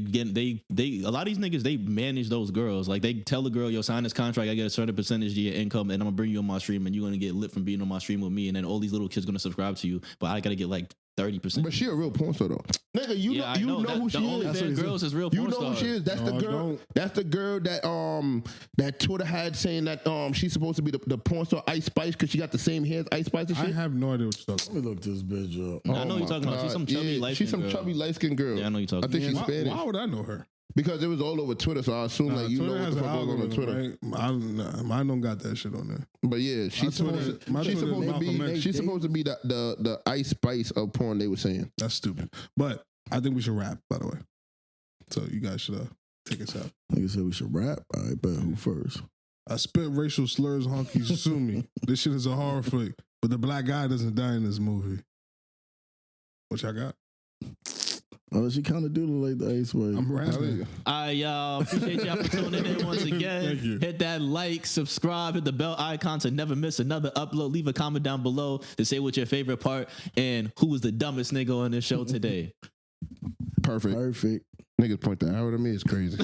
D: a lot of these niggas, they manage those girls. Like they tell the girl, yo, sign this contract, I get a certain percentage of your income, and I'm gonna bring you on my stream, and you're gonna get lit from being on my stream with me, and then all these little kids gonna subscribe to you, but I gotta get like 30%.
A: But she a real porn star though, nigga. You
D: I
A: know who she
D: the
A: is.
D: OnlyFans girls is real
A: You
D: porn
A: know who
D: stars.
A: she is. That's the
B: No, I
A: girl.
B: don't.
A: That's the girl that Twitter had saying that she's supposed to be the porn star Ice Spice because she got the same hair as Ice Spice and
B: I
A: shit.
B: have no idea what you're talking
C: Let me look this bitch up.
D: I know you're talking about. She's some chubby light
A: She's some
D: girl.
A: chubby light skinned girl.
D: Yeah, I know you're talking
A: I think she's
B: about.
A: Spanish
B: Why would I know her?
A: because it was all over Twitter. So I assume like you know
B: Twitter
A: what
B: has
A: the
B: an
A: fuck goes on
B: algorithm,
A: Twitter.
B: right? I don't got that shit on there.
A: But yeah, she's supposed
B: my
A: she's
B: Twitter is
A: supposed to
B: Malcolm
A: be
B: X.
A: she's supposed to be the Ice Spice of porn. They were saying.
B: That's stupid. But I think we should rap, by the way. So you guys should take us out.
C: Nigga said we should rap. All right, but who first?
B: I spit racial slurs, honkies, sue me. This shit is a horror flick. But the black guy doesn't die in this movie. What y'all got?
C: Oh, she kind of do look like the Ice Spice.
B: I'm rapping.
D: All right, y'all. Appreciate y'all for tuning in once again.
B: Thank you.
D: Hit that like, subscribe, hit the bell icon to never miss another upload. Leave a comment down below to say what's your favorite part and who was the dumbest nigga on this show today.
A: Perfect.
C: Perfect.
A: Niggas point the arrow to me. It's crazy.